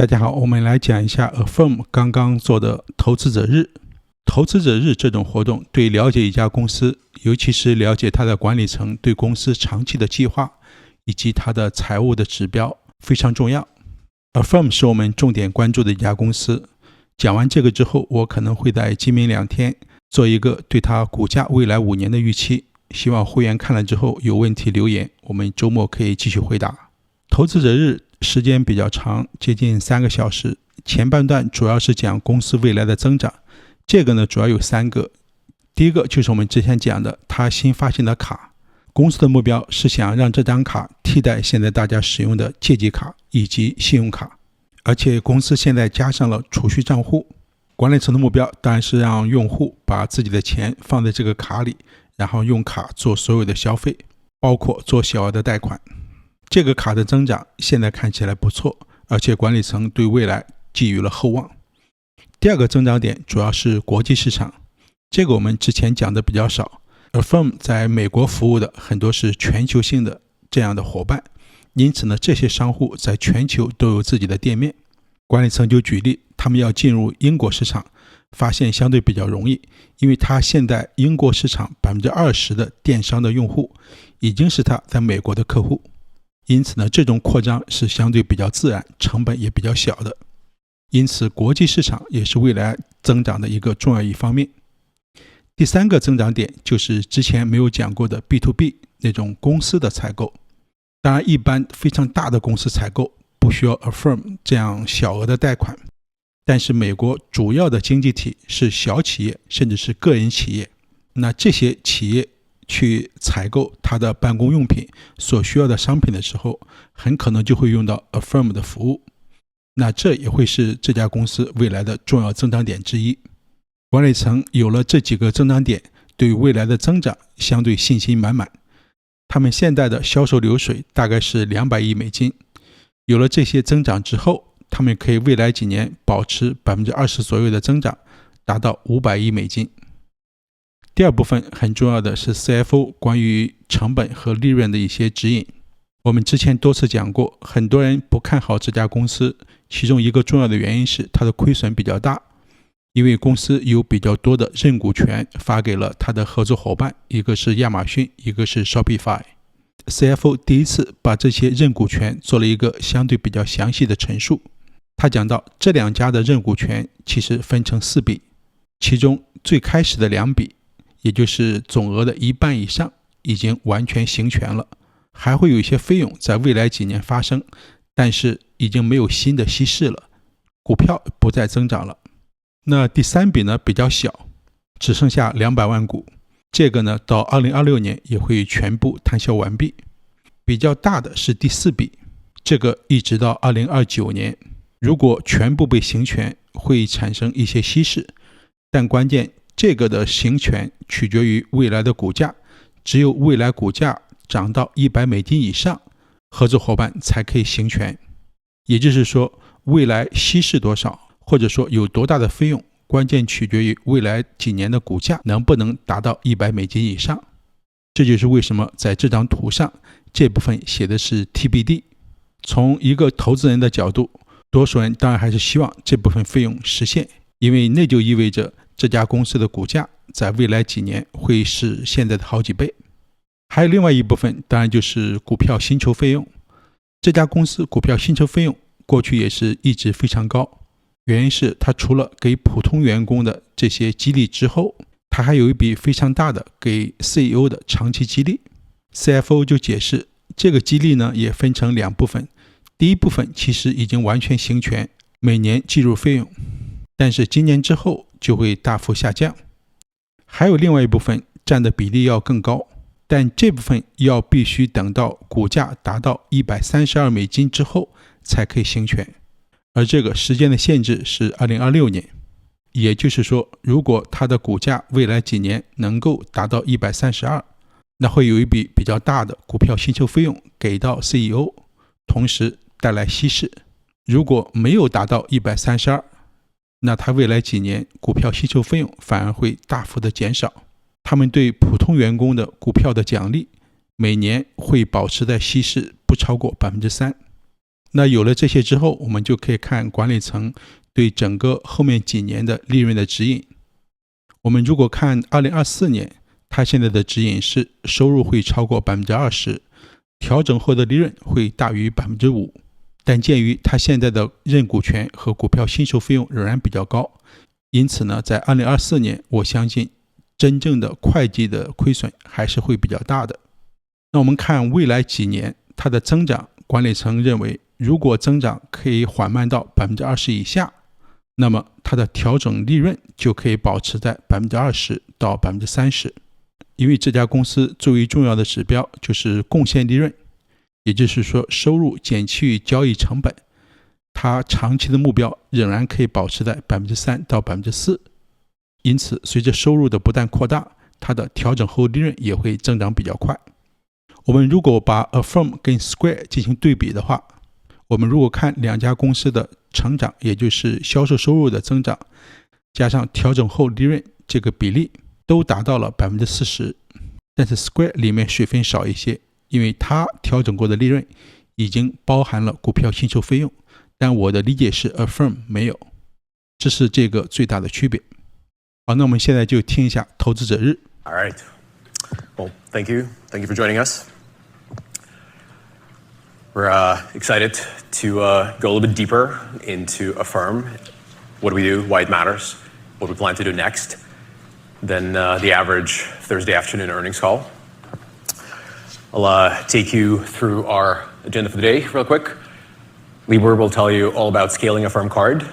大家好，我们来讲一下 Affirm 刚刚做的投资者日。投资者日这种活动对了解一家公司，尤其是了解它的管理层对公司长期的计划以及它的财务的指标非常重要。Affirm 是我们重点关注的一家公司。讲完这个之后，我可能会在今明两天做一个对它股价未来5年的预期，希望会员看了之后有问题留言，我们周末可以继续回答。投资者日时间比较长，接近3个小时。前半段主要是讲公司未来的增长，这个呢主要有3个。第一个就是我们之前讲的它新发行的卡，公司的目标是想让这张卡替代现在大家使用的借记卡以及信用卡，而且公司现在加上了储蓄账户。管理层的目标当然是让用户把自己的钱放在这个卡里，然后用卡做所有的消费，包括做小额的贷款。这个卡的增长现在看起来不错，而且管理层对未来寄予了厚望。第二个增长点主要是国际市场，这个我们之前讲的比较少。Affirm 在美国服务的很多是全球性的这样的伙伴，因此呢，这些商户在全球都有自己的店面。管理层就举例，他们要进入英国市场，发现相对比较容易，因为他现在英国市场 20% 的电商的用户已经是他在美国的客户。因此呢，这种扩张是相对比较自然，成本也比较小的。因此，国际市场也是未来增长的一个重要一方面。第3个增长点就是之前没有讲过的 B2B 那种公司的采购。当然，一般非常大的公司采购不需要 Affirm 这样小额的贷款，但是美国主要的经济体是小企业，甚至是个人企业。那这些企业去采购它的办公用品所需要的商品的时候，很可能就会用到 Affirm 的服务，那这也会是这家公司未来的重要增长点之一。管理层有了这几个增长点，对未来的增长相对信心满满。他们现在的销售流水大概是200亿美金，有了这些增长之后，他们可以未来几年保持 20% 左右的增长，达到500亿美金。第二部分很重要的是 CFO 关于成本和利润的一些指引。我们之前多次讲过，很多人不看好这家公司，其中一个重要的原因是它的亏损比较大，因为公司有比较多的认股权发给了它的合作伙伴，一个是亚马逊，一个是 Shopify。CFO 第一次把这些认股权做了一个相对比较详细的陈述。他讲到这2家的认股权其实分成4笔，其中最开始的2笔，也就是总额的1半以上已经完全行权了，还会有一些费用在未来几年发生，但是已经没有新的稀释了，股票不再增长了。那第3笔呢比较小，只剩下200万股，这个呢到2026年也会全部摊销完毕。比较大的是第4笔，这个一直到2029年，如果全部被行权会产生一些稀释，但关键这个的行权取决于未来的股价，只有未来股价涨到100美金以上，合作伙伴才可以行权。也就是说，未来稀释多少，或者说有多大的费用，关键取决于未来几年的股价能不能达到100美金以上。这就是为什么在这张图上这部分写的是 TBD。 从一个投资人的角度，多数人当然还是希望这部分费用实现，因为那就意味着这家公司的股价在未来几年会是现在的好几倍。还有另外一部分当然就是股票薪酬费用。这家公司股票薪酬费用过去也是一直非常高，原因是它除了给普通员工的这些激励之后，它还有一笔非常大的给 CEO 的长期激励。 CFO 就解释，这个激励呢也分成2部分，第一部分其实已经完全行权，每年计入费用，但是今年之后就会大幅下降。还有另外一部分占的比例要更高，但这部分要必须等到股价达到132美金之后才可以行权，而这个时间的限制是2026年。也就是说，如果它的股价未来几年能够达到132，那会有一笔比较大的股票薪酬费用给到 CEO， 同时带来稀释。如果没有达到132，那它未来几年股票薪酬费用反而会大幅的减少。他们对普通员工的股票的奖励每年会保持在稀释不超过 3%。那有了这些之后，我们就可以看管理层对整个后面几年的利润的指引。我们如果看2024年，它现在的指引是收入会超过 20%， 调整后的利润会大于 5%。 但鉴于它现在的认股权和股票新售费用仍然比较高，因此呢，在2024年，我相信真正的会计的亏损还是会比较大的。那我们看未来几年它的增长，管理层认为如果增长可以缓慢到 20% 以下，那么它的调整利润就可以保持在 20% 到 30%。 因为这家公司最为重要的指标就是贡献利润，也就是说收入减去交易成本，它长期的目标仍然可以保持在 3% 到 4%。 因此随着收入的不断扩大，它的调整后利润也会增长比较快。我们如果把 Affirm 跟 Square 进行对比的话，我们如果看两家公司的成长，也就是销售收入的增长加上调整后利润，这个比例都达到了 40%。 但是 Square 里面水分少一些，因为它调整过的利润已经包含了股票新售费用，但我的理解是 Affirm 没有，这是这个最大的区别。好，那我们现在就听一下投资者日。 All right. Well, thank you for joining us. We're excited to go a little bit deeper into Affirm, what do we do, why it matters, what we plan to do next, than the average Thursday afternoon earnings call. I'll take you through our agenda for the day real quick. Libor will tell you all about scaling Affirm Card.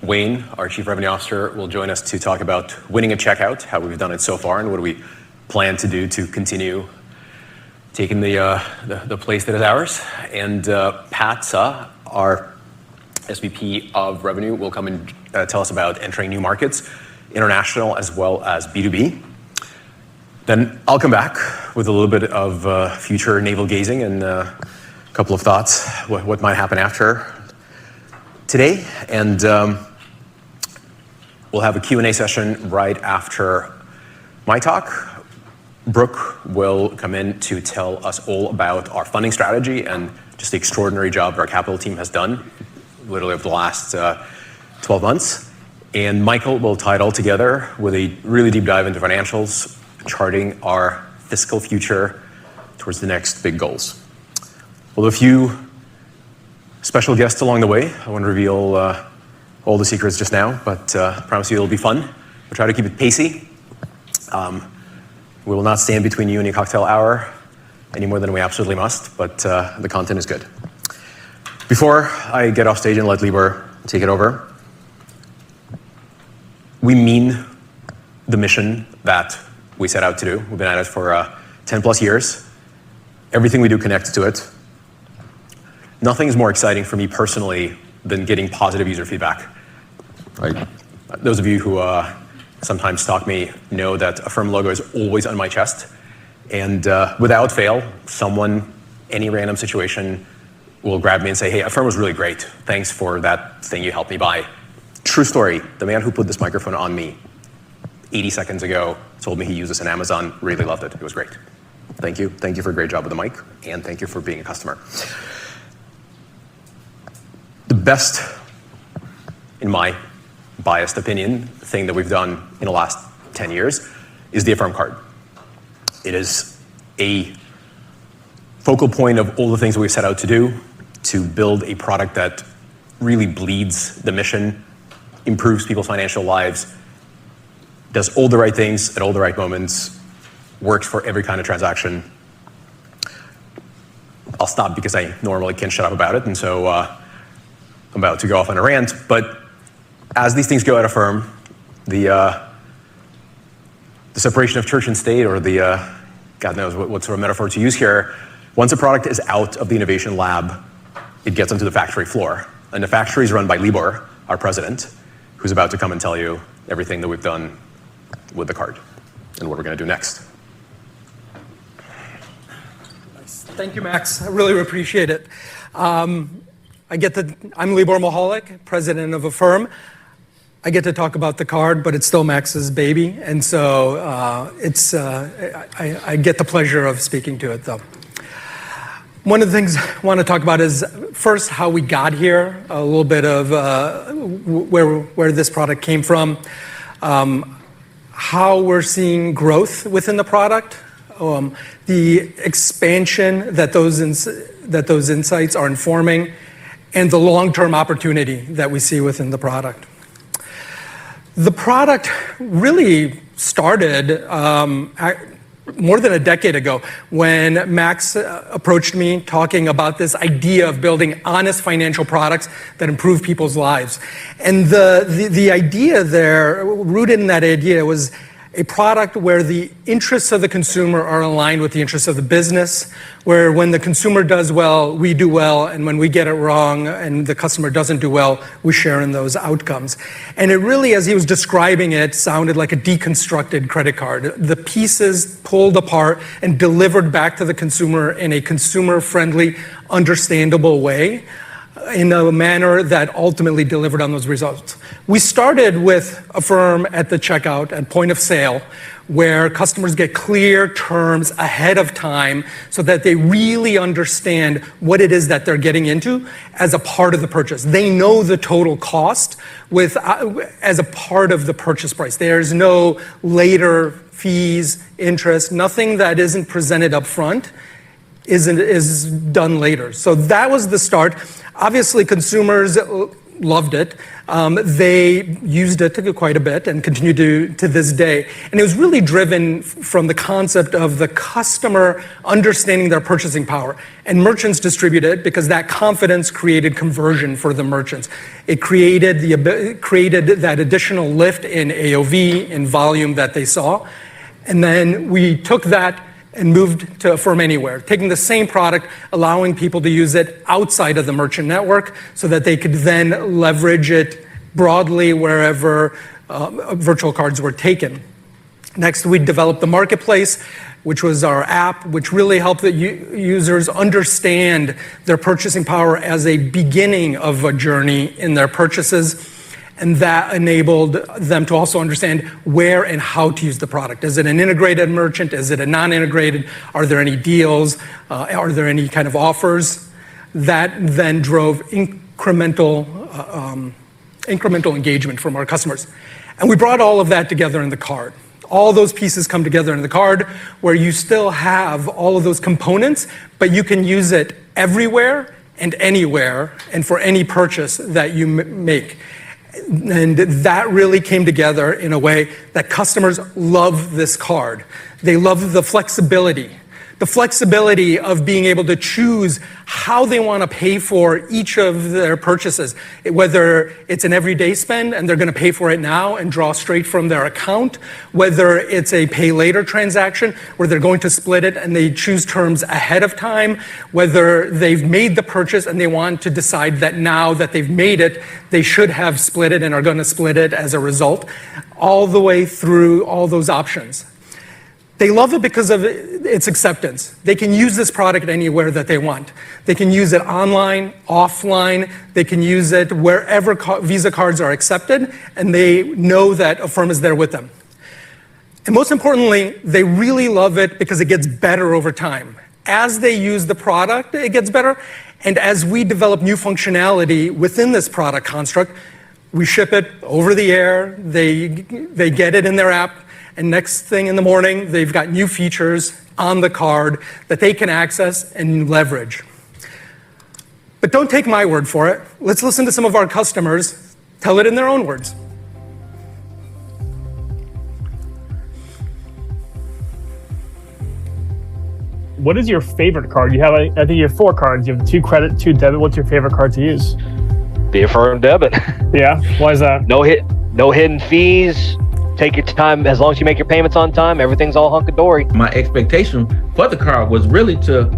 Wayne, our Chief Revenue Officer, will join us to talk about winning at checkout, how we've done it so far, and what do we plan to do to continue taking the place that is ours. And Pat Suh, our SVP of Revenue, will come and tell us about entering new markets, international as well as B2B. Then I'll come back with a little bit of future navel gazing and a couple of thoughts, what might happen after today. And we'll have a Q&A session right after my talk. Brooke will come in to tell us all about our funding strategy and just the extraordinary job our capital team has done literally over the last 12 months. And Michael will tie it all together with a really deep dive into financials, charting our fiscal future towards the next big goals. We'll have a few special guests along the way. I won't reveal all the secrets just now, but I promise you it'll be fun. We'll try to keep it pacey. We will not stand between you and your cocktail hour any more than we absolutely must, but the content is good. Before I get off stage and let Libor take it over, we mean the mission that we set out to do. We've been at it for 10 plus years. Everything we do connects to it. Nothing is more exciting for me personally than getting positive user feedback. Right? Those of you who sometimes stalk me know that Affirm logo is always on my chest. And without fail, someone, any random situation, will grab me and say, hey, Affirm was really great. Thanks for that thing you helped me buy. True story. The man who put this microphone on me 80 seconds ago told me he used this on Amazon, really loved it. It was great. Thank you. Thank you for a great job with the mic, and thank you for being a customer. The best, in my biased opinion, thing that we've done in the last 10 years is the Affirm Card. It is a focal point of all the things that we've set out to do, to build a product that really bleeds the mission, improves people's financial lives, does all the right things at all the right moments, works for every kind of transaction. I'll stop because I normally can't shut up about it, and so I'm about to go off on a rant. But as these things go at Affirm, the separation of church and state, or the God knows what sort of metaphor to use here, once a product is out of the innovation lab, it gets onto the factory floor. And the factory is run by Libor, our president, who's about to come and tell you everything that we've done with the card and what we're going to do next. Thank you, Max. I really appreciate it. I'm Libor Moholik, president of Affirm. I get to talk about the card, but it's still Max's baby, and so I get the pleasure of speaking to it, though. One of the things I want to talk about is first how we got here, a little bit of where this product came from, how we're seeing growth within the product, the expansion that those insights are informing, and the long-term opportunity that we see within the product. The product really started more than a decade ago when Max approached me talking about this idea of building honest financial products that improve people's lives. And the idea there, rooted in that idea, was a product where the interests of the consumer are aligned with the interests of the business, where when the consumer does well, we do well, and when we get it wrong and the customer doesn't do well, we share in those outcomes. And it really, as he was describing it, sounded like a deconstructed credit card. The pieces pulled apart and delivered back to the consumer in a consumer-friendly, understandable way, in a manner that ultimately delivered on those results. We started with Affirm at the checkout, at point of sale, where customers get clear terms ahead of time so that they really understand what it is that they're getting into as a part of the purchase. They know the total cost as a part of the purchase price. There's no later fees, interest, nothing that isn't presented up front is done later. So that was the start. Obviously, consumers loved it. They used it quite a bit and continue to this day. And it was really driven from the concept of the customer understanding their purchasing power. And merchants distributed because that confidence created conversion for the merchants. It created that additional lift in AOV, in volume that they saw. And then we took that and moved to Affirm Anywhere, taking the same product, allowing people to use it outside of the merchant network so that they could then leverage it broadly wherever virtual cards were taken. Next, we developed the marketplace, which was our app, which really helped the users understand their purchasing power as a beginning of a journey in their purchases. And that enabled them to also understand where and how to use the product. Is it an integrated merchant? Is it a non-integrated? Are there any deals? Are there any kind of offers? That then drove incremental engagement from our customers. And we brought all of that together in the card. All those pieces come together in the card where you still have all of those components, but you can use it everywhere and anywhere and for any purchase that you make. And that really came together in a way that customers love this card. They love the flexibility of being able to choose how they want to pay for each of their purchases, whether it's an everyday spend and they're going to pay for it now and draw straight from their account, whether it's a pay later transaction where they're going to split it and they choose terms ahead of time, whether they've made the purchase and they want to decide that now that they've made it, they should have split it and are going to split it as a result, all the way through all those options. They love it because of its acceptance. They can use this product anywhere that they want. They can use it online, offline. They can use it wherever Visa cards are accepted, and they know that Affirm is there with them. And most importantly, they really love it because it gets better over time. As they use the product, it gets better. And as we develop new functionality within this product construct, we ship it over the air. They get it in their app. And next thing in the morning, they've got new features on the card that they can access and leverage. But don't take my word for it. Let's listen to some of our customers tell it in their own words. What is your favorite card? You have, I think you have 4 cards. You have 2 credit, 2 debit. What's your favorite card to use? The Affirm debit. Yeah, why is that? No hidden fees. Take your time. As long as you make your payments on time, everything's all hunky-dory. My expectation for the card was really to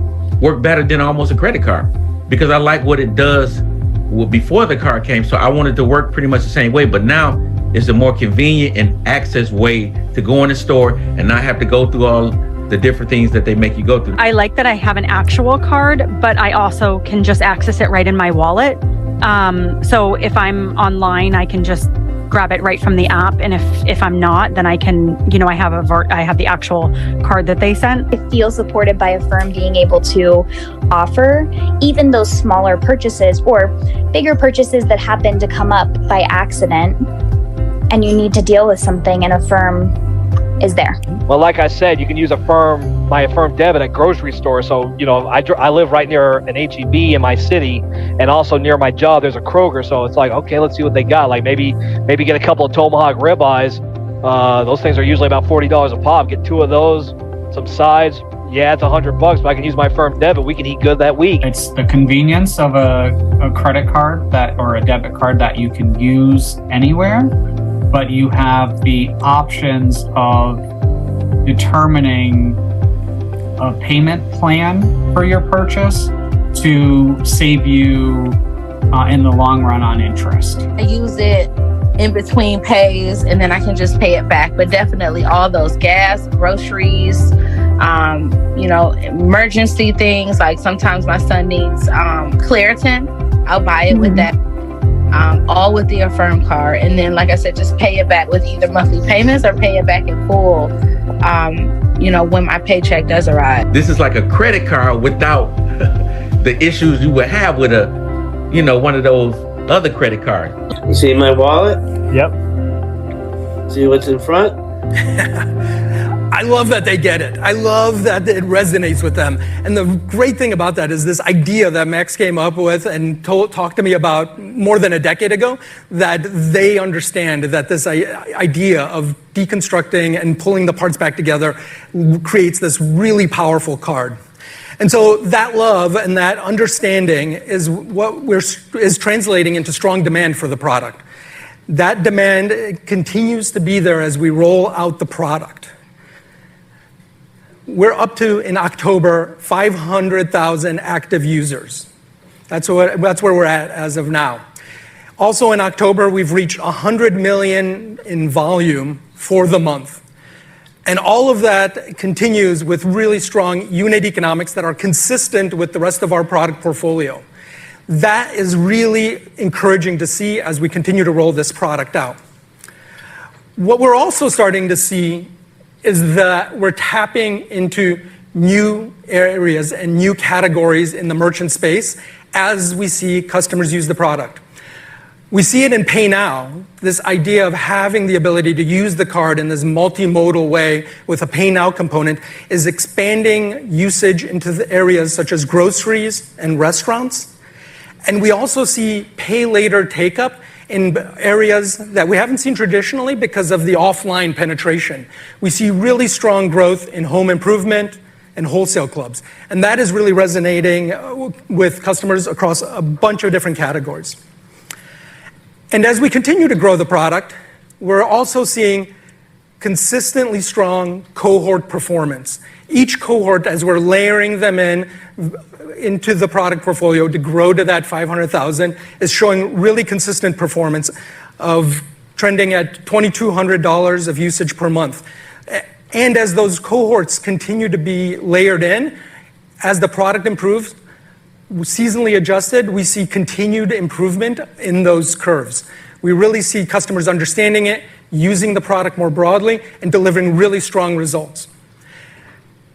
work better than almost a credit card because I like what it does before the card came. So I wanted to work pretty much the same way, but now it's a more convenient and access way to go in the store and not have to go through all the different things that they make you go through. I like that I have an actual card, but I also can just access it right in my wallet. So if I'm online, I can just grab it right from the app. And if I'm not, then I can, I have the actual card that they sent. I feel supported by Affirm being able to offer even those smaller purchases or bigger purchases that happen to come up by accident and you need to deal with something, and Affirm is there. Well, like I said, you can use my Affirm debit at grocery stores. So, I live right near an HEB in my city, and also near my job, there's a Kroger. So it's like, okay, let's see what they got. Like maybe get a couple of tomahawk ribeyes. Those things are usually about $40 a pop. Get 2 of those, some sides. Yeah, it's $100, but I can use my Affirm debit. We can eat good that week. It's the convenience of a credit card or a debit card that you can use anywhere, but you have the options of determining a payment plan for your purchase to save you in the long run on interest. I use it in between pays and then I can just pay it back. But definitely all those gas, groceries, emergency things, like sometimes my son needs Claritin, I'll buy it with that. All with the Affirm card. And then, like I said, just pay it back with either monthly payments or pay it back in full, when my paycheck does arrive. This is like a credit card without the issues you would have with one of those other credit cards. You see my wallet? Yep. See what's in front? I love that they get it. I love that it resonates with them. And the great thing about that is this idea that Max came up with and talked to me about more than a decade ago, that they understand that this idea of deconstructing and pulling the parts back together creates this really powerful card. And so that love and that understanding is what is translating into strong demand for the product. That demand continues to be there as we roll out the product. We're up to, in October, 500,000 active users. That's where we're at as of now. Also in October, we've reached 100 million in volume for the month. And all of that continues with really strong unit economics that are consistent with the rest of our product portfolio. That is really encouraging to see as we continue to roll this product out. What we're also starting to see is that we're tapping into new areas and new categories in the merchant space as we see customers use the product. We see it in Pay Now, this idea of having the ability to use the card in this multimodal way with a Pay Now component is expanding usage into the areas such as groceries and restaurants. And we also see Pay Later take-up in areas that we haven't seen traditionally because of the offline penetration. We see really strong growth in home improvement and wholesale clubs. And that is really resonating with customers across a bunch of different categories. And as we continue to grow the product, we're also seeing consistently strong cohort performance. Each cohort, as we're layering them into the product portfolio to grow to that 500,000, is showing really consistent performance of trending at $2,200 of usage per month. And as those cohorts continue to be layered in, as the product improves, seasonally adjusted, we see continued improvement in those curves. We really see customers understanding it, using the product more broadly, and delivering really strong results.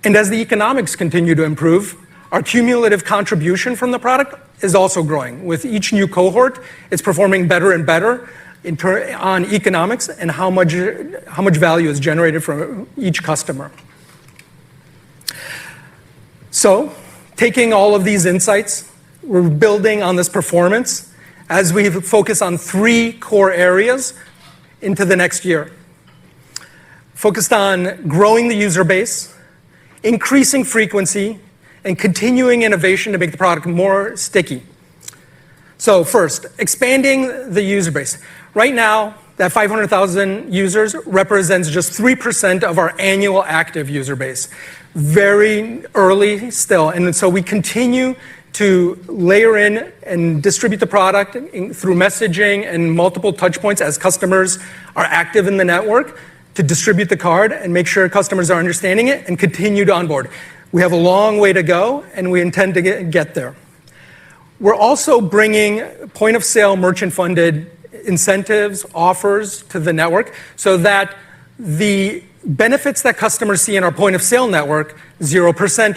And as the economics continue to improve, our cumulative contribution from the product is also growing. With each new cohort, it's performing better and better on economics and how much value is generated from each customer. So, taking all of these insights, we're building on this performance as we focus on 3 core areas into the next year. Focused on growing the user base, increasing frequency, and continuing innovation to make the product more sticky. So first, expanding the user base. Right now, that 500,000 users represents just 3% of our annual active user base. Very early still, and so we continue to layer in and distribute the product through messaging and multiple touch points as customers are active in the network to distribute the card and make sure customers are understanding it and continue to onboard. We have a long way to go, and we intend to get there. We're also bringing point-of-sale merchant-funded incentives, offers to the network so that the benefits that customers see in our point of sale network, 0%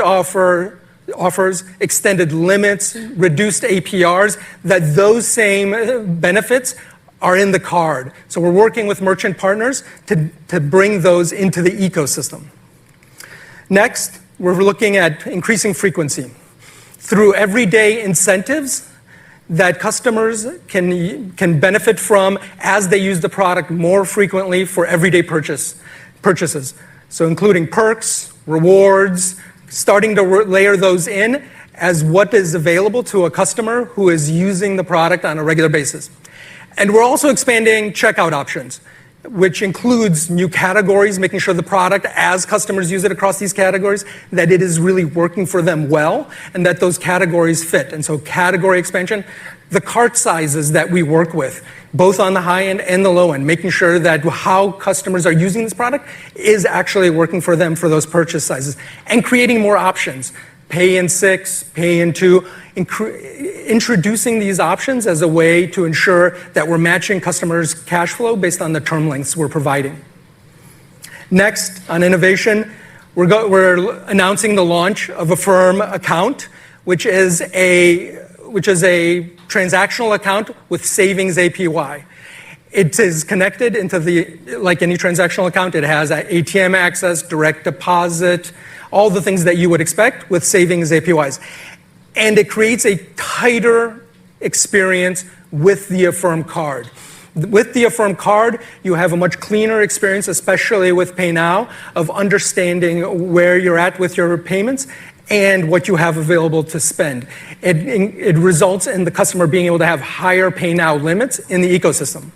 offers, extended limits, reduced APRs, that those same benefits are in the card. So we're working with merchant partners to bring those into the ecosystem. Next, we're looking at increasing frequency through everyday incentives that customers can benefit from as they use the product more frequently for everyday purchases. So including perks, rewards, starting to layer those in as what is available to a customer who is using the product on a regular basis. And we're also expanding checkout options, which includes new categories, making sure the product, as customers use it across these categories, that it is really working for them well, and that those categories fit. And so category expansion, the cart sizes that we work with, both on the high end and the low end, making sure that how customers are using this product is actually working for them for those purchase sizes, and creating more options. Pay in 6, pay in 2, introducing these options as a way to ensure that we're matching customers' cash flow based on the term lengths we're providing. Next, on innovation, we're announcing the launch of Affirm account, which is a transactional account with savings APY. It is connected into like any transactional account, it has ATM access, direct deposit, all the things that you would expect with savings APYs. And it creates a tighter experience with the Affirm card. With the Affirm card, you have a much cleaner experience, especially with Pay Now, of understanding where you're at with your payments and what you have available to spend. It results in the customer being able to have higher Pay Now limits in the ecosystem.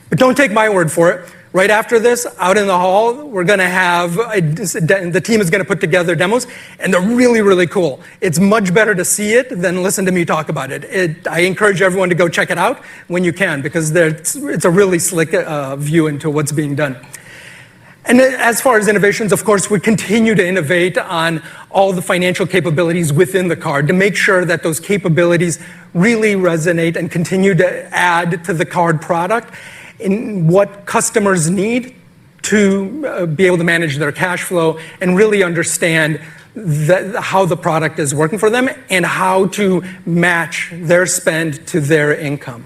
But don't take my word for it. Right after this, out in the hall, we're going to have, the team is going to put together demos, and they're really, really cool. It's much better to see it than listen to me talk about it. I encourage everyone to go check it out when you can, because it's a really slick view into what's being done. And as far as innovations, of course, we continue to innovate on all the financial capabilities within the card to make sure that those capabilities really resonate and continue to add to the card product in what customers need to be able to manage their cash flow and really understand how the product is working for them and how to match their spend to their income.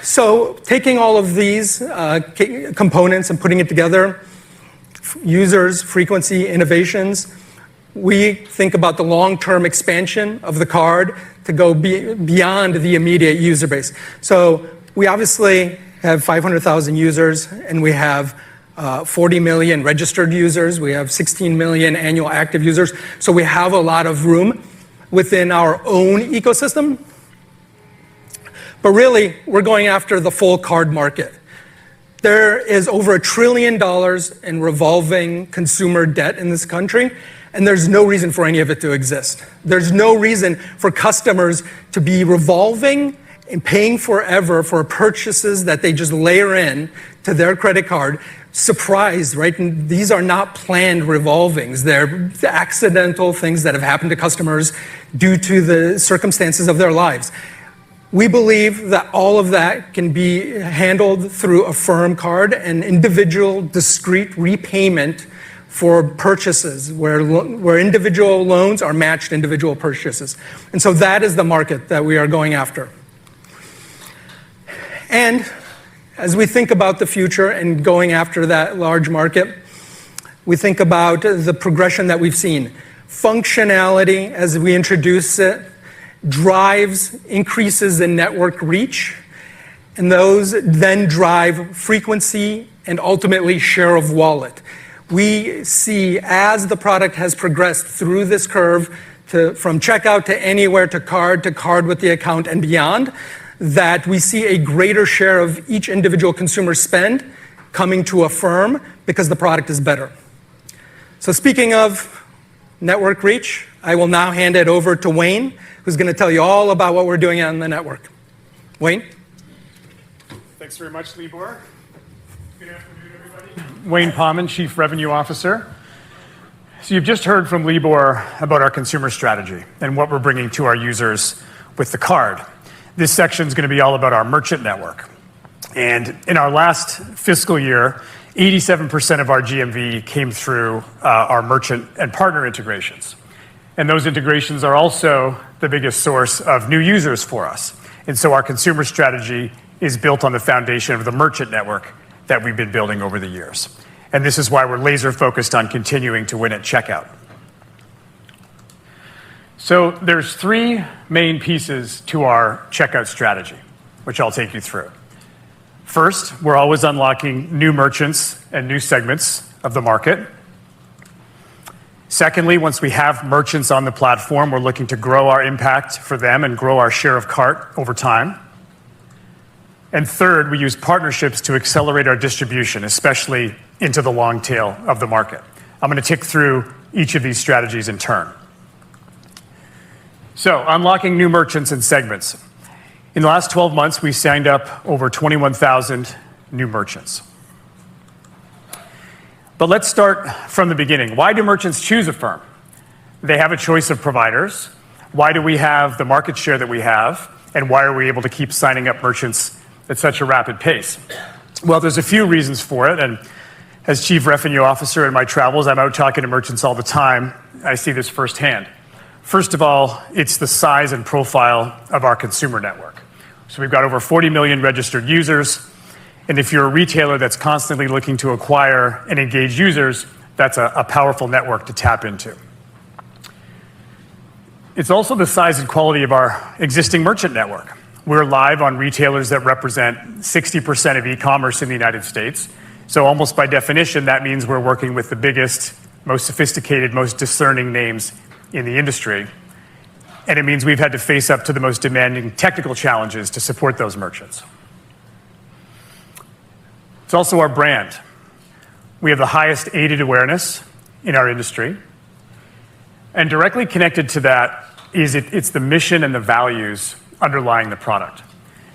So taking all of these components and putting it together, users, frequency, innovations, we think about the long-term expansion of the card to go beyond the immediate user base. So we obviously have 500,000 users, and we have 40 million registered users. We have 16 million annual active users. So we have a lot of room within our own ecosystem. But really, we're going after the full card market. There is over $1 trillion in revolving consumer debt in this country, and there's no reason for any of it to exist. There's no reason for customers to be revolving and paying forever for purchases that they just layer in to their credit card. Surprised, right? And these are not planned revolvings. They're accidental things that have happened to customers due to the circumstances of their lives. We believe that all of that can be handled through Affirm card and individual discrete repayment for purchases where individual loans are matched individual purchases. And so that is the market that we are going after. And as we think about the future and going after that large market, we think about the progression that we've seen. Functionality, as we introduce it, drives increases in network reach, and those then drive frequency and ultimately share of wallet. We see as the product has progressed through this curve from checkout to anywhere to card with the account and beyond, that we see a greater share of each individual consumer spend coming to Affirm because the product is better. So speaking of network reach, I will now hand it over to Wayne, who's going to tell you all about what we're doing on the network. Wayne? Thanks very much, Libor. Good afternoon, everybody. Wayne Pauman, Chief Revenue Officer. So you've just heard from Libor about our consumer strategy and what we're bringing to our users with the card. This section is going to be all about our merchant network. And in our last fiscal year, 87% of our GMV came through our merchant and partner integrations. And those integrations are also the biggest source of new users for us. And so our consumer strategy is built on the foundation of the merchant network that we've been building over the years. And this is why we're laser focused on continuing to win at checkout. So there's three main pieces to our checkout strategy, which I'll take you through. First, we're always unlocking new merchants and new segments of the market. Secondly, once we have merchants on the platform, we're looking to grow our impact for them and grow our share of cart over time. And third, we use partnerships to accelerate our distribution, especially into the long tail of the market. I'm going to tick through each of these strategies in turn. So, unlocking new merchants and segments. In the last 12 months, we signed up over 21,000 new merchants. But let's start from the beginning. Why do merchants choose Affirm? They have a choice of providers. Why do we have the market share that we have? And why are we able to keep signing up merchants at such a rapid pace? Well, there's a few reasons for it. And as Chief Revenue Officer in my travels, I'm out talking to merchants all the time. I see this firsthand. First of all, it's the size and profile of our consumer network. So we've got over 40 million registered users. And if you're a retailer that's constantly looking to acquire and engage users, that's a powerful network to tap into. It's also the size and quality of our existing merchant network. We're live on retailers that represent 60% of e-commerce in the United States. So almost by definition, that means we're working with the biggest, most sophisticated, most discerning names in the industry. And it means we've had to face up to the most demanding technical challenges to support those merchants. It's also our brand. We have the highest aided awareness in our industry. And directly connected to that is it's the mission and the values underlying the product.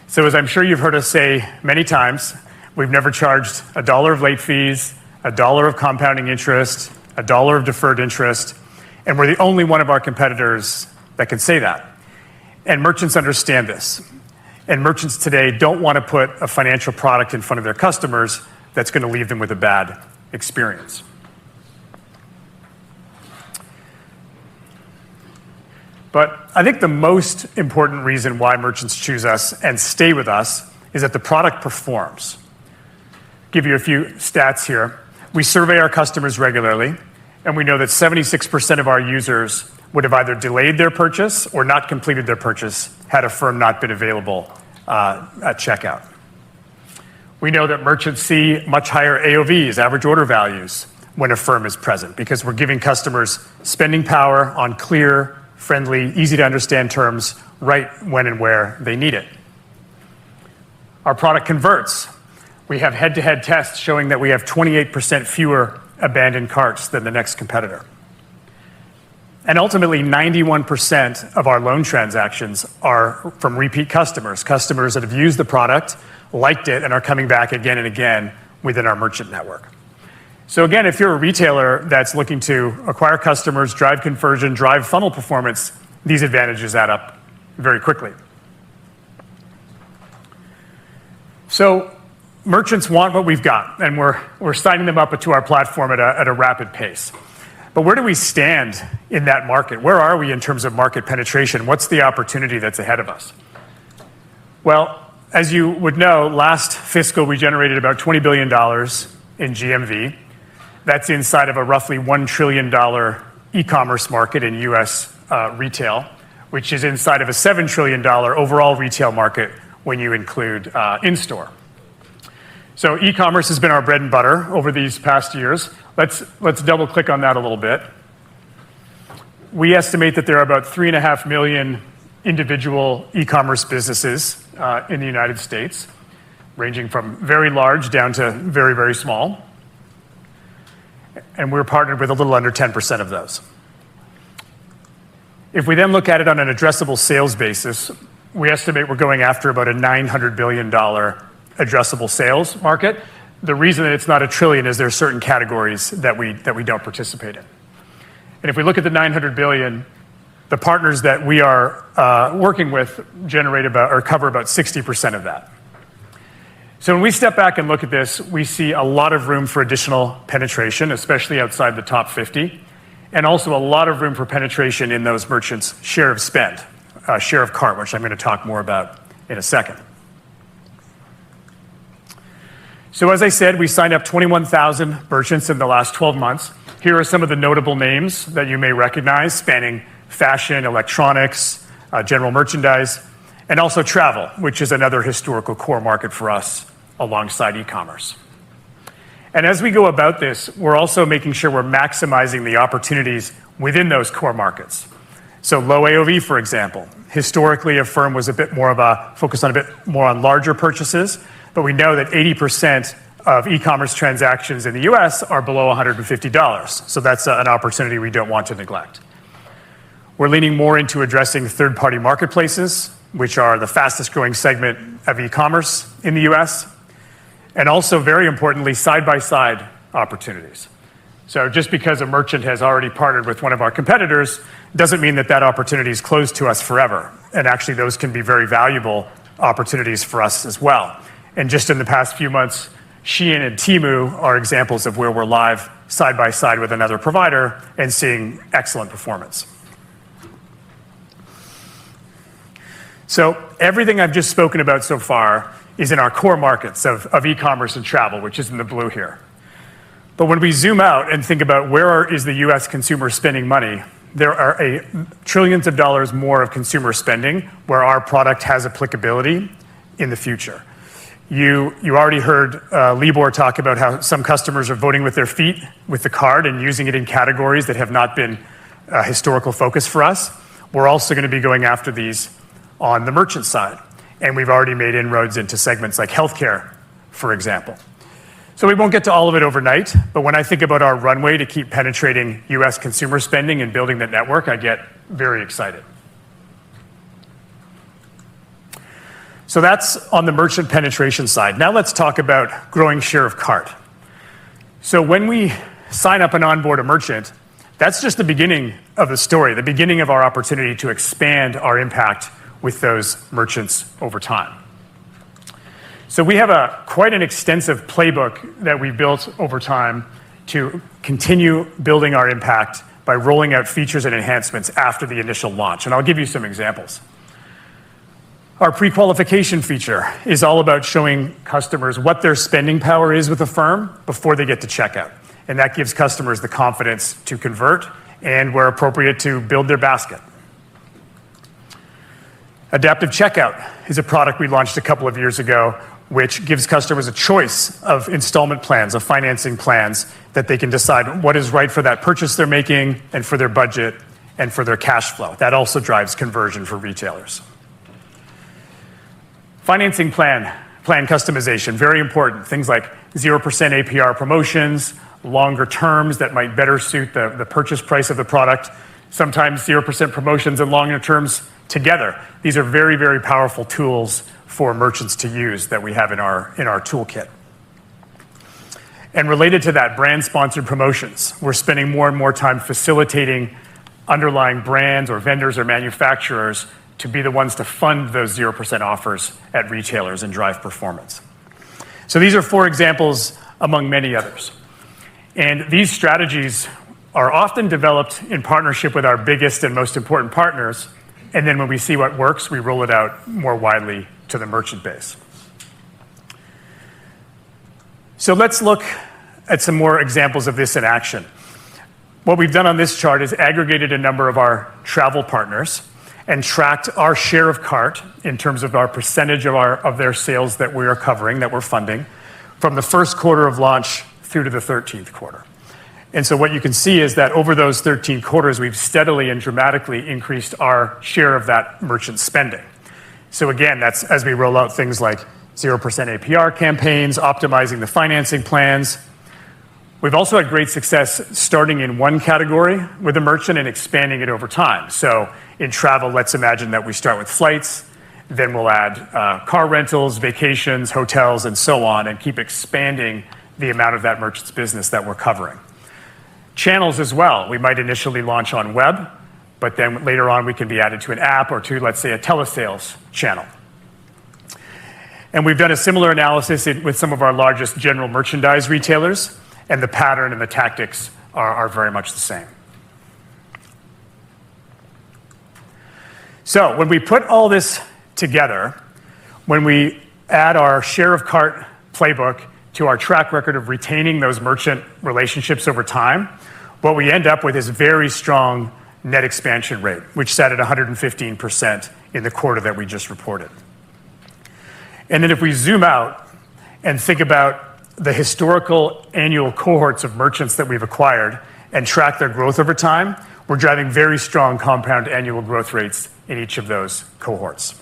So as I'm sure you've heard us say many times, we've never charged $1 of late fees, $1 of compounding interest, $1 of deferred interest, and we're the only one of our competitors that can say that. And merchants understand this. And merchants today don't want to put a financial product in front of their customers that's going to leave them with a bad experience. But I think the most important reason why merchants choose us and stay with us is that the product performs. Give you a few stats here. We survey our customers regularly, and we know that 76% of our users would have either delayed their purchase or not completed their purchase had Affirm not been available at checkout. We know that merchants see much higher AOVs, average order values, when Affirm is present because we're giving customers spending power on clear, friendly, easy to understand terms right when and where they need it. Our product converts. We have head-to-head tests showing that we have 28% fewer abandoned carts than the next competitor. And ultimately, 91% of our loan transactions are from repeat customers, customers that have used the product, liked it, and are coming back again and again within our merchant network. So again, if you're a retailer that's looking to acquire customers, drive conversion, drive funnel performance, these advantages add up very quickly. So merchants want what we've got, and we're signing them up to our platform at a rapid pace. But where do we stand in that market? Where are we in terms of market penetration? What's the opportunity that's ahead of us? Well, as you would know, last fiscal we generated about $20 billion in GMV. That's inside of a roughly $1 trillion e-commerce market in US retail, which is inside of a $7 trillion overall retail market when you include in-store. So e-commerce has been our bread and butter over these past years. Let's double click on that a little bit. We estimate that there are about 3.5 million individual e-commerce businesses in the United States, ranging from very large down to very, very small. And we're partnered with a little under 10% of those. If we then look at it on an addressable sales basis, we estimate we're going after about a $900 billion addressable sales market. The reason that it's not $1 trillion is there are certain categories that we don't participate in. And if we look at the $900 billion, The partners that we are working with cover about 60% of that. So when we step back and look at this, we see a lot of room for additional penetration, especially outside the top 50, and also a lot of room for penetration in those merchants' share of spend, share of cart, which I'm going to talk more about in a second. So as I said, we signed up 21,000 merchants in the last 12 months. Here are some of the notable names that you may recognize, spanning fashion, electronics, general merchandise, and also travel, which is another historical core market for us alongside e-commerce. And as we go about this, we're also making sure we're maximizing the opportunities within those core markets. So low AOV, for example. Historically, Affirm was a bit more of a focus on a bit more on larger purchases, but we know that 80% of e-commerce transactions in the US are below $150. So that's an opportunity we don't want to neglect. We're leaning more into addressing third-party marketplaces, which are the fastest growing segment of e-commerce in the US, and also, very importantly, side-by-side opportunities. So just because a merchant has already partnered with one of our competitors doesn't mean that that opportunity is closed to us forever. And actually, those can be very valuable opportunities for us as well. And just in the past few months, Shein and Temu are examples of where we're live side-by-side with another provider and seeing excellent performance. So everything I've just spoken about so far is in our core markets of e-commerce and travel, which is in the blue here. But when we zoom out and think about where is the US consumer spending money, there are trillions of dollars more of consumer spending where our product has applicability in the future. You already heard Libor talk about how some customers are voting with their feet with the card and using it in categories that have not been a historical focus for us. We're also going to be going after these on the merchant side. And we've already made inroads into segments like healthcare, for example. So we won't get to all of it overnight, but when I think about our runway to keep penetrating US consumer spending and building the network, I get very excited. So that's on the merchant penetration side. Now let's talk about growing share of cart. So when we sign up and onboard a merchant, that's just the beginning of the story, the beginning of our opportunity to expand our impact with those merchants over time. So we have quite an extensive playbook that we built over time to continue building our impact by rolling out features and enhancements after the initial launch. And I'll give you some examples. Our pre-qualification feature is all about showing customers what their spending power is with Affirm before they get to checkout. And that gives customers the confidence to convert and, where appropriate, to build their basket. Adaptive Checkout is a product we launched a couple of years ago, which gives customers a choice of installment plans, of financing plans, that they can decide what is right for that purchase they're making and for their budget and for their cash flow. That also drives conversion for retailers. Financing plan customization, very important. Things like 0% APR promotions, longer terms that might better suit the purchase price of the product, sometimes 0% promotions and longer terms together. These are very, very powerful tools for merchants to use that we have in our toolkit. And related to that, brand-sponsored promotions. We're spending more and more time facilitating underlying brands or vendors or manufacturers to be the ones to fund those 0% offers at retailers and drive performance. So these are 4 examples among many others. And these strategies are often developed in partnership with our biggest and most important partners. And then when we see what works, we roll it out more widely to the merchant base. So let's look at some more examples of this in action. What we've done on this chart is aggregated a number of our travel partners and tracked our share of cart in terms of our percentage of their sales that we are covering, that we're funding, from the first quarter of launch through to the 13th quarter. And so what you can see is that over those 13 quarters, we've steadily and dramatically increased our share of that merchant spending. So again, that's as we roll out things like 0% APR campaigns, optimizing the financing plans. We've also had great success starting in one category with a merchant and expanding it over time. So in travel, let's imagine that we start with flights, then we'll add car rentals, vacations, hotels, and so on, and keep expanding the amount of that merchant's business that we're covering. Channels as well. We might initially launch on web, but then later on we can be added to an app or to, let's say, a telesales channel. And we've done a similar analysis with some of our largest general merchandise retailers, and the pattern and the tactics are very much the same. So when we put all this together, when we add our share of cart playbook to our track record of retaining those merchant relationships over time, what we end up with is a very strong net expansion rate, which sat at 115% in the quarter that we just reported. And then if we zoom out and think about the historical annual cohorts of merchants that we've acquired and track their growth over time, we're driving very strong compound annual growth rates in each of those cohorts.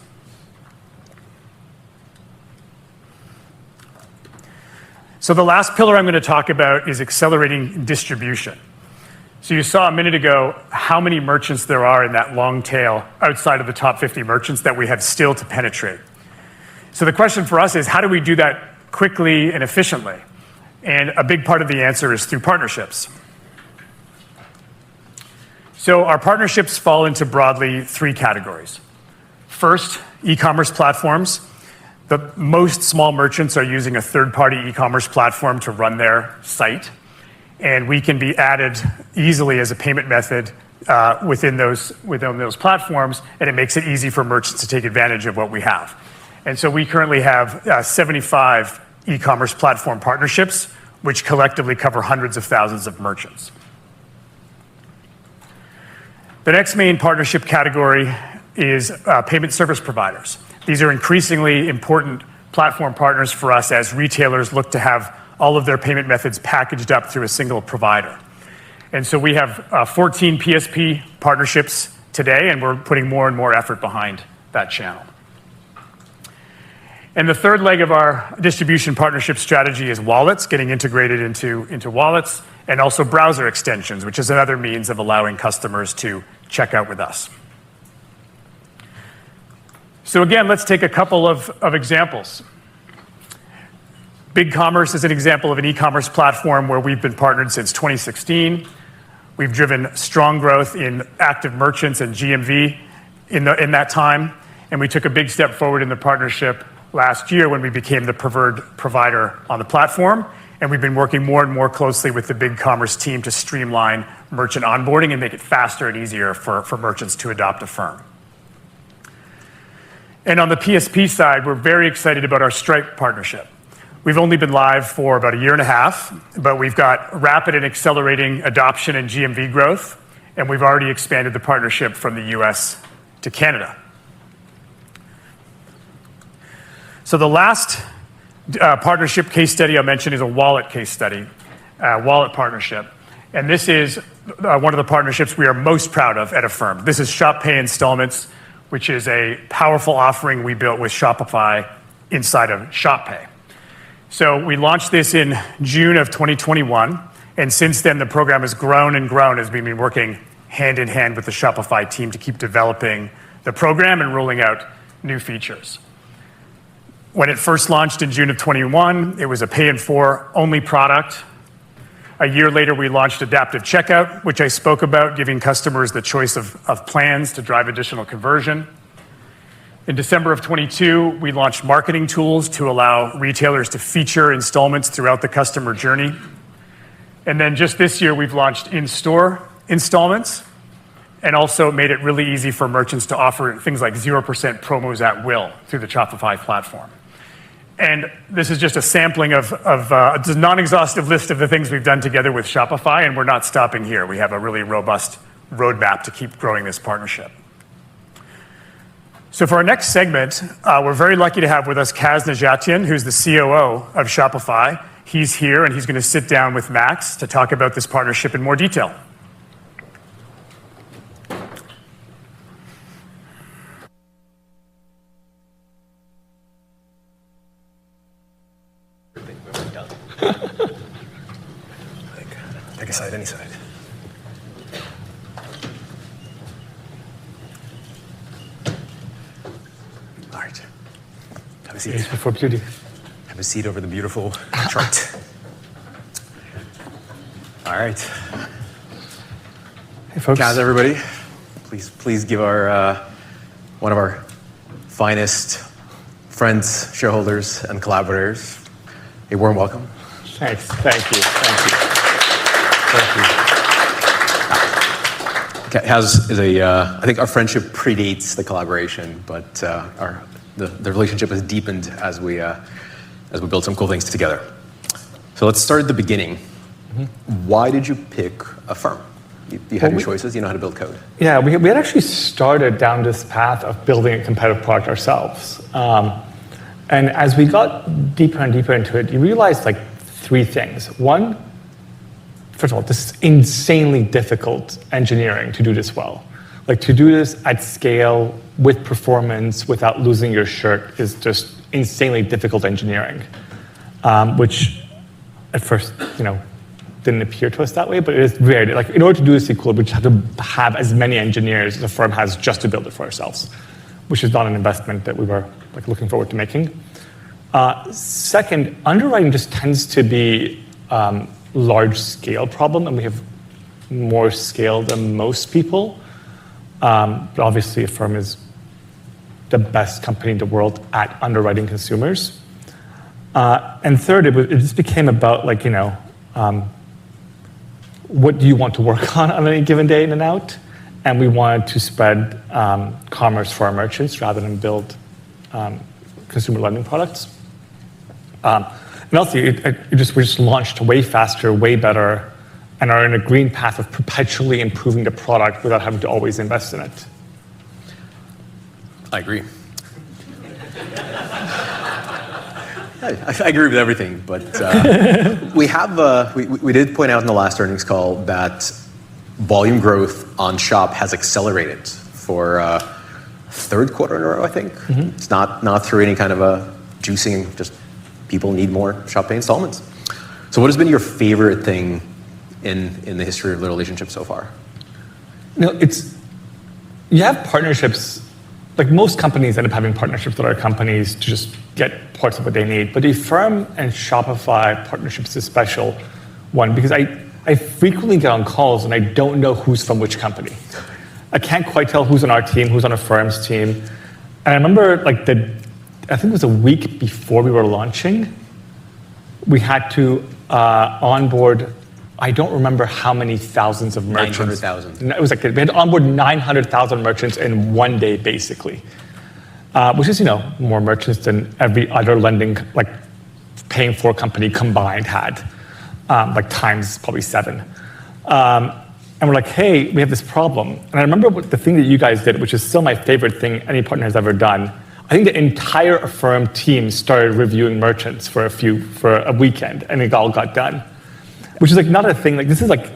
So the last pillar I'm going to talk about is accelerating distribution. So you saw a minute ago how many merchants there are in that long tail outside of the top 50 merchants that we have still to penetrate. So the question for us is, how do we do that quickly and efficiently? And a big part of the answer is through partnerships. So our partnerships fall into broadly three categories. First, e-commerce platforms. The most small merchants are using a third-party e-commerce platform to run their site, and we can be added easily as a payment method within those platforms, and it makes it easy for merchants to take advantage of what we have. And so we currently have 75 e-commerce platform partnerships, which collectively cover hundreds of thousands of merchants. The next main partnership category is payment service providers. These are increasingly important platform partners for us as retailers look to have all of their payment methods packaged up through a single provider. And so we have 14 PSP partnerships today, and we're putting more and more effort behind that channel. And the third leg of our distribution partnership strategy is wallets, getting integrated into wallets, and also browser extensions, which is another means of allowing customers to check out with us. So again, let's take a couple of examples. BigCommerce is an example of an e-commerce platform where we've been partnered since 2016. We've driven strong growth in active merchants and GMV in that time, and we took a big step forward in the partnership last year when we became the preferred provider on the platform, and we've been working more and more closely with the BigCommerce team to streamline merchant onboarding and make it faster and easier for merchants to adopt Affirm. And on the PSP side, we're very excited about our Stripe partnership. We've only been live for about a year and a half, but we've got rapid and accelerating adoption and GMV growth, and we've already expanded the partnership from the US to Canada. So the last partnership case study I'll mention is a wallet case study, wallet partnership. And this is one of the partnerships we are most proud of at Affirm. This is Shop Pay Installments, which is a powerful offering we built with Shopify inside of Shop Pay. So we launched this in June of 2021, and since then the program has grown and grown as we've been working hand in hand with the Shopify team to keep developing the program and rolling out new features. When it first launched in June of 21, it was a pay-in-4 only product. A year later, we launched Adaptive Checkout, which I spoke about, giving customers the choice of plans to drive additional conversion. In December of 22, we launched marketing tools to allow retailers to feature installments throughout the customer journey. And then just this year, we've launched in-store installments and also made it really easy for merchants to offer things like 0% promos at will through the Shopify platform. And this is just a sampling of a non-exhaustive list of the things we've done together with Shopify, and we're not stopping here. We have a really robust roadmap to keep growing this partnership. So for our next segment, we're very lucky to have with us Kaz Najatian, who's the COO of Shopify. He's here, and he's going to sit down with Max to talk about this partnership in more detail. Pick a side, any side. All right. Have a seat. Before beauty. Have a seat over the beautiful chart. All right. Hey, folks. Kaz, everybody. please give our one of our finest friends, shareholders, and collaborators a warm welcome. Thanks. Thank you. Thank you. I think our friendship predates the collaboration, but the relationship has deepened as we build some cool things together. So let's start at the beginning. Why did you pick Affirm? You had your choices. You know how to build code. Yeah, we had actually started down this path of building a competitive product ourselves. And as we got deeper and deeper into it, you realized like three things. One, first of all, this is insanely difficult engineering to do this well. Like to do this at scale with performance without losing your shirt is just insanely difficult engineering, which at first, didn't appear to us that way, but it is very, like in order to do this equal, we just have to have as many engineers as the firm has just to build it for ourselves, which is not an investment that we were like looking forward to making. Second, underwriting just tends to be large scale problem, and we have more scale than most people. But obviously Affirm is the best company in the world at underwriting consumers. And third, it just became about like, what do you want to work on any given day in and out? And we wanted to spread commerce for our merchants rather than build consumer lending products. And also, we just launched way faster, way better, and are in a green path of perpetually improving the product without having to always invest in it. I agree. I agree with everything, but we did point out in the last earnings call that volume growth on Shop has accelerated for third quarter in a row, I think. It's not through any kind of a juicing, just people need more Shop Pay installments. So what has been your favorite thing in the history of the relationship so far? You have partnerships. Like most companies end up having partnerships with other companies to just get parts of what they need. But the Affirm and Shopify partnership is a special one because I frequently get on calls and I don't know who's from which company. I can't quite tell who's on our team, who's on Affirm's team. And I remember I think it was a week before we were launching, we had to onboard, I don't remember how many thousands of merchants. 900,000. It was like we had to onboard 900,000 merchants in one day, basically, which is more merchants than every other lending, like paying for company combined had, like times probably 7. And we're like, hey, we have this problem. And I remember the thing that you guys did, which is still my favorite thing any partner has ever done. I think the entire Affirm team started reviewing merchants for a weekend, and it all got done. Which is like not a thing, like this is like,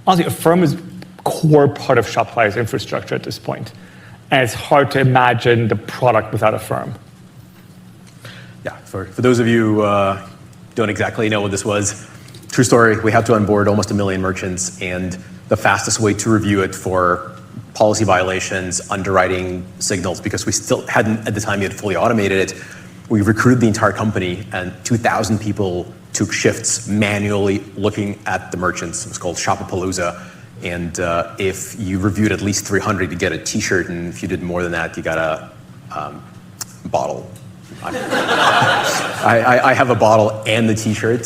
honestly, Affirm is core part of Shopify's infrastructure at this point. And it's hard to imagine the product without Affirm. Yeah, for those of you who don't exactly know what this was, true story, we had to onboard almost 1 million merchants, and the fastest way to review it for policy violations, underwriting signals, because we still hadn't at the time yet fully automated it, we recruited the entire company, and 2,000 people took shifts manually looking at the merchants. It was called Shopapalooza. And if you reviewed at least 300, you get a t-shirt. And if you did more than that, you got a bottle. I have a bottle and the t-shirt.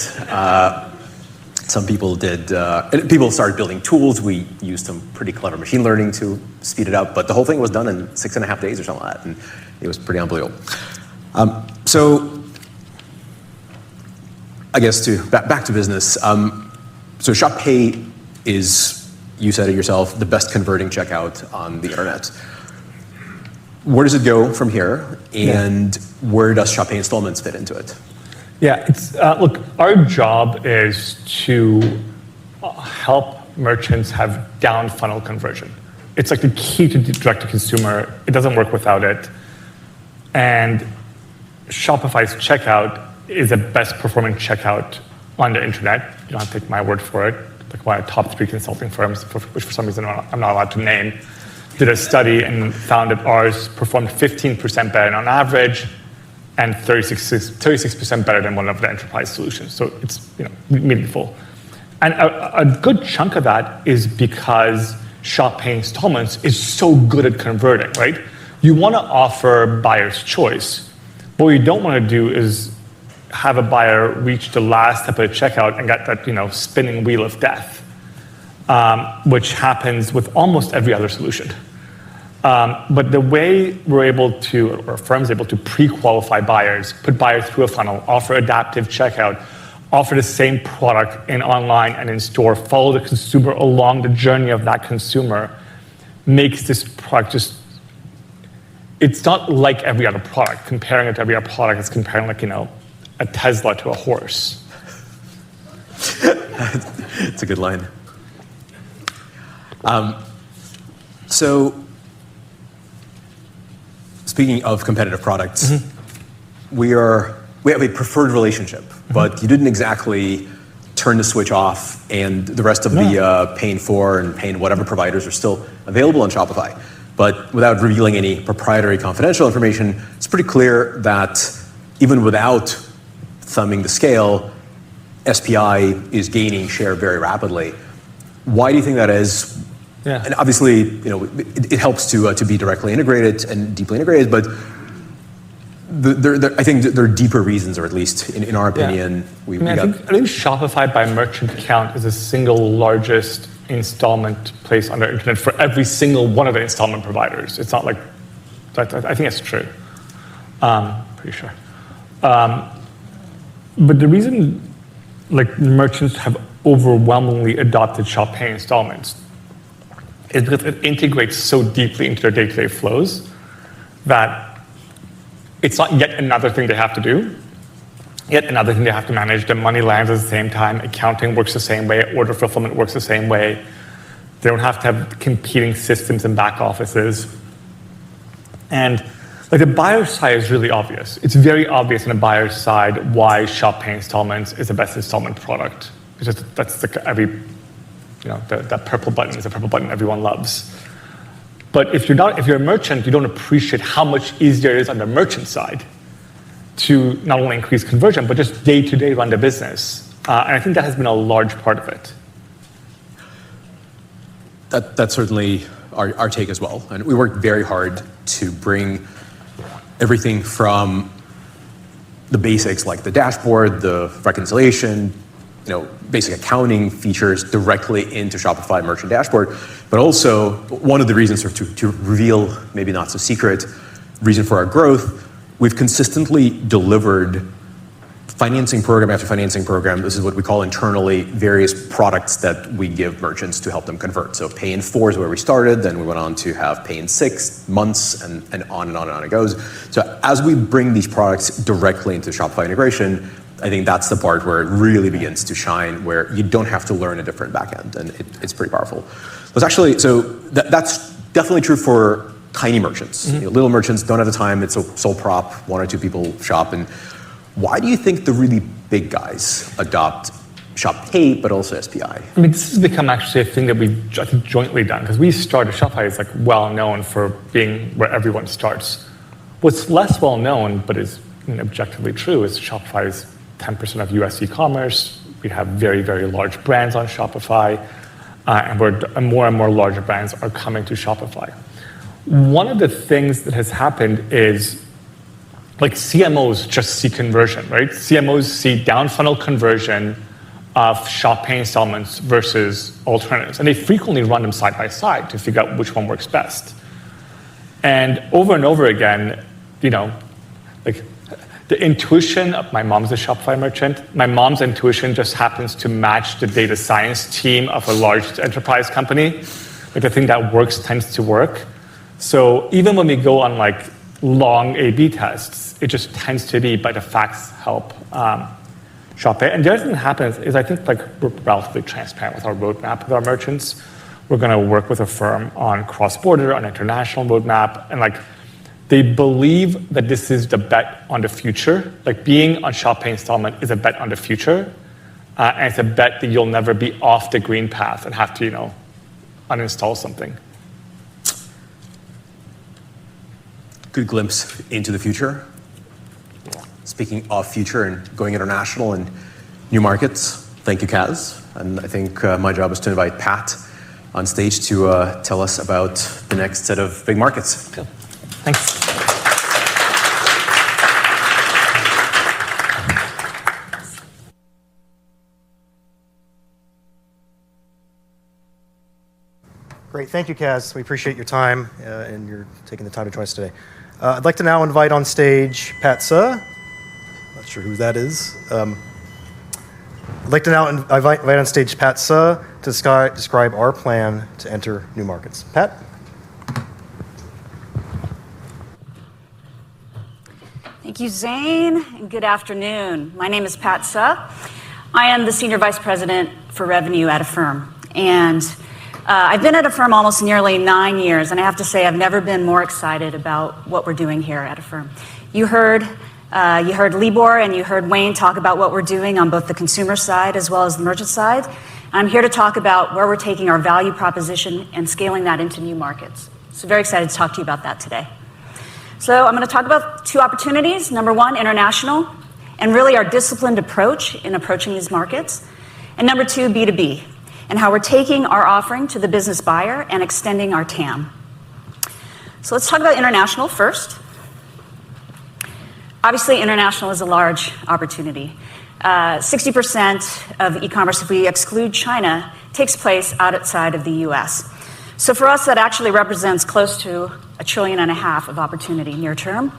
Some people did, people started building tools. We used some pretty clever machine learning to speed it up. But the whole thing was done in 6.5 days or something like that. And it was pretty unbelievable. So I guess back to business. So Shop Pay is, you said it yourself, the best converting checkout on the internet. Where does it go from here? And where does Shop Pay installments fit into it? Yeah, look, our job is to help merchants have down funnel conversion. It's like the key to direct to consumer. It doesn't work without it. And Shopify's checkout is the best performing checkout on the internet. You don't have to take my word for it. Like one of the top 3 consulting firms, which for some reason I'm not allowed to name, did a study and found that ours performed 15% better on average and 36% better than one of the enterprise solutions. So it's meaningful. And a good chunk of that is because Shop Pay Installments is so good at converting, right? You want to offer buyer's choice. What you don't want to do is have a buyer reach the last step of the checkout and get that, spinning wheel of death, which happens with almost every other solution. But the way we're able to, or Affirm is able to pre-qualify buyers, put buyers through a funnel, offer adaptive checkout, offer the same product in online and in store, follow the consumer along the journey of that consumer, makes this product it's not like every other product. Comparing it to every other product is comparing a Tesla to a horse. It's a good line. So, speaking of competitive products, we have a preferred relationship, but you didn't exactly turn the switch off, and the rest of the paying for and paying whatever providers are still available on Shopify. But without revealing any proprietary confidential information, it's pretty clear that even without thumbing the scale, SPI is gaining share very rapidly. Why do you think that is? Yeah. And obviously, it helps to be directly integrated and deeply integrated, but I think there are deeper reasons, or at least in our opinion, I think Shopify by merchant count is the single largest installment place on the internet for every single one of the installment providers. It's not like, I think it's true. Pretty sure. But the reason merchants have overwhelmingly adopted Shop Pay Installments is because it integrates so deeply into their day-to-day flows that it's not yet another thing they have to do, yet another thing they have to manage. The money lands at the same time, accounting works the same way, order fulfillment works the same way. They don't have to have competing systems and back offices. And the buyer's side is really obvious. It's very obvious on the buyer's side why Shop Pay Installments is the best installment product. It's just, that's that purple button is a purple button everyone loves. But if you're a merchant, you don't appreciate how much easier it is on the merchant side to not only increase conversion, but just day-to-day run the business. And I think that has been a large part of it. That's certainly our take as well. And we worked very hard to bring everything from the basics like the dashboard, the reconciliation, basic accounting features directly into Shopify Merchant Dashboard. But also, one of the reasons to reveal, maybe not so secret, reason for our growth, we've consistently delivered financing program after financing program. This is what we call internally various products that we give merchants to help them convert. So Pay in 4 is where we started, then we went on to have Pay in 6 months, and on and on and on it goes. So as we bring these products directly into Shopify integration, I think that's the part where it really begins to shine, where you don't have to learn a different backend, and it's pretty powerful. That's definitely true for tiny merchants. Little merchants don't have the time, it's a sole prop, 1 or 2 people shop. And why do you think the really big guys adopt Shop Pay, but also SPI? This has become actually a thing that we've jointly done, because we started, Shopify is well known for being where everyone starts. What's less well known, but is objectively true, is Shopify is 10% of US e-commerce. We have very, very large brands on Shopify, and more and more larger brands are coming to Shopify. One of the things that has happened is CMOs just see conversion, right? CMOs see down funnel conversion of Shop Pay Installments versus alternatives. And they frequently run them side by side to figure out which one works best. And over again, the intuition of my mom's a Shopify merchant. My mom's intuition just happens to match the data science team of a large enterprise company. The thing that works tends to work. So even when we go on long A/B tests, it just tends to be by the facts help Shop Pay. And the other thing that happens is I think we're relatively transparent with our roadmap with our merchants. We're going to work with Affirm on cross-border, on international roadmap, and they believe that this is the bet on the future. Being on Shop Pay Installment is a bet on the future, and it's a bet that you'll never be off the green path and have to, uninstall something. Good glimpse into the future. Speaking of future and going international and new markets, thank you, Kaz. And I think my job is to invite Pat on stage to tell us about the next set of big markets. Thanks. Great, thank you, Kaz. We appreciate your time and you're taking the time to join us today. I'd like to now invite on stage Pat Suh. Not sure who that is. I'd like to now invite on stage Pat Suh to describe our plan to enter new markets. Pat? Thank you, Zane, and good afternoon. My name is Pat Suh. I am the Senior Vice President for Revenue at Affirm. And I've been at Affirm almost nearly 9 years, and I have to say I've never been more excited about what we're doing here at Affirm. You heard Libor and you heard Wayne talk about what we're doing on both the consumer side as well as the merchant side. I'm here to talk about where we're taking our value proposition and scaling that into new markets. So very excited to talk to you about that today. So I'm going to talk about two opportunities. Number one, international, and really our disciplined approach in approaching these markets. And number two, B2B, and how we're taking our offering to the business buyer and extending our TAM. So let's talk about international first. Obviously, international is a large opportunity. 60% of e-commerce, if we exclude China, takes place outside of the US. So for us, that actually represents close to $1.5 trillion of opportunity near term.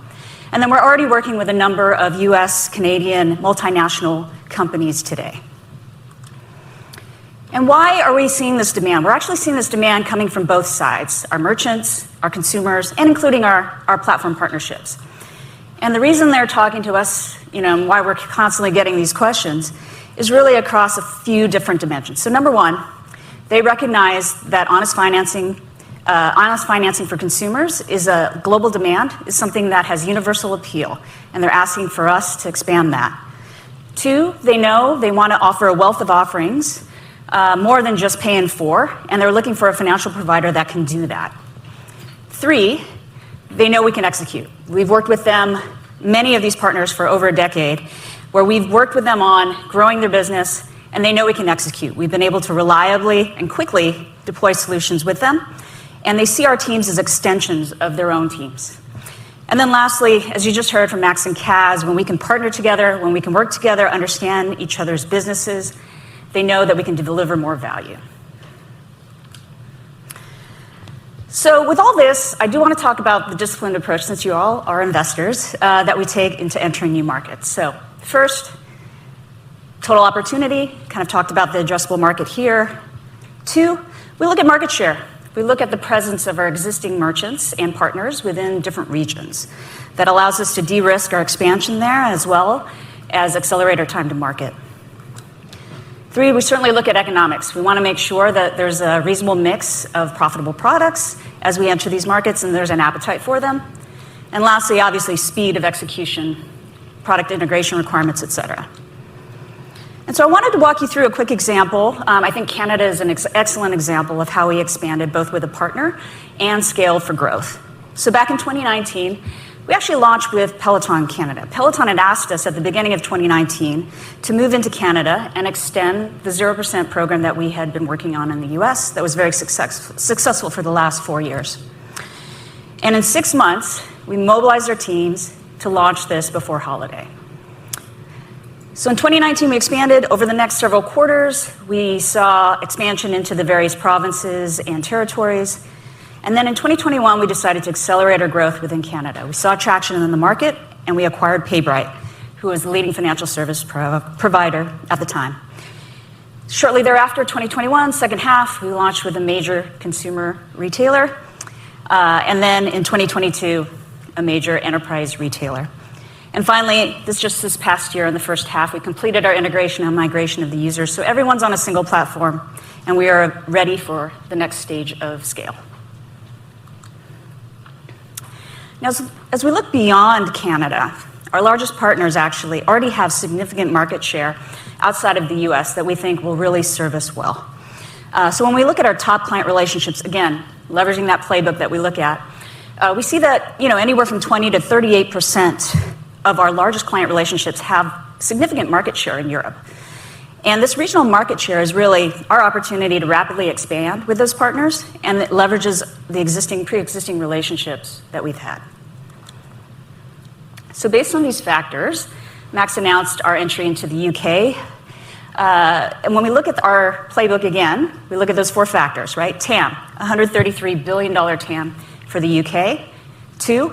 And then we're already working with a number of US, Canadian, multinational companies today. And why are we seeing this demand? We're actually seeing this demand coming from both sides, our merchants, our consumers, and including our platform partnerships. And the reason they're talking to us, and why we're constantly getting these questions, is really across a few different dimensions. So number one, they recognize that honest financing for consumers is a global demand, is something that has universal appeal, and they're asking for us to expand that. Two, they know they want to offer a wealth of offerings, more than just pay in for, and they're looking for a financial provider that can do that. Three, they know we can execute. We've worked with them, many of these partners, for over a decade, where we've worked with them on growing their business, and they know we can execute. We've been able to reliably and quickly deploy solutions with them, and they see our teams as extensions of their own teams. And then lastly, as you just heard from Max and Kaz, when we can partner together, when we can work together, understand each other's businesses, they know that we can deliver more value. So with all this, I do want to talk about the disciplined approach, since you all are investors, that we take into entering new markets. So first, total opportunity, kind of talked about the addressable market here. Two, we look at market share. We look at the presence of our existing merchants and partners within different regions. That allows us to de-risk our expansion there as well as accelerate our time to market. Three, we certainly look at economics. We want to make sure that there's a reasonable mix of profitable products as we enter these markets and there's an appetite for them. And lastly, obviously, speed of execution, product integration requirements, et cetera. And so I wanted to walk you through a quick example. I think Canada is an excellent example of how we expanded both with a partner and scaled for growth. So back in 2019, we actually launched with Peloton Canada. Peloton had asked us at the beginning of 2019 to move into Canada and extend the 0% program that we had been working on in the US that was very successful for the last 4 years. And in 6 months, we mobilized our teams to launch this before holiday. So in 2019, we expanded. Over the next several quarters, we saw expansion into the various provinces and territories. And then in 2021, we decided to accelerate our growth within Canada. We saw traction in the market, and we acquired PayBright, who was the leading financial service provider at the time. Shortly thereafter, 2021, second half, we launched with a major consumer retailer. And then in 2022, a major enterprise retailer. And finally, this past year in the first half, we completed our integration and migration of the users. So everyone's on a single platform, and we are ready for the next stage of scale. Now, as we look beyond Canada, our largest partners actually already have significant market share outside of the US that we think will really serve us well. So when we look at our top client relationships, again, leveraging that playbook that we look at, we see that anywhere from 20 to 38% of our largest client relationships have significant market share in Europe. And this regional market share is really our opportunity to rapidly expand with those partners, and it leverages the pre-existing relationships that we've had. So based on these factors, Max announced our entry into the UK. And when we look at our playbook again, we look at those 4 factors, right? TAM, $133 billion TAM for the UK. 2,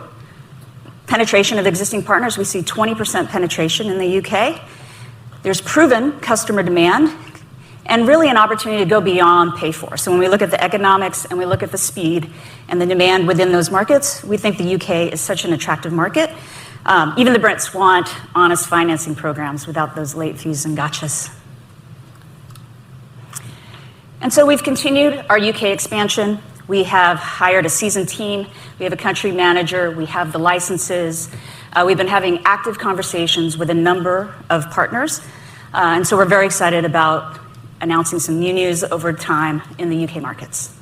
penetration of existing partners. We see 20% penetration in the UK. There's proven customer demand and really an opportunity to go beyond pay for. So when we look at the economics and we look at the speed and the demand within those markets, we think the UK is such an attractive market. Even the Brits want honest financing programs without those late fees and gotchas. And so we've continued our UK expansion. We have hired a seasoned team. We have a country manager. We have the licenses. We've been having active conversations with a number of partners. And so we're very excited about announcing some new news over time in the UK markets.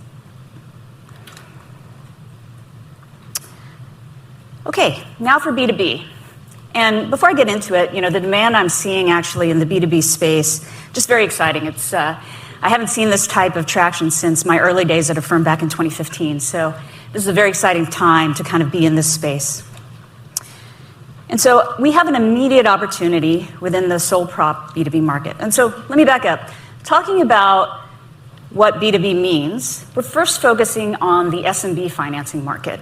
Okay, now for B2B. And before I get into it, the demand I'm seeing actually in the B2B space, just very exciting. I haven't seen this type of traction since my early days at Affirm back in 2015. So this is a very exciting time to kind of be in this space. And so we have an immediate opportunity within the sole prop B2B market. And so let me back up. Talking about what B2B means, we're first focusing on the SMB financing market.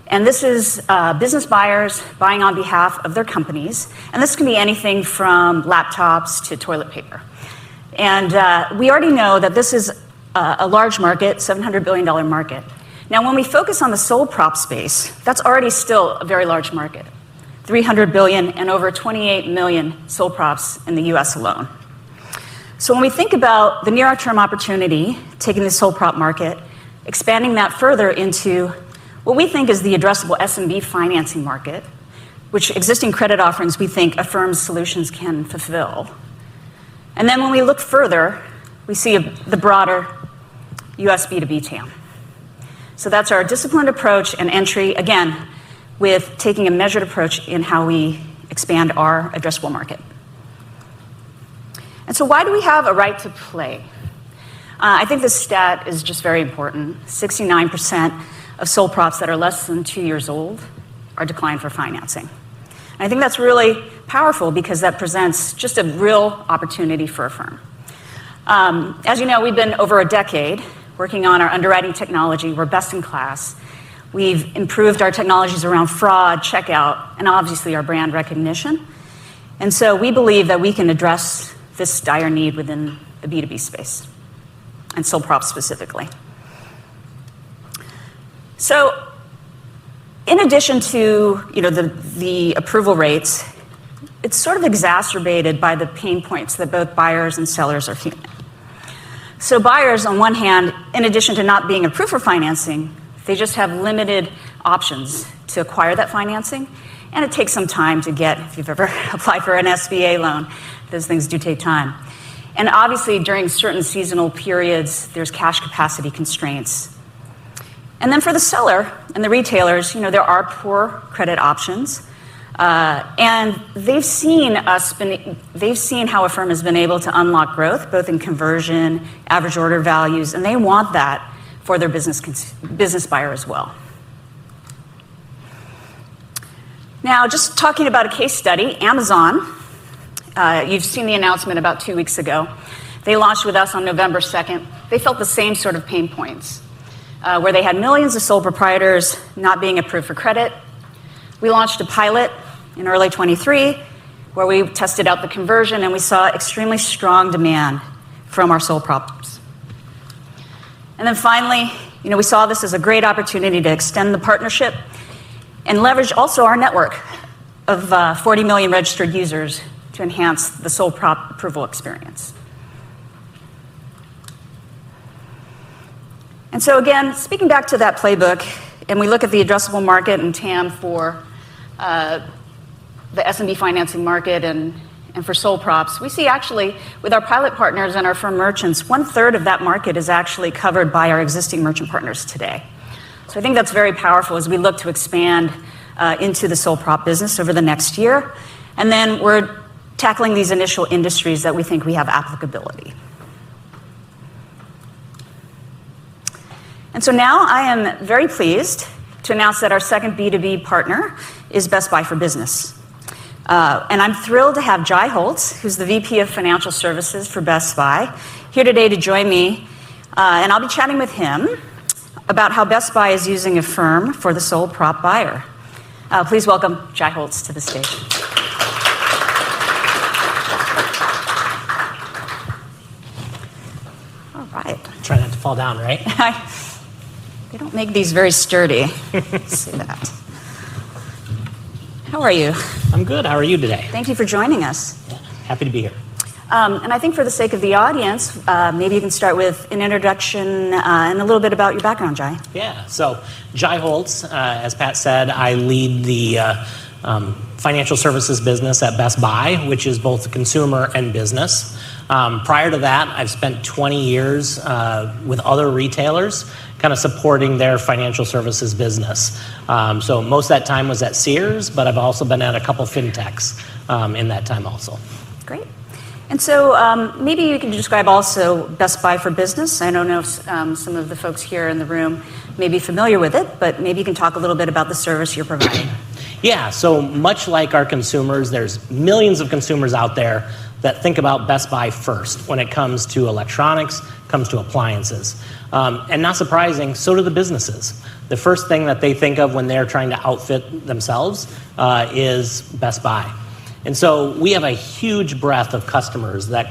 And this is business buyers buying on behalf of their companies. And this can be anything from laptops to toilet paper. And we already know that this is a large market, $700 billion market. Now, when we focus on the sole prop space, that's already still a very large market. $300 billion and over 28 million sole props in the US alone. So when we think about the near-term opportunity, taking the sole prop market, expanding that further into what we think is the addressable SMB financing market, which existing credit offerings we think Affirm's solutions can fulfill. And then when we look further, we see the broader US B2B TAM. So that's our disciplined approach and entry, again, with taking a measured approach in how we expand our addressable market. And so why do we have a right to play? I think this stat is just very important. 69% of sole props that are less than 2 years old are declined for financing. And I think that's really powerful because that presents just a real opportunity for Affirm. As you know, we've been over a decade working on our underwriting technology. We're best in class. We've improved our technologies around fraud, checkout, and obviously our brand recognition. And so we believe that we can address this dire need within the B2B space, and sole props specifically. So in addition to the approval rates, it's sort of exacerbated by the pain points that both buyers and sellers are feeling. So buyers, on one hand, in addition to not being approved for financing, they just have limited options to acquire that financing, and it takes some time to get, if you've ever applied for an SBA loan, those things do take time. And obviously, during certain seasonal periods, there's cash capacity constraints. And then for the seller and the retailers, there are poor credit options, and they've seen how Affirm has been able to unlock growth, both in conversion, average order values, and they want that for their business buyer as well. Now, just talking about a case study, Amazon, you've seen the announcement about 2 weeks ago. They launched with us on November 2nd. They felt the same sort of pain points, where they had millions of sole proprietors not being approved for credit. We launched a pilot in early 23, where we tested out the conversion, and we saw extremely strong demand from our sole props. And then finally, we saw this as a great opportunity to extend the partnership and leverage also our network of 40 million registered users to enhance the sole prop approval experience. And so again, speaking back to that playbook, and we look at the addressable market and TAM for the SMB financing market and for sole props, we see actually with our pilot partners and our firm merchants, 1/3 of that market is actually covered by our existing merchant partners today. So I think that's very powerful as we look to expand into the sole prop business over the next year. And then we're tackling these initial industries that we think we have applicability. And so now I am very pleased to announce that our second B2B partner is Best Buy for Business. And I'm thrilled to have Jai Holtz, who's the VP of Financial Services for Best Buy, here today to join me. And I'll be chatting with him about how Best Buy is using Affirm for the sole prop buyer. Please welcome Jai Holtz to the stage. All right. Try not to fall down, right? They don't make these very sturdy. Let's see that. How are you? I'm good. How are you today? Thank you for joining us. Yeah, happy to be here. And I think for the sake of the audience, maybe you can start with an introduction and a little bit about your background, Jai. Yeah, so Jai Holtz, as Pat said, I lead the financial services business at Best Buy, which is both consumer and business. Prior to that, I've spent 20 years with other retailers, kind of supporting their financial services business. So most of that time was at Sears, but I've also been at a couple fintechs in that time also. Great. And so maybe you can describe also Best Buy for Business. I don't know if some of the folks here in the room may be familiar with it, but maybe you can talk a little bit about the service you're providing. Yeah, so much like our consumers, there's millions of consumers out there that think about Best Buy first when it comes to electronics, comes to appliances. And not surprising, so do the businesses. The first thing that they think of when they're trying to outfit themselves is Best Buy. And so we have a huge breadth of customers that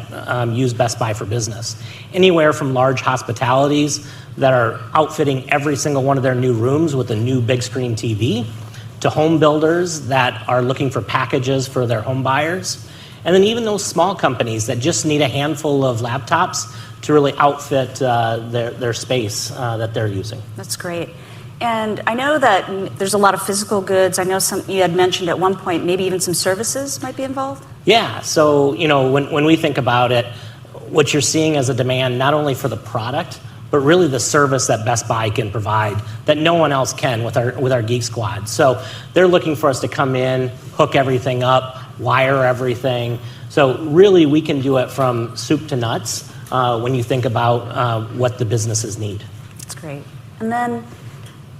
use Best Buy for Business. Anywhere from large hospitalities that are outfitting every single one of their new rooms with a new big screen TV, to home builders that are looking for packages for their home buyers, and then even those small companies that just need a handful of laptops to really outfit their space that they're using. That's great. And I know that there's a lot of physical goods. I know you had mentioned at one point maybe even some services might be involved. Yeah, so when we think about it, what you're seeing as a demand not only for the product, but really the service that Best Buy can provide that no one else can with our Geek Squad. So they're looking for us to come in, hook everything up, wire everything. So really we can do it from soup to nuts when you think about what the businesses need. That's great. And then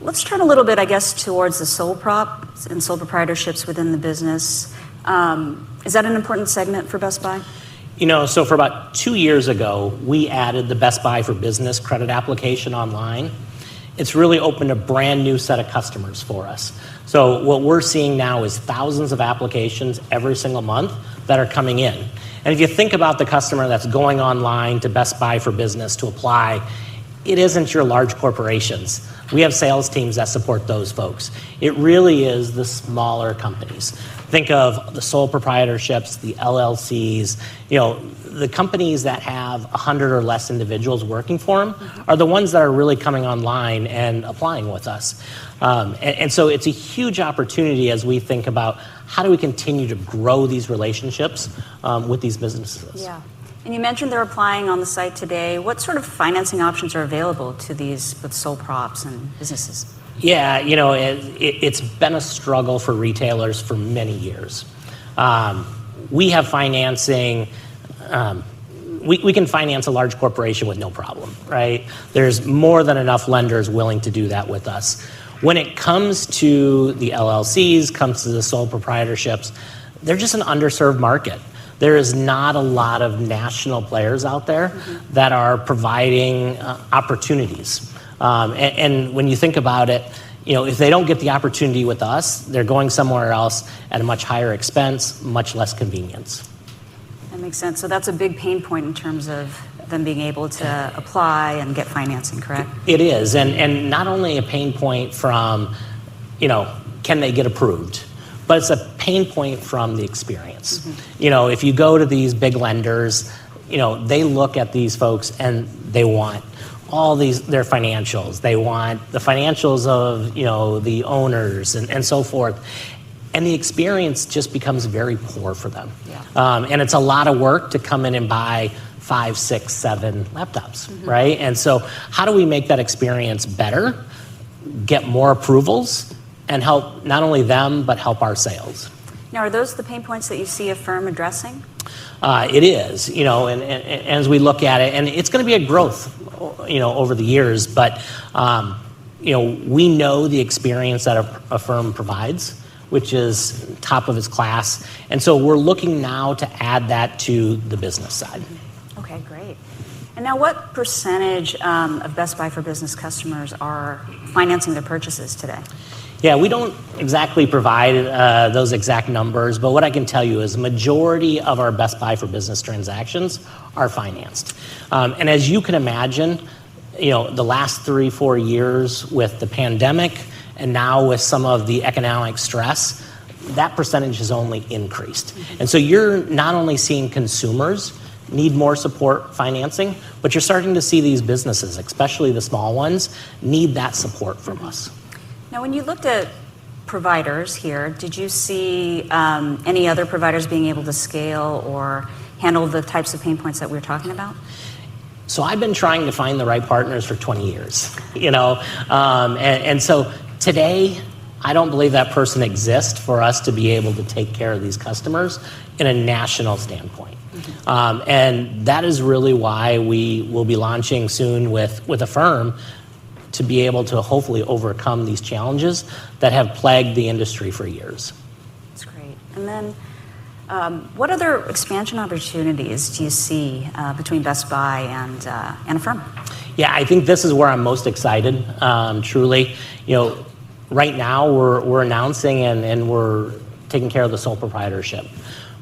let's turn a little bit, I guess, towards the sole props and sole proprietorships within the business. Is that an important segment for Best Buy? So for about 2 years ago, we added the Best Buy for Business credit application online. It's really opened a brand new set of customers for us. So what we're seeing now is thousands of applications every single month that are coming in. And if you think about the customer that's going online to Best Buy for Business to apply, it isn't your large corporations. We have sales teams that support those folks. It really is the smaller companies. Think of the sole proprietorships, the LLCs, the companies that have 100 or less individuals working for them are the ones that are really coming online and applying with us. And so it's a huge opportunity as we think about how do we continue to grow these relationships with these businesses. Yeah. And you mentioned they're applying on the site today. What sort of financing options are available to these with sole props and businesses? Yeah, it's been a struggle for retailers for many years. We have financing. We can finance a large corporation with no problem, right? There's more than enough lenders willing to do that with us. When it comes to the LLCs, comes to the sole proprietorships, they're just an underserved market. There is not a lot of national players out there that are providing opportunities. And when you think about it, if they don't get the opportunity with us, they're going somewhere else at a much higher expense, much less convenience. That makes sense. So that's a big pain point in terms of them being able to apply and get financing, correct? It is. And not only a pain point from, can they get approved? But it's a pain point from the experience. If you go to these big lenders, they look at these folks and they want all their financials. They want the financials of, the owners and so forth. And the experience just becomes very poor for them. Yeah. And it's a lot of work to come in and buy 5, 6, 7 laptops, right? And so how do we make that experience better, get more approvals, and help not only them, but help our sales? Now, are those the pain points that you see Affirm addressing? It is, and as we look at it, and it's going to be a growth, over the years, but, we know the experience that Affirm provides, which is top of its class. And so we're looking now to add that to the business side. Okay, great. And now what percentage of Best Buy for Business customers are financing their purchases today? Yeah, we don't exactly provide those exact numbers, but what I can tell you is the majority of our Best Buy for Business transactions are financed. And as you can imagine, the last 3-4 years with the pandemic and now with some of the economic stress, that percentage has only increased. And so you're not only seeing consumers need more support financing, but you're starting to see these businesses, especially the small ones, need that support from us. Now, when you looked at providers here, did you see any other providers being able to scale or handle the types of pain points that we're talking about? So I've been trying to find the right partners for 20 years, and so today, I don't believe that person exists for us to be able to take care of these customers in a national standpoint. And that is really why we will be launching soon with Affirm to be able to hopefully overcome these challenges that have plagued the industry for years. That's great. And then what other expansion opportunities do you see between Best Buy and Affirm? Yeah, I think this is where I'm most excited, truly. Right now we're announcing and we're taking care of the sole proprietorship.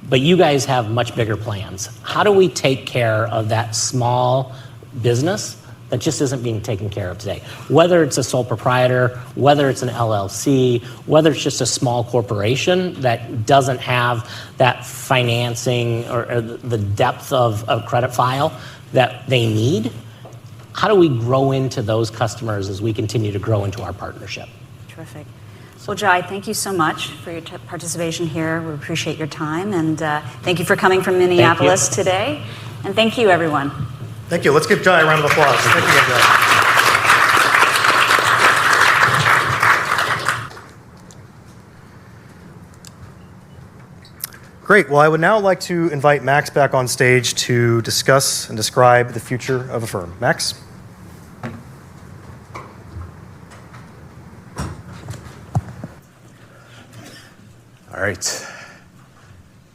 But you guys have much bigger plans. How do we take care of that small business that just isn't being taken care of today? Whether it's a sole proprietor, whether it's an LLC, whether it's just a small corporation that doesn't have that financing or the depth of credit file that they need, how do we grow into those customers as we continue to grow into our partnership? Terrific. Well, Jai, thank you so much for your participation here. We appreciate your time, and thank you for coming from Minneapolis today. And thank you, everyone. Thank you. Let's give Jai a round of applause. Thank you, Jai. Great. Well, I would now like to invite Max back on stage to discuss and describe the future of Affirm. Max? All right,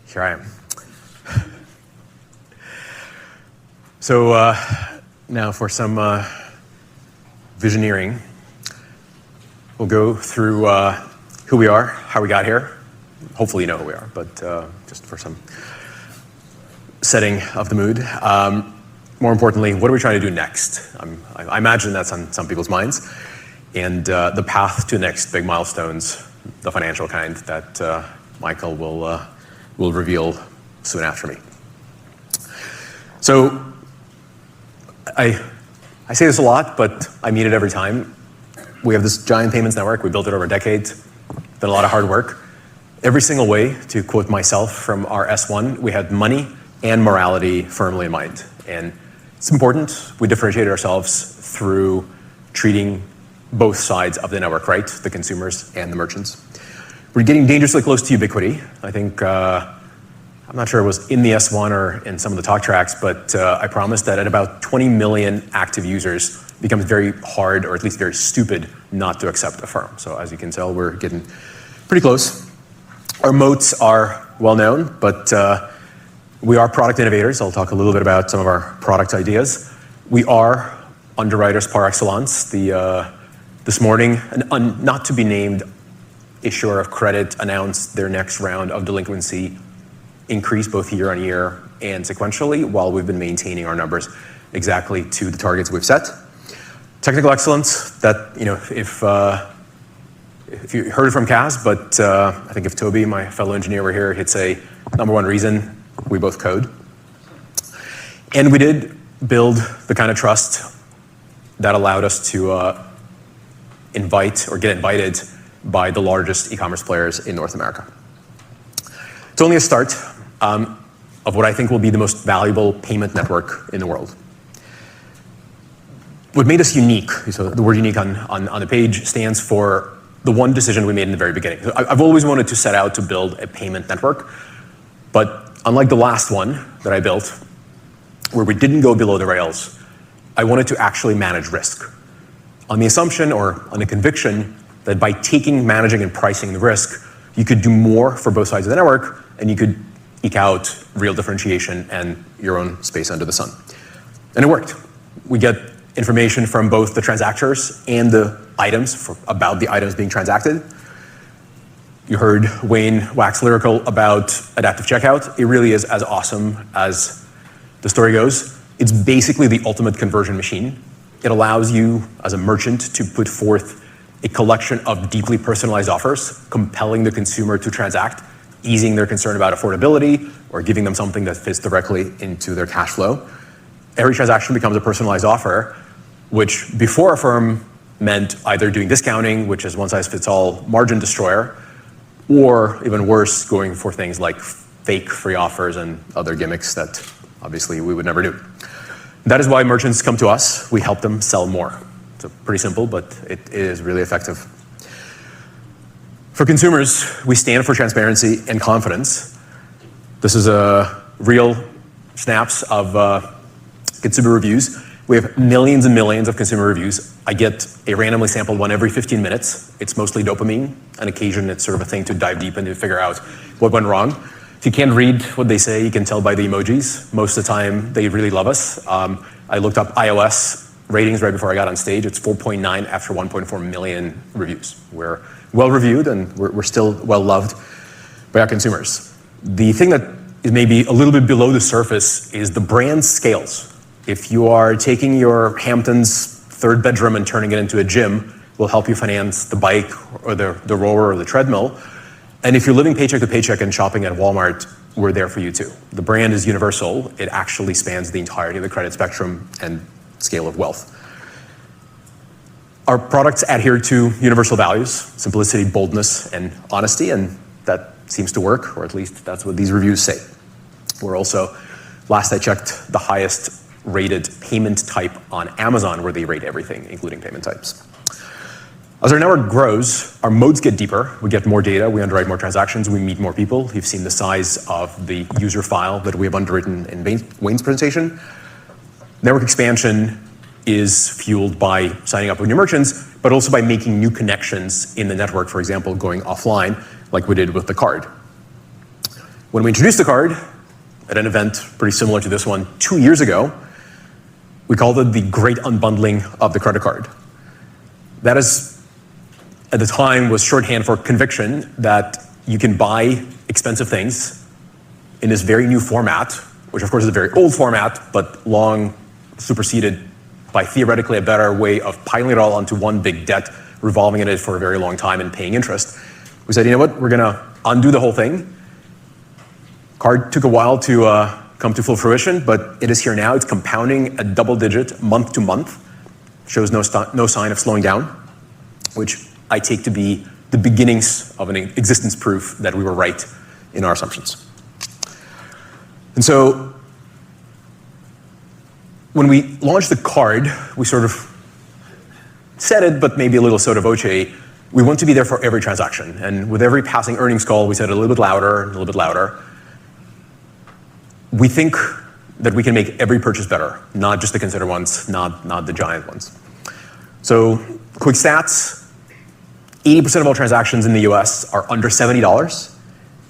here I am. So now for some visioneering, we'll go through who we are, how we got here. Hopefully you know who we are, but just for some setting of the mood. More importantly, what are we trying to do next? I imagine that's on some people's minds. And the path to the next big milestones, the financial kind that Michael will reveal soon after me. So I say this a lot, but I mean it every time. We have this giant payments network. We built it over a decade, done a lot of hard work. Every single way, to quote myself from our S1, we had money and morality firmly in mind. And it's important. We differentiate ourselves through treating both sides of the network, right? The consumers and the merchants. We're getting dangerously close to ubiquity. I think, I'm not sure it was in the S1 or in some of the talk tracks, but I promised that at about 20 million active users, it becomes very hard, or at least very stupid, not to accept Affirm. So as you can tell, we're getting pretty close. Our moats are well known, but we are product innovators. I'll talk a little bit about some of our product ideas. We are underwriters par excellence. This morning, an not to be named issuer of credit announced their next round of delinquency increase both year on year and sequentially, while we've been maintaining our numbers exactly to the targets we've set. Technical excellence, that, if you heard it from Kaz, but I think if Toby, my fellow engineer, were here, he'd say, number one reason, we both code. And we did build the kind of trust that allowed us to invite or get invited by the largest e-commerce players in North America. It's only a start of what I think will be the most valuable payment network in the world. What made us unique, so the word unique on the page stands for the one decision we made in the very beginning. I've always wanted to set out to build a payment network, but unlike the last one that I built, where we didn't go below the rails, I wanted to actually manage risk on the assumption or on the conviction that by managing and pricing the risk, you could do more for both sides of the network and you could eke out real differentiation and your own space under the sun. And it worked. We get information from both the transactors and the items about the items being transacted. You heard Wayne wax lyrical about adaptive checkout. It really is as awesome as the story goes. It's basically the ultimate conversion machine. It allows you as a merchant to put forth a collection of deeply personalized offers, compelling the consumer to transact, easing their concern about affordability, or giving them something that fits directly into their cash flow. Every transaction becomes a personalized offer, which before Affirm meant either doing discounting, which is one-size-fits-all margin destroyer, or even worse, going for things like fake free offers and other gimmicks that obviously we would never do. That is why merchants come to us. We help them sell more. It's pretty simple, but it is really effective. For consumers, we stand for transparency and confidence. This is a real snaps of consumer reviews. We have millions and millions of consumer reviews. I get a randomly sampled one every 15 minutes. It's mostly dopamine. On occasion, it's sort of a thing to dive deep into to figure out what went wrong. If you can't read what they say, you can tell by the emojis. Most of the time, they really love us. I looked up iOS ratings right before I got on stage. It's 4.9 after 1.4 million reviews. We're well reviewed and we're still well loved by our consumers. The thing that is maybe a little bit below the surface is the brand scales. If you are taking your Hamptons third bedroom and turning it into a gym, we'll help you finance the bike or the rower or the treadmill. And if you're living paycheck to paycheck and shopping at Walmart, we're there for you too. The brand is universal. It actually spans the entirety of the credit spectrum and scale of wealth. Our products adhere to universal values, simplicity, boldness, and honesty, and that seems to work, or at least that's what these reviews say. We're also, last I checked, the highest rated payment type on Amazon, where they rate everything, including payment types. As our network grows, our modes get deeper. We get more data, we underwrite more transactions, we meet more people. You've seen the size of the user file that we have underwritten in Wayne's presentation. Network expansion is fueled by signing up with new merchants, but also by making new connections in the network, for example, going offline, like we did with the card. When we introduced the card at an event pretty similar to this one 2 years ago, we called it the great unbundling of the credit card. That is, at the time, was shorthand for conviction that you can buy expensive things in this very new format, which of course is a very old format, but long superseded by theoretically a better way of piling it all onto one big debt, revolving in it for a very long time and paying interest. We said, you know what, we're gonna undo the whole thing. Card took a while to come to full fruition, but it is here now. It's compounding at double digit month to month. Shows no sign of slowing down, which I take to be the beginnings of an existence proof that we were right in our assumptions. And so when we launched the card, we sort of said it, but maybe a little sotto voce, we want to be there for every transaction. And with every passing earnings call, we said it a little bit louder, and a little bit louder. We think that we can make every purchase better, not just the considered ones, not the giant ones. So quick stats, 80% of all transactions in the US are under $70,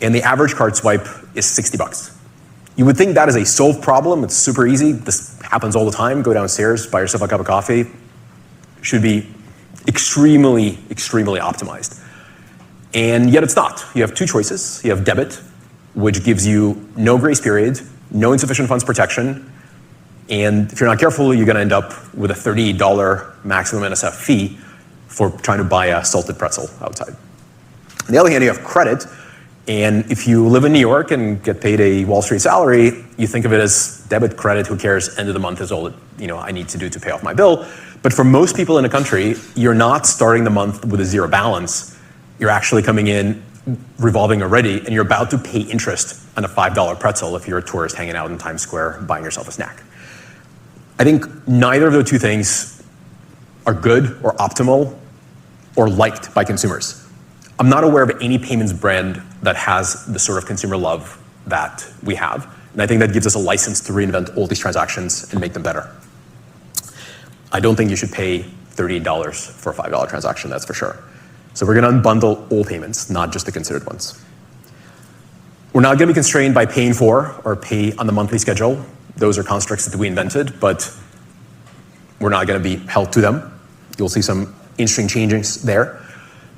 and the average card swipe is $60. You would think that is a solved problem. It's super easy. This happens all the time. Go downstairs, buy yourself a cup of coffee. Should be extremely, extremely optimized. And yet it's not. You have two choices. You have debit, which gives you no grace period, no insufficient funds protection, and if you're not careful, you're going to end up with a $38 maximum NSF fee for trying to buy a salted pretzel outside. On the other hand, you have credit, and if you live in New York and get paid a Wall Street salary, you think of it as debit, credit, who cares, end of the month is all that I need to do to pay off my bill. But for most people in the country, you're not starting the month with a zero balance. You're actually coming in revolving already, and you're about to pay interest on a $5 pretzel if you're a tourist hanging out in Times Square buying yourself a snack. I think neither of those two things are good or optimal or liked by consumers. I'm not aware of any payments brand that has the sort of consumer love that we have. And I think that gives us a license to reinvent all these transactions and make them better. I don't think you should pay $38 for a $5 transaction, that's for sure. So we're going to unbundle all payments, not just the considered ones. We're not going to be constrained by paying for or pay on the monthly schedule. Those are constructs that we invented, but we're not going to be held to them. You'll see some interesting changes there.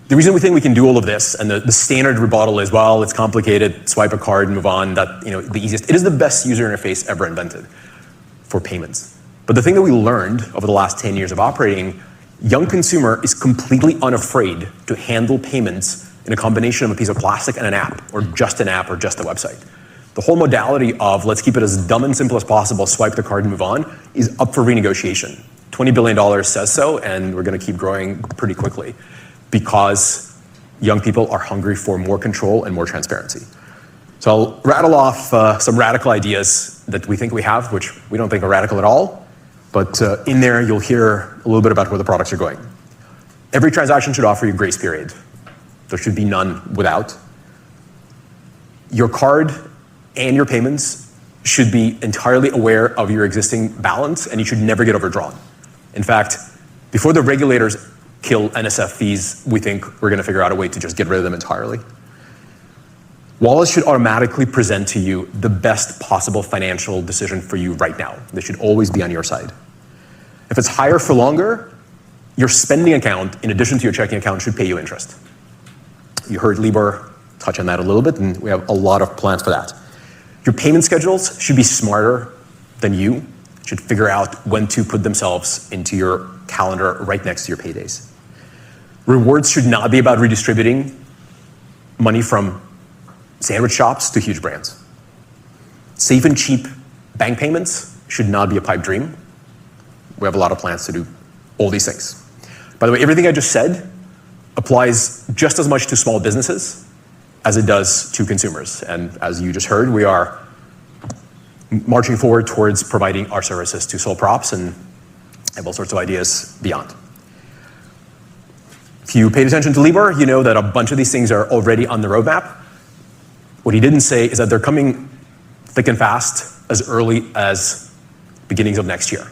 The reason we think we can do all of this, and the standard rebuttal is, well, it's complicated, swipe a card, move on, the easiest. It is the best user interface ever invented for payments. But the thing that we learned over the last 10 years of operating, young consumer is completely unafraid to handle payments in a combination of a piece of plastic and an app, or just a website. The whole modality of let's keep it as dumb and simple as possible, swipe the card and move on, is up for renegotiation. $20 billion says so, and we're going to keep growing pretty quickly because young people are hungry for more control and more transparency. So I'll rattle off some radical ideas that we think we have, which we don't think are radical at all, but in there you'll hear a little bit about where the products are going. Every transaction should offer you a grace period. There should be none without. Your card and your payments should be entirely aware of your existing balance, and you should never get overdrawn. In fact, before the regulators kill NSF fees, we think we're going to figure out a way to just get rid of them entirely. Wallets should automatically present to you the best possible financial decision for you right now. They should always be on your side. If it's higher for longer, your spending account, in addition to your checking account, should pay you interest. You heard Libor touch on that a little bit, and we have a lot of plans for that. Your payment schedules should be smarter than you, should figure out when to put themselves into your calendar right next to your paydays. Rewards should not be about redistributing money from sandwich shops to huge brands. Safe and cheap bank payments should not be a pipe dream. We have a lot of plans to do all these things. By the way, everything I just said applies just as much to small businesses as it does to consumers. And as you just heard, we are marching forward towards providing our services to sole props and have all sorts of ideas beyond. If you paid attention to Libor, you know that a bunch of these things are already on the roadmap. What he didn't say is that they're coming thick and fast as early as beginnings of next year.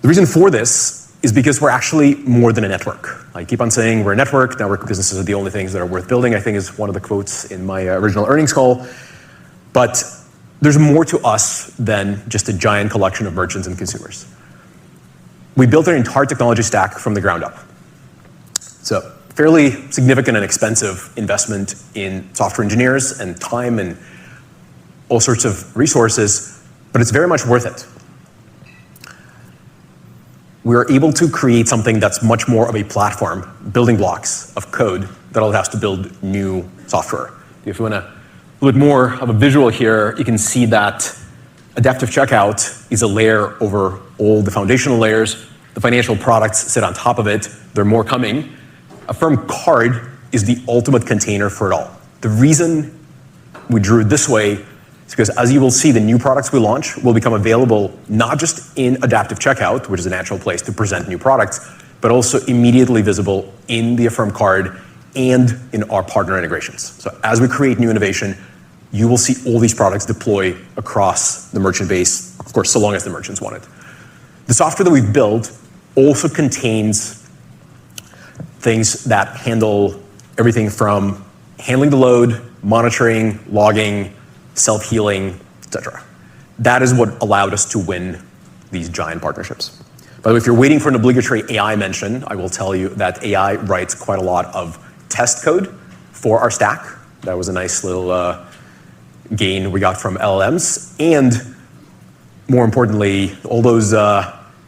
The reason for this is because we're actually more than a network. I keep on saying we're a network businesses are the only things that are worth building, I think is one of the quotes in my original earnings call. But there's more to us than just a giant collection of merchants and consumers. We built our entire technology stack from the ground up. It's a fairly significant and expensive investment in software engineers and time and all sorts of resources, but it's very much worth it. We are able to create something that's much more of a platform, building blocks of code that allows us to build new software. If you want a little bit more of a visual here, you can see that adaptive checkout is a layer over all the foundational layers. The financial products sit on top of it. There are more coming. Affirm Card is the ultimate container for it all. The reason we drew it this way is because, as you will see, the new products we launch will become available not just in adaptive checkout, which is a natural place to present new products, but also immediately visible in the Affirm Card and in our partner integrations. So as we create new innovation, you will see all these products deploy across the merchant base, of course, so long as the merchants want it. The software that we've built also contains things that handle everything from handling the load, monitoring, logging, self-healing, etc. That is what allowed us to win these giant partnerships. By the way, if you're waiting for an obligatory AI mention, I will tell you that AI writes quite a lot of test code for our stack. That was a nice little gain we got from LLMs. And more importantly, all those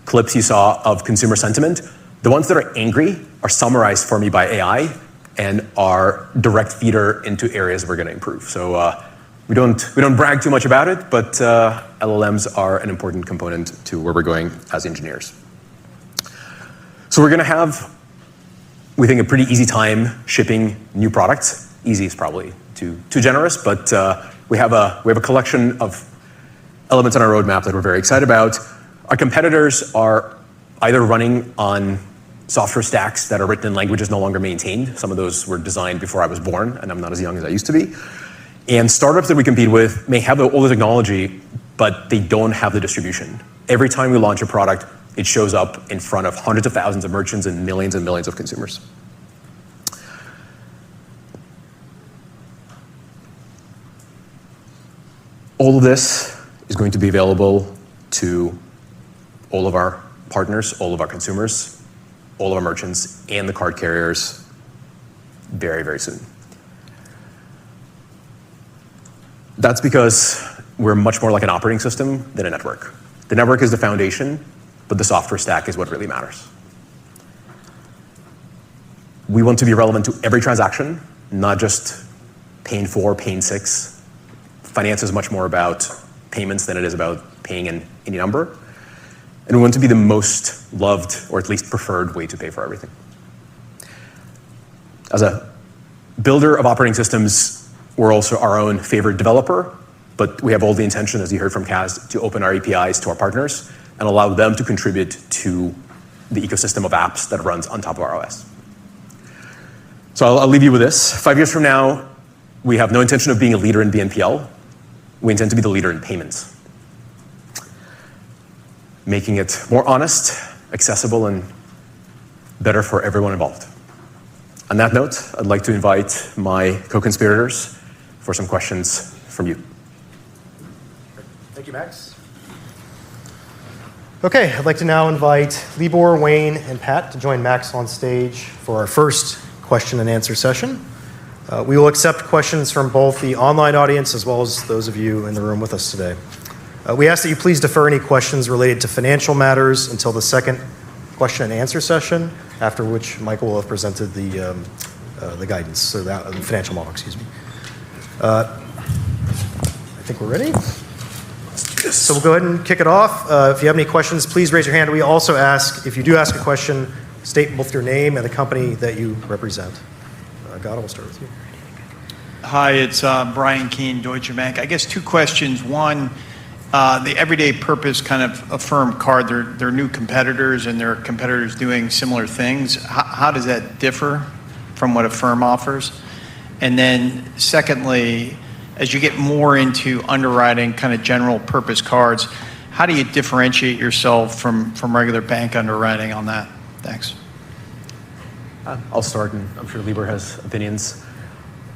clips you saw of consumer sentiment, the ones that are angry are summarized for me by AI and are direct feeder into areas we're going to improve. So we don't brag too much about it, but LLMs are an important component to where we're going as engineers. So we're going to have, we think, a pretty easy time shipping new products. Easy is probably too generous, but we have a collection of elements on our roadmap that we're very excited about. Our competitors are either running on software stacks that are written in languages no longer maintained. Some of those were designed before I was born, and I'm not as young as I used to be. And startups that we compete with may have all the technology, but they don't have the distribution. Every time we launch a product, it shows up in front of hundreds of thousands of merchants and millions of consumers. All of this is going to be available to all of our partners, all of our consumers, all of our merchants, and the card carriers very, very soon. That's because we're much more like an operating system than a network. The network is the foundation, but the software stack is what really matters. We want to be relevant to every transaction, not just paying 4, paying 6. Finance is much more about payments than it is about paying any number. And we want to be the most loved, or at least preferred, way to pay for everything. As a builder of operating systems, we're also our own favorite developer, but we have all the intention, as you heard from Kaz, to open our APIs to our partners and allow them to contribute to the ecosystem of apps that runs on top of our OS. So I'll leave you with this. 5 years from now, we have no intention of being a leader in BNPL. We intend to be the leader in payments, making it more honest, accessible, and better for everyone involved. On that note, I'd like to invite my co-conspirators for some questions from you. Thank you, Max. Okay, I'd like to now invite Libor, Wayne, and Pat to join Max on stage for our first question and answer session. We will accept questions from both the online audience as well as those of you in the room with us today. We ask that you please defer any questions related to financial matters until the second question and answer session, after which Michael will have presented the guidance, so that the financial model, excuse me. I think we're ready. So we'll go ahead and kick it off. If you have any questions, please raise your hand. We also ask, if you do ask a question, state both your name and the company that you represent. Gada, we'll start with you. Hi, it's Brian Keene, Deutsche Bank. I guess 2 questions. One, the everyday purpose kind of Affirm card, they're new competitors and there are competitors doing similar things. How does that differ from what Affirm offers? And then secondly, as you get more into underwriting kind of general purpose cards, how do you differentiate yourself from regular bank underwriting on that? Thanks. I'll start, and I'm sure Libor has opinions.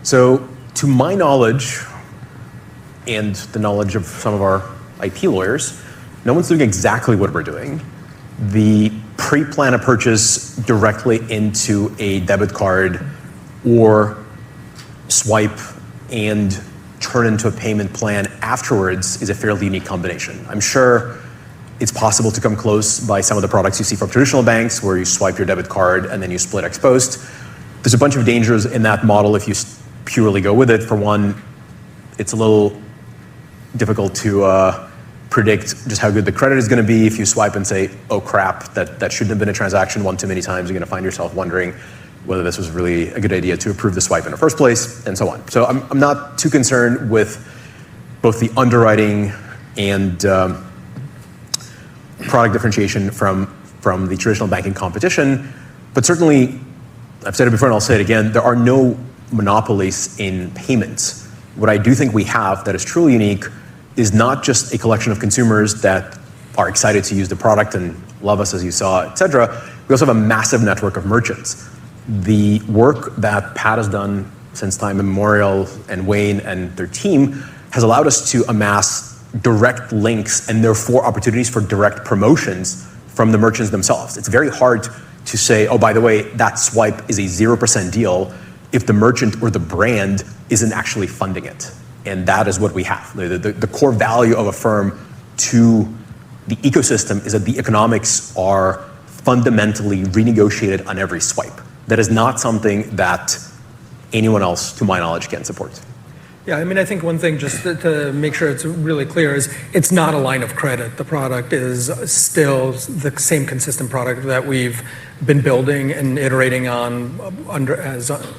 So, to my knowledge, and the knowledge of some of our IP lawyers, no one's doing exactly what we're doing. The pre-plan a purchase directly into a debit card or swipe and turn into a payment plan afterwards is a fairly unique combination. I'm sure it's possible to come close by some of the products you see from traditional banks where you swipe your debit card and then you split ex post. There's a bunch of dangers in that model if you purely go with it. For one, it's a little difficult to predict just how good the credit is going to be. If you swipe and say, oh crap, that shouldn't have been a transaction one too many times, you're going to find yourself wondering whether this was really a good idea to approve the swipe in the first place, and so on. So I'm not too concerned with both the underwriting and product differentiation from the traditional banking competition, but certainly, I've said it before and I'll say it again, there are no monopolies in payments. What I do think we have that is truly unique is not just a collection of consumers that are excited to use the product and love us as you saw, et cetera. We also have a massive network of merchants. The work that Pat has done since time immemorial and Wayne and their team has allowed us to amass direct links and therefore opportunities for direct promotions from the merchants themselves. It's very hard to say, oh, by the way, that swipe is a 0% deal if the merchant or the brand isn't actually funding it. And that is what we have. The core value of Affirm to the ecosystem is that the economics are fundamentally renegotiated on every swipe. That is not something that anyone else, to my knowledge, can support. Yeah, I mean, I think one thing just to make sure it's really clear is it's not a line of credit. The product is still the same consistent product that we've been building and iterating on,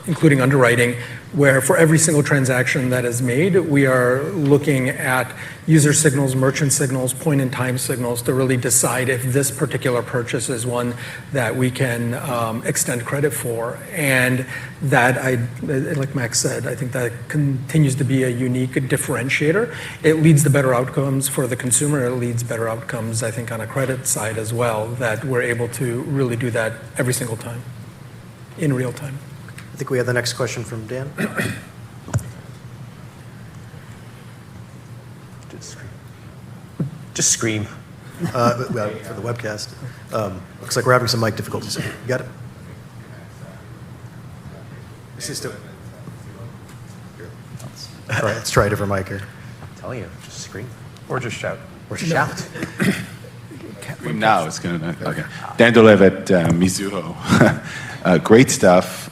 including underwriting where for every single transaction that is made, we are looking at user signals, merchant signals, point-in-time signals to really decide if this particular purchase is one that we can extend credit for. And that, like Max said, I think that continues to be a unique differentiator. It leads to better outcomes for the consumer. It leads better outcomes, I think, on a credit side as well, that we're able to really do that every single time, in real time. I think we have the next question from Dan. Just scream. For the webcast. Looks like we're having some mic difficulties. You got it? Let's try a different mic here. I'm telling you, just scream. Or just shout. Or just shout. Now it's going to, okay. Dan Dolev at Mizuho. Great stuff.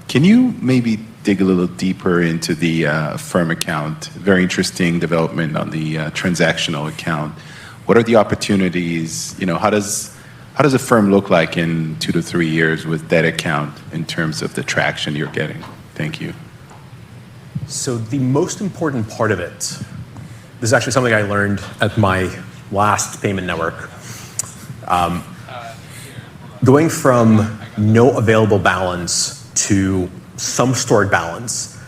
Can you maybe dig a little deeper into the Affirm account? Very interesting development on the transactional account. What are the opportunities? How does Affirm look like in 2 to 3 years with that account in terms of the traction you're getting? Thank you. So the most important part of it, this is actually something I learned at my last payment network. Going from no available balance to some stored balance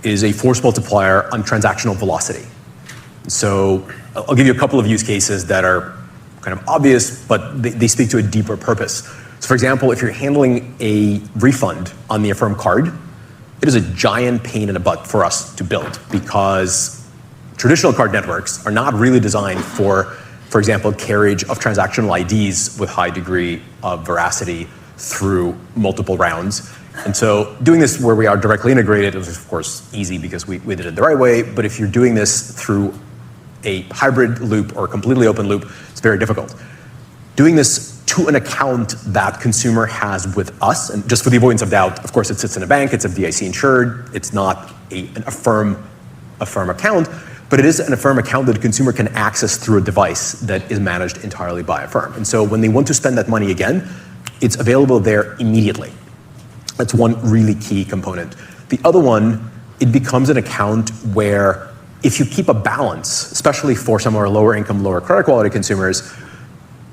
is a force multiplier on transactional velocity. So I'll give you a couple of use cases that are kind of obvious, but they speak to a deeper purpose. So for example, if you're handling a refund on the Affirm card, it is a giant pain in the butt for us to build because traditional card networks are not really designed for example, carriage of transactional IDs with high degree of veracity through multiple rounds. And so doing this where we are directly integrated is of course easy because we did it the right way, but if you're doing this through a hybrid loop or completely open loop, it's very difficult. Doing this to an account that consumer has with us, and just for the avoidance of doubt, of course it sits in a bank, it's FDIC insured, it's not an Affirm account, but it is an Affirm account that a consumer can access through a device that is managed entirely by Affirm. And so when they want to spend that money again, it's available there immediately. That's one really key component. The other one, it becomes an account where if you keep a balance, especially for some of our lower income, lower credit quality consumers,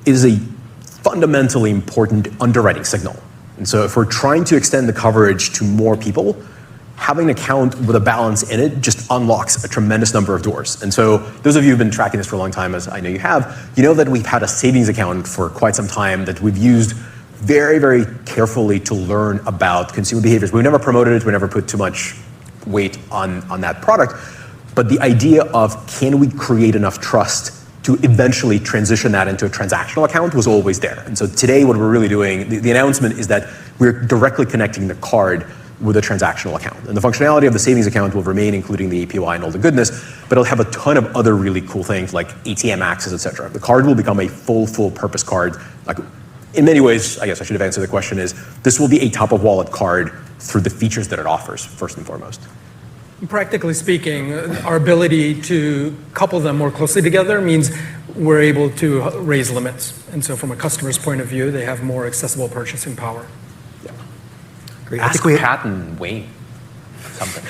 it is a fundamentally important underwriting signal. And so if we're trying to extend the coverage to more people, having an account with a balance in it just unlocks a tremendous number of doors. And so those of you who've been tracking this for a long time, as I know you have, you know that we've had a savings account for quite some time that we've used very, very carefully to learn about consumer behaviors. We've never promoted it, we never put too much weight on that product. But the idea of can we create enough trust to eventually transition that into a transactional account was always there. And so today what we're really doing, the announcement is that we're directly connecting the card with a transactional account. And the functionality of the savings account will remain, including the APY and all the goodness, but it'll have a ton of other really cool things like ATM access, et cetera. The card will become a full purpose card. Like in many ways, I guess I should have answered the question is, this will be a top of wallet card through the features that it offers, first and foremost. Practically speaking, our ability to couple them more closely together means we're able to raise limits. And so from a customer's point of view, they have more accessible purchasing power. Great. Ask Pat and Wayne something.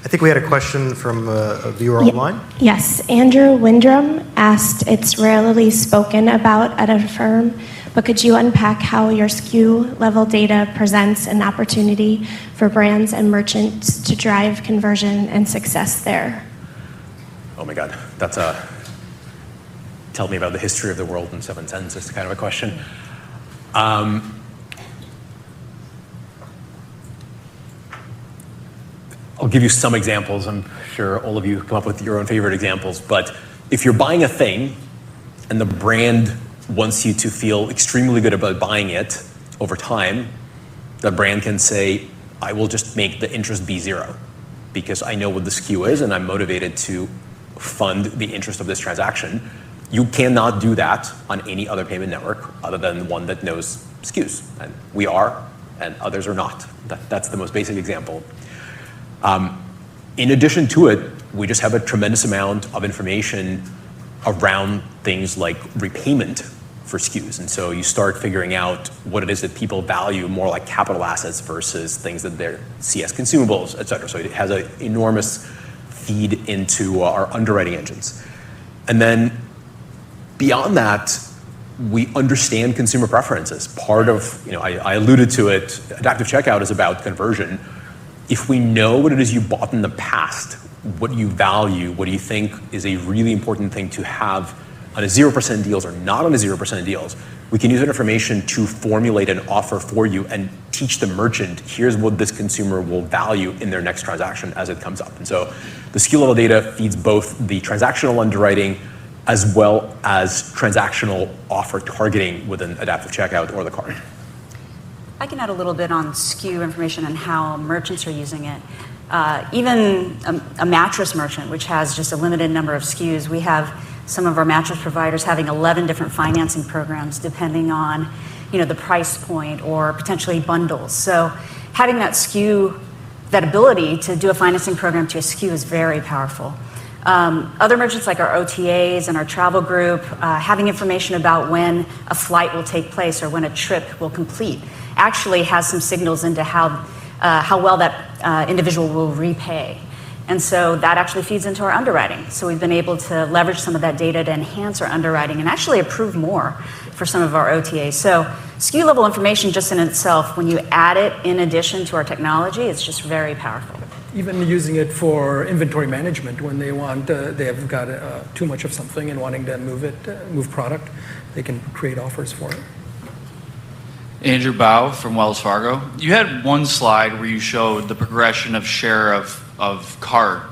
I think we had a question from a viewer online. Yes, Andrew Windrum asked, it's rarely spoken about at Affirm, but could you unpack how your SKU level data presents an opportunity for brands and merchants to drive conversion and success there? Oh my God, that's a tell me about the history of the world in 7 sentences kind of a question. I'll give you some examples. I'm sure all of you come up with your own favorite examples, but if you're buying a thing and the brand wants you to feel extremely good about buying it over time, the brand can say, I will just make the interest be 0 because I know what the SKU is and I'm motivated to fund the interest of this transaction. You cannot do that on any other payment network other than one that knows SKUs. And we are, and others are not. That's the most basic example. In addition to it, we just have a tremendous amount of information around things like repayment for SKUs. And so you start figuring out what it is that people value more like capital assets versus things that they see as consumables, et cetera. So it has an enormous feed into our underwriting engines. And then beyond that, we understand consumer preferences. Part of, I alluded to it, adaptive checkout is about conversion. If we know what it is you bought in the past, what you value, what do you think is a really important thing to have on a 0% deals or not on a 0% deals, we can use that information to formulate an offer for you and teach the merchant, here's what this consumer will value in their next transaction as it comes up. And so the SKU level data feeds both the transactional underwriting as well as transactional offer targeting within adaptive checkout or the card. I can add a little bit on SKU information and how merchants are using it. Even a mattress merchant, which has just a limited number of SKUs, we have some of our mattress providers having 11 different financing programs depending on the price point or potentially bundles. So having that SKU, that ability to do a financing program to a SKU is very powerful. Other merchants like our OTAs and our travel group, having information about when a flight will take place or when a trip will complete actually has some signals into how well that individual will repay. And so that actually feeds into our underwriting. So we've been able to leverage some of that data to enhance our underwriting and actually approve more for some of our OTAs. So SKU level information just in itself, when you add it in addition to our technology, it's just very powerful. Even using it for inventory management when they want, they have got too much of something and wanting to move product, they can create offers for it. Andrew Bao from Wells Fargo. You had one slide where you showed the progression of share of card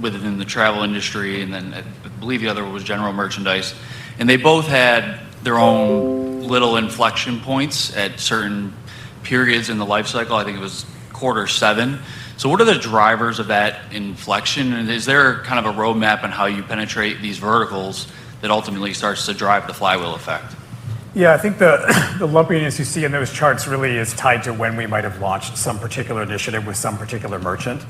within the travel industry, and then I believe the other was general merchandise. And they both had their own little inflection points at certain periods in the life cycle. I think it was quarter 7. So what are the drivers of that inflection? And is there kind of a roadmap on how you penetrate these verticals that ultimately starts to drive the flywheel effect? Yeah, I think the lumpiness you see in those charts really is tied to when we might have launched some particular initiative with some particular merchant.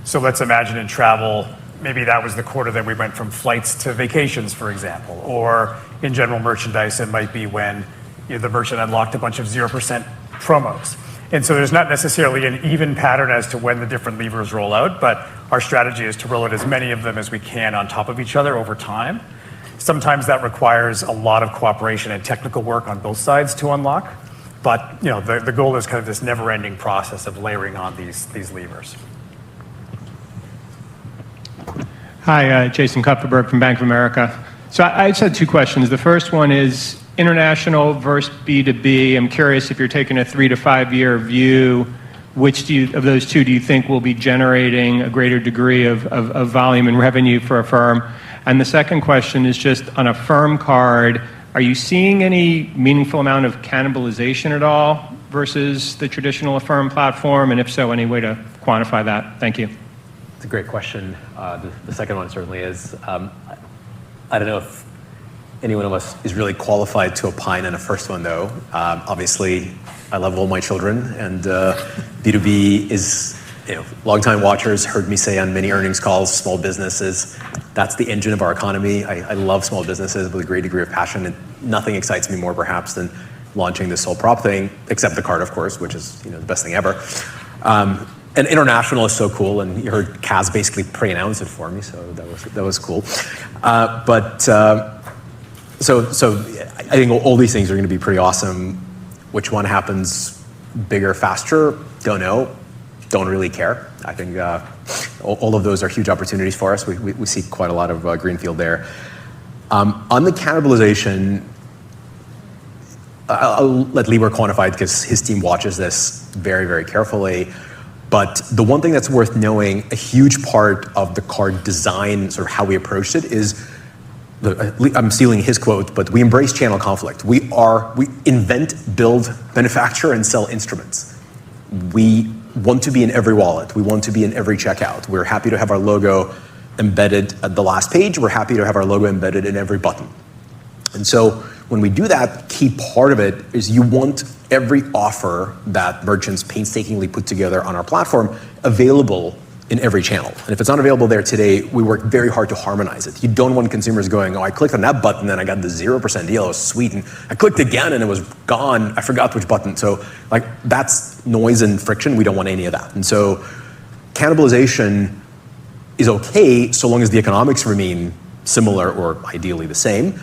So let's imagine in travel, maybe that was the quarter that we went from flights to vacations, for example. Or in general merchandise, it might be when the merchant unlocked a bunch of 0% promos. And so there's not necessarily an even pattern as to when the different levers roll out, but our strategy is to roll out as many of them as we can on top of each other over time. Sometimes that requires a lot of cooperation and technical work on both sides to unlock, but the goal is kind of this never-ending process of layering on these levers. Hi, Jason Kupferberg from Bank of America. So I just had 2 questions. The first one is international versus B2B. I'm curious if you're taking a 3 to 5 year view, which of those two do you think will be generating a greater degree of volume and revenue for Affirm? And the second question is just on Affirm card, are you seeing any meaningful amount of cannibalization at all versus the traditional Affirm platform? And if so, any way to quantify that? Thank you. It's a great question. The second one certainly is. I don't know if anyone of us is really qualified to opine on the first one, though. Obviously, I love all my children, and B2B is, longtime watchers heard me say on many earnings calls, small businesses, that's the engine of our economy. I love small businesses with a great degree of passion, and nothing excites me more perhaps than launching this whole prop thing, except the card, of course, which is the best thing ever. And international is so cool, and you heard Kaz basically pre-announce it for me, so that was cool. So I think all these things are going to be pretty awesome. Which one happens bigger, faster? Don't know. Don't really care. I think all of those are huge opportunities for us. We see quite a lot of greenfield there. On the cannibalization, I'll let Libor quantify it because his team watches this very, very carefully. But the one thing that's worth knowing, a huge part of the card design, sort of how we approached it, is, I'm stealing his quote, but we embrace channel conflict. We invent, build, manufacture, and sell instruments. We want to be in every wallet. We want to be in every checkout. We're happy to have our logo embedded at the last page. We're happy to have our logo embedded in every button. And so when we do that, key part of it is you want every offer that merchants painstakingly put together on our platform available in every channel. And if it's not available there today, we work very hard to harmonize it. You don't want consumers going, oh, I clicked on that button and I got the 0% deal, it was sweet, and I clicked again and it was gone, I forgot which button. So like that's noise and friction, we don't want any of that. And so cannibalization is okay so long as the economics remain similar or ideally the same.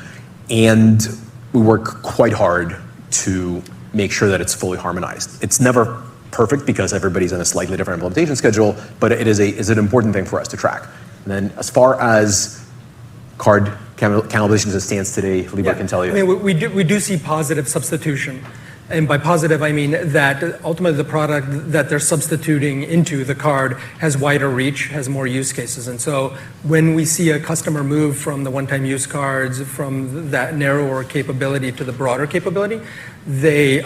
And we work quite hard to make sure that it's fully harmonized. It's never perfect because everybody's on a slightly different implementation schedule, but it is an important thing for us to track. And then as far as card cannibalization as it stands today, Libor can tell you. I mean, we do see positive substitution. And by positive, I mean that ultimately the product that they're substituting into the card has wider reach, has more use cases. And so when we see a customer move from the one-time use cards, from that narrower capability to the broader capability, they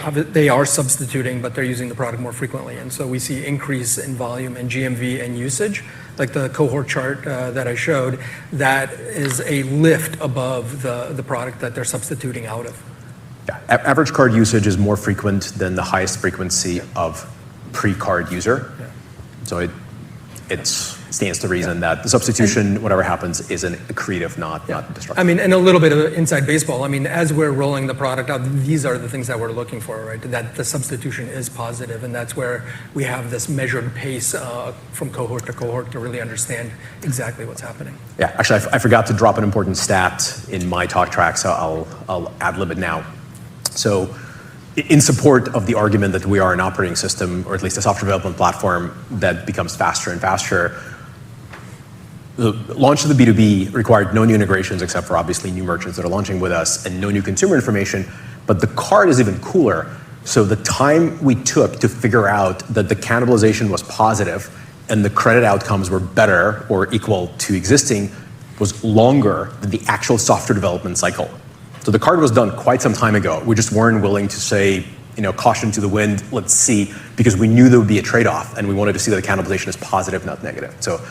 are substituting, but they're using the product more frequently. And so we see increase in volume and GMV and usage, like the cohort chart that I showed, that is a lift above the product that they're substituting out of. Yeah, average card usage is more frequent than the highest frequency of pre-card user. Yeah. So it stands to reason that the substitution, whatever happens, is an accretive, not destructive. I mean, and a little bit of inside baseball. I mean, as we're rolling the product out, these are the things that we're looking for, right? That the substitution is positive, and that's where we have this measured pace from cohort to cohort to really understand exactly what's happening. Yeah, actually, I forgot to drop an important stat in my talk track, so I'll ad-lib it now. So in support of the argument that we are an operating system, or at least a software development platform that becomes faster and faster, the launch of the B2B required no new integrations except for obviously new merchants that are launching with us and no new consumer information, but the card is even cooler. So the time we took to figure out that the cannibalization was positive and the credit outcomes were better or equal to existing was longer than the actual software development cycle. So the card was done quite some time ago. We just weren't willing to say, caution to the wind, let's see, because we knew there would be a trade-off and we wanted to see that the cannibalization is positive, not negative. So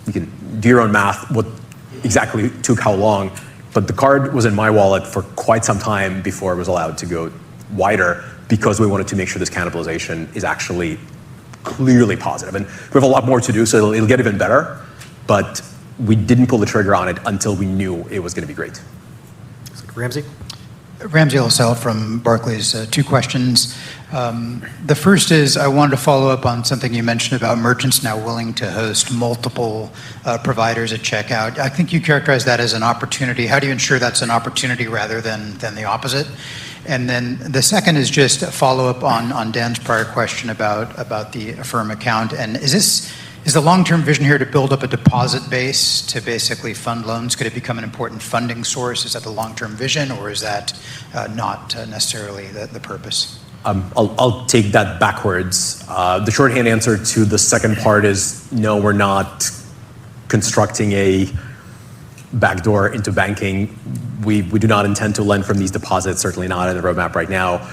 you can do your own math, what exactly took how long, but the card was in my wallet for quite some time before it was allowed to go wider because we wanted to make sure this cannibalization is actually clearly positive. And we have a lot more to do, so it'll get even better, but we didn't pull the trigger on it until we knew it was going to be great. Ramsey? Ramsey El-Assal from Barclays. Two questions. The first is I wanted to follow up on something you mentioned about merchants now willing to host multiple providers at checkout. I think you characterize that as an opportunity. How do you ensure that's an opportunity rather than the opposite? And then the second is just a follow-up on Dan's prior question about the Affirm account. And is the long-term vision here to build up a deposit base to basically fund loans? Could it become an important funding source? Is that the long-term vision, or is that not necessarily the purpose? I'll take that backwards. The shorthand answer to the second part is no, we're not constructing a backdoor into banking. We do not intend to lend from these deposits, certainly not in the roadmap right now.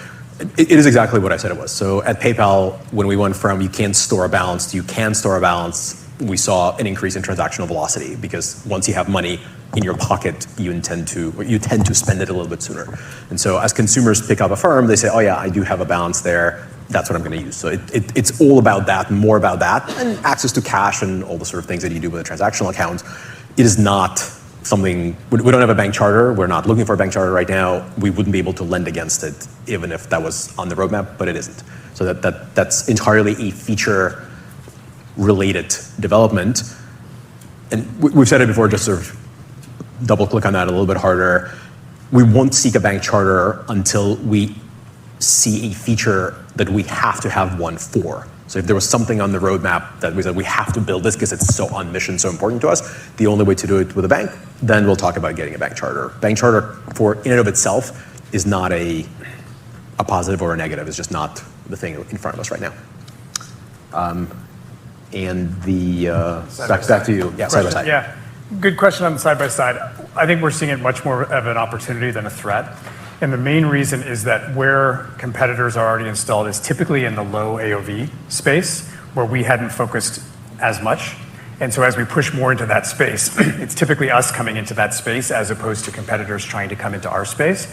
It is exactly what I said it was. So at PayPal, when we went from you can't store a balance to you can store a balance, we saw an increase in transactional velocity because once you have money in your pocket, you tend to spend it a little bit sooner. And so as consumers pick up Affirm, they say, oh yeah, I do have a balance there. That's what I'm going to use. So it's all about that, more about that, and access to cash and all the sort of things that you do with a transactional account. It is not something, we don't have a bank charter. We're not looking for a bank charter right now. We wouldn't be able to lend against it even if that was on the roadmap, but it isn't. So that's entirely a feature related development. And we've said it before, just sort of double click on that a little bit harder. We won't seek a bank charter until we see a feature that we have to have one for. So if there was something on the roadmap that we said we have to build this because it's so on mission, so important to us, the only way to do it with a bank, then we'll talk about getting a bank charter. Bank charter in and of itself is not a positive or a negative. It's just not the thing in front of us right now. And the back to you. Yeah, side by side. Yeah, good question on side by side. I think we're seeing it much more of an opportunity than a threat. And the main reason is that where competitors are already installed is typically in the low AOV space where we hadn't focused as much. And so as we push more into that space, it's typically us coming into that space as opposed to competitors trying to come into our space.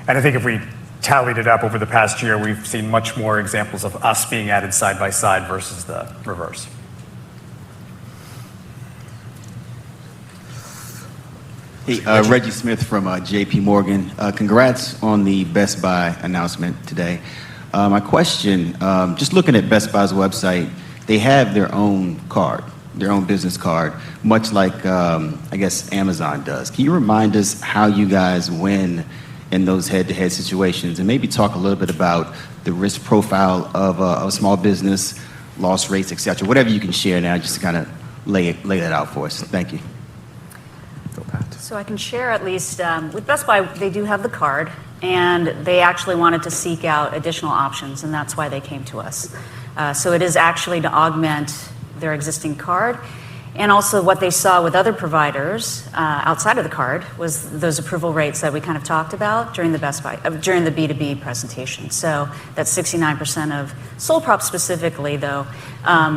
And I think if we tallied it up over the past year, we've seen much more examples of us being added side by side versus the reverse. Hey, Reggie Smith from JP Morgan. Congrats on the Best Buy announcement today. My question, just looking at Best Buy's website, they have their own card, their own business card, much like, I guess, Amazon does. Can you remind us how you guys win in those head-to-head situations, and maybe talk a little bit about the risk profile of a small business, loss rates, et cetera, whatever you can share now, just to kind of lay that out for us. Thank you. So I can share at least, with Best Buy, they do have the card, and they actually wanted to seek out additional options, and that's why they came to us. So it is actually to augment their existing card. And also what they saw with other providers outside of the card was those approval rates that we kind of talked about during the Best Buy, during the B2B presentation. So that's 69% of sole prop specifically, though,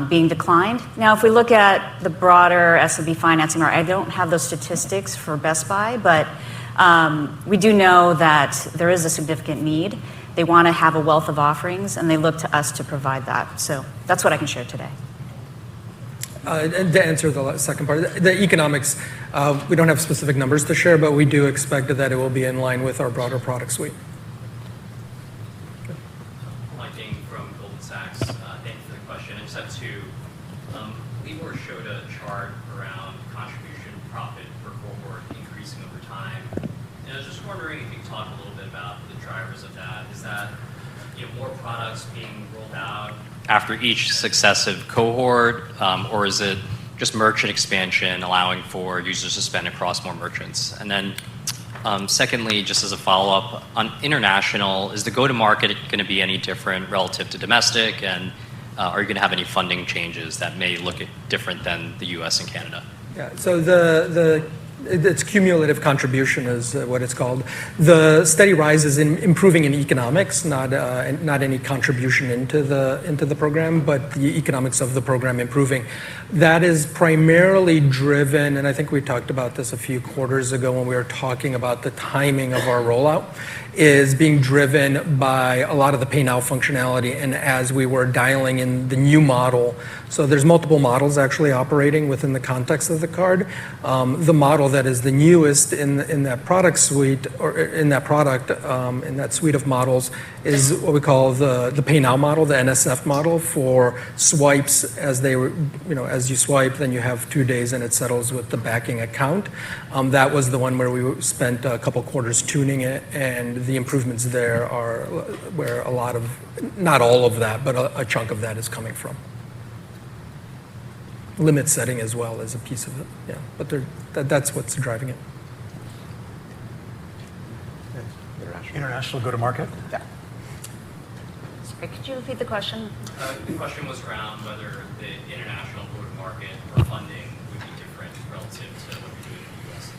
being declined. Now, if we look at the broader SMB financing market, I don't have those statistics for Best Buy, but we do know that there is a significant need. They want to have a wealth of offerings, and they look to us to provide that. So that's what I can share today. And to answer the second part, the economics, we don't have specific numbers to share, but we do expect that it will be in line with our broader product suite. Mike Ding from Goldman Sachs. Thank you for the question. I just have two. Libor showed a chart around contribution profit per cohort increasing over time. And I was just wondering if you could talk a little bit about the drivers of that. Is that more products being rolled out after each successive cohort, or is it just merchant expansion allowing for users to spend across more merchants? And then secondly, just as a follow-up, on international, is the go-to-market going to be any different relative to domestic? And are you going to have any funding changes that may look different than the US and Canada? Yeah, so it's cumulative contribution is what it's called. The steady rise is in improving in economics, not any contribution into the program, but the economics of the program improving. That is primarily driven, and I think we talked about this a few quarters ago when we were talking about the timing of our rollout, is being driven by a lot of the pay now functionality, and as we were dialing in the new model. So there's multiple models actually operating within the context of the card. The model that is the newest in that product suite, or in that product, in that suite of models, is what we call the pay now model, the NSF model for swipes. As they were, as you swipe, then you have 2 days and it settles with the backing account. That was the one where we spent a couple quarters tuning it, and the improvements there are where a lot of, not all of that, but a chunk of that is coming from. Limit setting as well as a piece of it, yeah. But that's what's driving it. International go-to-market? Yeah. Sorry, could you repeat the question? The question was around whether the international go-to-market or funding would be different relative to what you're doing in the US.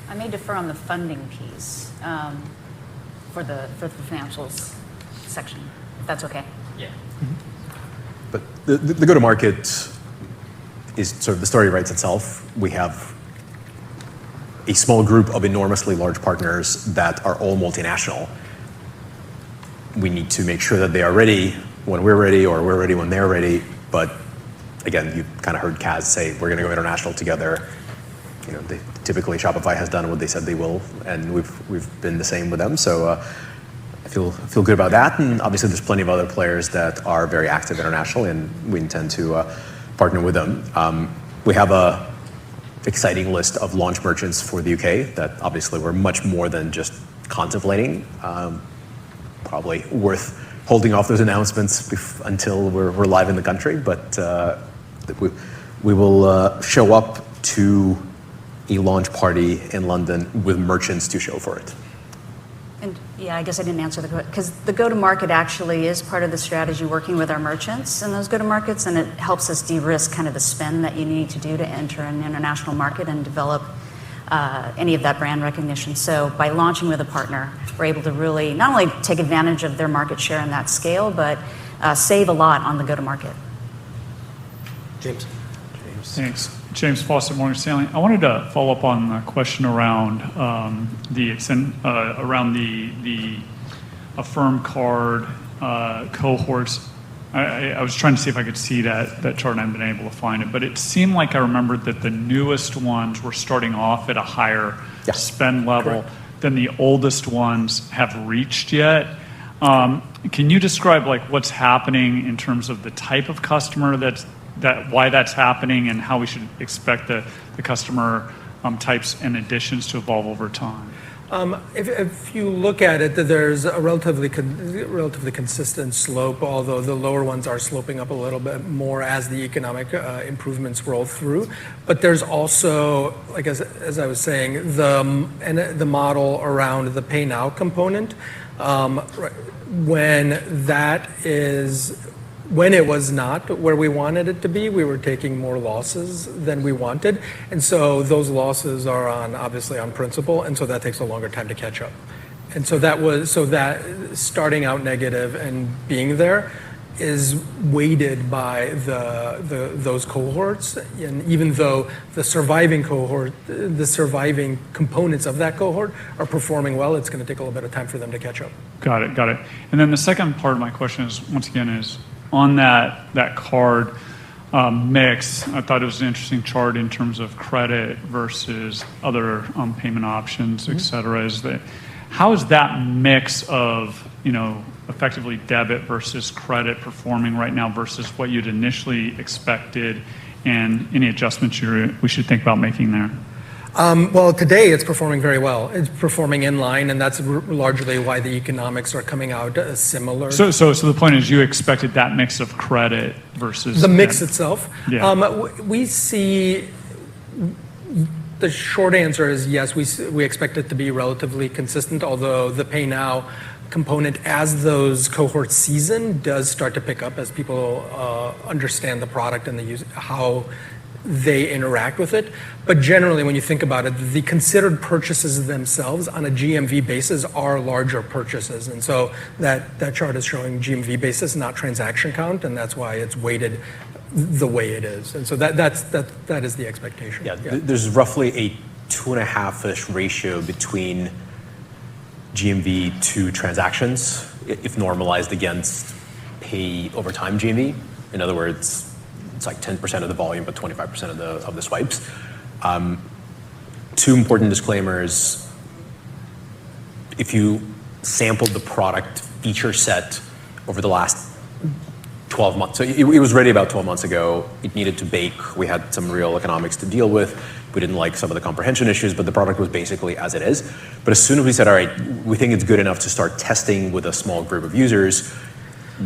I may defer on the funding piece for the financials section, if that's okay. Yeah. Mm-hmm. But the go-to-market is sort of, the story writes itself. We have a small group of enormously large partners that are all multinational. We need to make sure that they are ready when we're ready, or we're ready when they're ready. But again, you kind of heard Kaz say, we're going to go international together. Typically Shopify has done what they said they will, and we've been the same with them. So I feel good about that. And obviously there's plenty of other players that are very active internationally, and we intend to partner with them. We have a exciting list of launch merchants for the UK that obviously we're much more than just contemplating. Probably worth holding off those announcements until we're live in the country, but we will show up to a launch party in London with merchants to show for it. And yeah, I guess I didn't answer the question, because the go-to-market actually is part of the strategy, working with our merchants in those go-to-markets, and it helps us de-risk kind of the spend that you need to do to enter an international market and develop any of that brand recognition. So by launching with a partner, we're able to really not only take advantage of their market share in that scale, but save a lot on the go-to-market. James. Thanks. James Fawcett, Morgan Stanley. I wanted to follow up on a question around the Affirm card cohorts. I was trying to see if I could see that chart, and I haven't been able to find it. But it seemed like I remembered that the newest ones were starting off at a higher spend level than the oldest ones have reached yet. Can you describe like what's happening in terms of the type of customer why that's happening, and how we should expect the customer types and additions to evolve over time? If you look at it, there's a relatively consistent slope, although the lower ones are sloping up a little bit more as the economic improvements roll through. But there's also, like as I was saying, the model around the pay now component. When it was not where we wanted it to be, we were taking more losses than we wanted. And so those losses are obviously on principal, and so that takes a longer time to catch up. And so that starting out negative and being there is weighted by those cohorts. And even though the surviving components of that cohort are performing well, it's going to take a little bit of time for them to catch up. Got it. And then the second part of my question is, once again, is on that card mix. I thought it was an interesting chart in terms of credit versus other payment options, et cetera. How is that mix of, effectively debit versus credit performing right now versus what you'd initially expected, and any adjustments we should think about making there? Well, today it's performing very well. It's performing in line, and that's largely why the economics are coming out similar. So the point is, you expected that mix of credit versus the mix itself. Yeah. We see. The short answer is yes. We expect it to be relatively consistent, although the pay now component, as those cohorts season, does start to pick up as people understand the product and how they interact with it. But generally, when you think about it, the considered purchases themselves on a GMV basis are larger purchases. And so that chart is showing GMV basis, not transaction count, and that's why it's weighted the way it is. And so that is the expectation. Yeah, there's roughly a 2.5-ish ratio between GMV to transactions, if normalized against pay over time GMV. In other words, it's like 10% of the volume, but 25% of the swipes. Two important disclaimers. If you sampled the product feature set over the last 12 months, so it was ready about 12 months ago. It needed to bake. We had some real economics to deal with. We didn't like some of the comprehension issues, but the product was basically as it is. But as soon as we said, all right, we think it's good enough to start testing with a small group of users,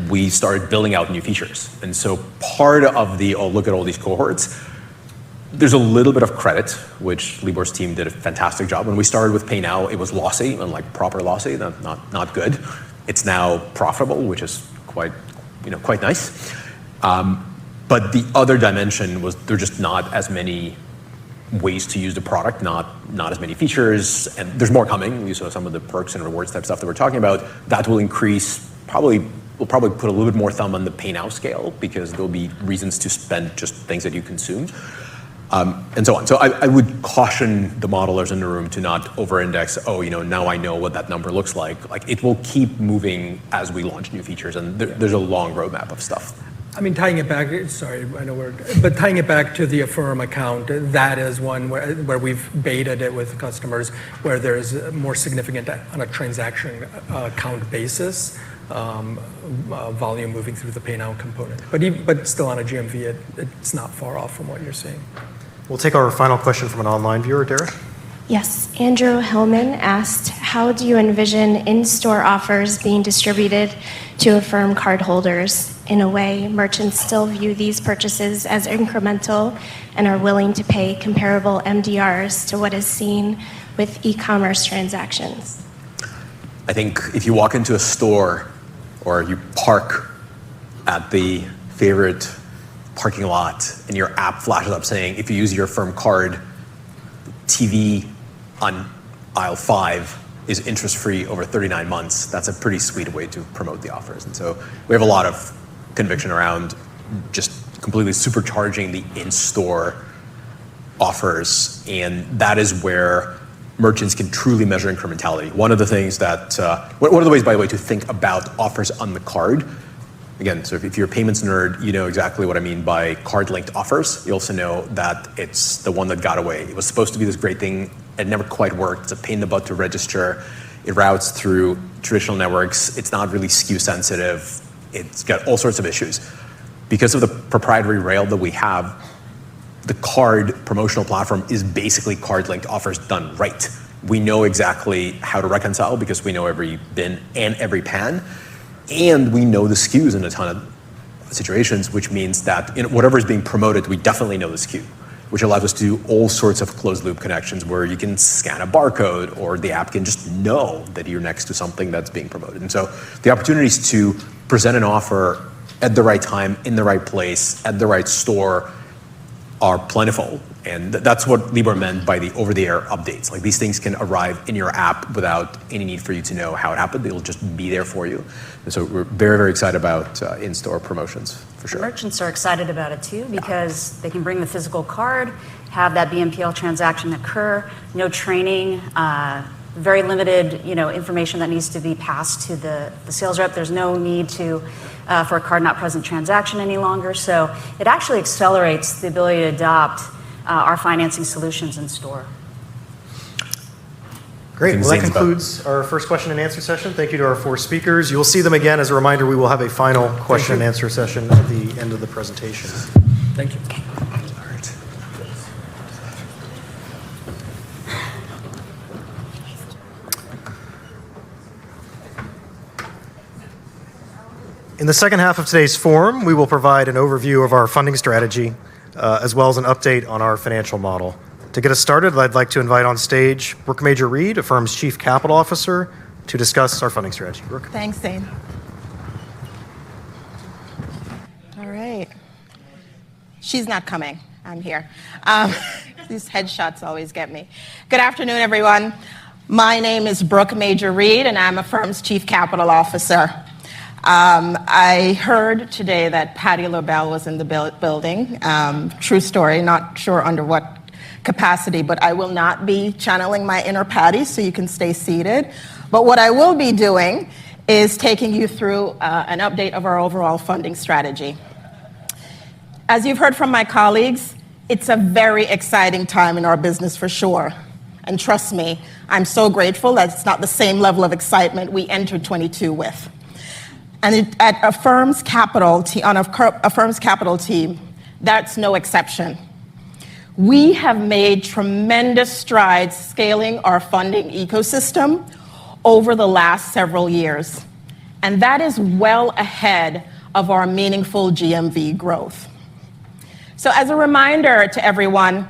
we started building out new features. And so part of look at all these cohorts, there's a little bit of credit, which Libor's team did a fantastic job. When we started with Pay Now, it was lossy, and like proper lossy, not good. It's now profitable, which is quite nice. But the other dimension was there are just not as many ways to use the product, not as many features, and there's more coming. You saw some of the perks and rewards type stuff that we're talking about. That will increase We'll probably put a little bit more thumb on the pay now scale, because there'll be reasons to spend just things that you consume, and so on. So I would caution the modelers in the room to not over-index. Now I know what that number looks like. Like, it will keep moving as we launch new features, and there's a long roadmap of stuff. I mean, tying it back to the Affirm account, that is one where we've baited it with customers, where there's more significant on a transaction count basis. Volume moving through the pay now component, but still on a GMV, it's not far off from what you're seeing. We'll take our final question from an online viewer, Derek. Yes, Andrew Hillman asked, how do you envision in-store offers being distributed to Affirm cardholders? In a way, merchants still view these purchases as incremental and are willing to pay comparable MDRs to what is seen with e-commerce transactions. I think if you walk into a store or you park at the favorite parking lot and your app flashes up saying, if you use your Affirm card, TV on aisle 5 is interest-free over 39 months, that's a pretty sweet way to promote the offers. And so we have a lot of conviction around just completely supercharging the in-store offers, and that is where merchants can truly measure incrementality. One of the things that, one of the ways, by the way, to think about offers on the card Again, so if you're a payments nerd, you know exactly what I mean by card-linked offers. You also know that it's the one that got away. It was supposed to be this great thing. It never quite worked. It's a pain in the butt to register. It routes through traditional networks. It's not really SKU sensitive. It's got all sorts of issues. Because of the proprietary rail that we have, the card promotional platform is basically card-linked offers done right. We know exactly how to reconcile because we know every bin and every pan. And we know the SKUs in a ton of situations, which means that in whatever is being promoted, we definitely know the SKU, which allows us to do all sorts of closed loop connections where you can scan a barcode or the app can just know that you're next to something that's being promoted. And so the opportunities to present an offer at the right time, in the right place, at the right store are plentiful. And that's what Libor meant by the over-the-air updates. Like these things can arrive in your app without any need for you to know how it happened. They'll just be there for you. And so we're very, very excited about in-store promotions, for sure. Merchants are excited about it too because they can bring the physical card, have that BNPL transaction occur, no training, very limited, information that needs to be passed to the sales rep. There's no need to for a card not present transaction any longer. So it actually accelerates the ability to adopt our financing solutions in store. Great. Well, that concludes our first question and answer session. Thank you to our 4 speakers. You'll see them again. As a reminder, we will have a final question and answer session at the end of the presentation. Thank you. In the second half of today's forum, we will provide an overview of our funding strategy, as well as an update on our financial model. To get us started, I'd like to invite on stage Brooke Major-Reed, Affirm's Chief Capital Officer, to discuss our funding strategy. Brooke. Thanks, Zane. All right. She's not coming. I'm here. These headshots always get me. Good afternoon, everyone. My name is Brooke Major-Reed, and I'm Affirm's Chief Capital Officer. I heard today that Patty LaBelle was in the building. True story, not sure under what capacity, but I will not be channeling my inner Patty, so you can stay seated. But what I will be doing is taking you through an update of our overall funding strategy. As you've heard from my colleagues, it's a very exciting time in our business for sure. And trust me, I'm so grateful that it's not the same level of excitement we entered 22 with. And at Affirm's capital team, that's no exception. We have made tremendous strides scaling our funding ecosystem over the last several years. And that is well ahead of our meaningful GMV growth. So as a reminder to everyone,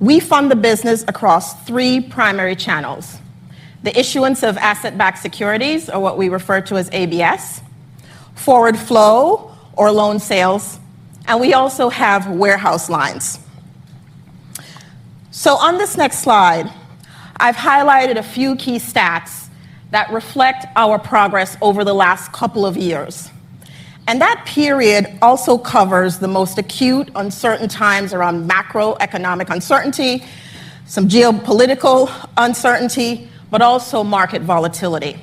we fund the business across 3 primary channels. The issuance of asset-backed securities, or what we refer to as ABS, forward flow or loan sales, and we also have warehouse lines. So on this next slide, I've highlighted a few key stats that reflect our progress over the last couple of years. And that period also covers the most acute, uncertain times around macroeconomic uncertainty, some geopolitical uncertainty, but also market volatility.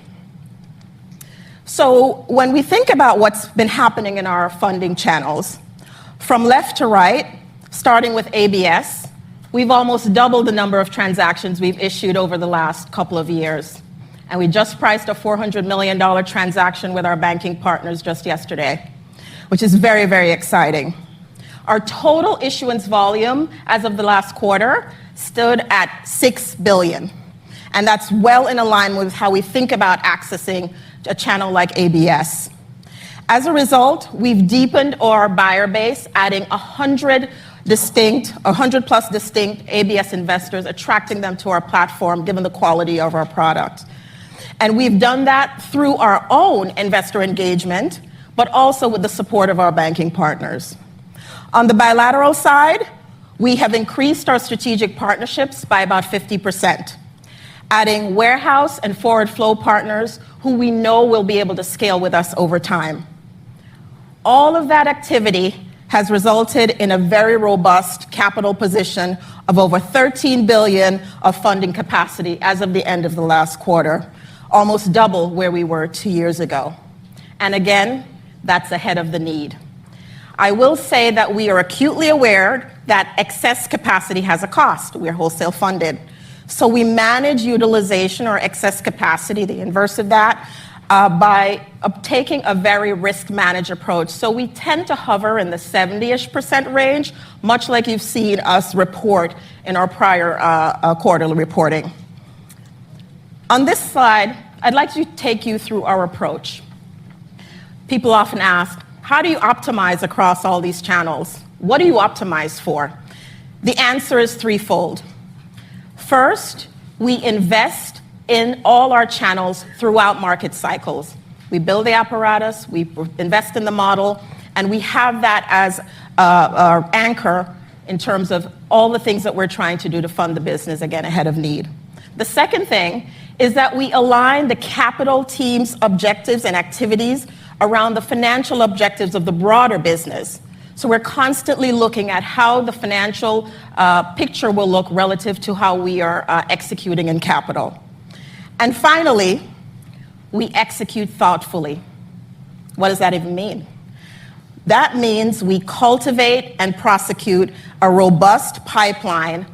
So when we think about what's been happening in our funding channels, from left to right, starting with ABS, we've almost doubled the number of transactions we've issued over the last couple of years. And we just priced a $400 million transaction with our banking partners just yesterday, which is very, very exciting. Our total issuance volume as of the last quarter stood at $6 billion. And that's well in alignment with how we think about accessing a channel like ABS. As a result, we've deepened our buyer base, adding 100 plus distinct ABS investors, attracting them to our platform, given the quality of our product. And we've done that through our own investor engagement, but also with the support of our banking partners. On the bilateral side, we have increased our strategic partnerships by about 50%, adding warehouse and forward flow partners who we know will be able to scale with us over time. All of that activity has resulted in a very robust capital position of over $13 billion of funding capacity as of the end of the last quarter, almost double where we were 2 years ago. And again, that's ahead of the need. I will say that we are acutely aware that excess capacity has a cost. We're wholesale funded. So we manage utilization or excess capacity, the inverse of that, by taking a very risk-managed approach. So we tend to hover in the 70-ish% range, much like you've seen us report in our prior quarterly reporting. On this slide, I'd like to take you through our approach. People often ask, how do you optimize across all these channels? What do you optimize for? The answer is threefold. First, we invest in all our channels throughout market cycles. We build the apparatus, we invest in the model, and we have that as our anchor in terms of all the things that we're trying to do to fund the business, again, ahead of need. The second thing is that we align the capital team's objectives and activities around the financial objectives of the broader business. So we're constantly looking at how the financial picture will look relative to how we are executing in capital. And finally, we execute thoughtfully. What does that even mean? That means we cultivate and prosecute a robust pipeline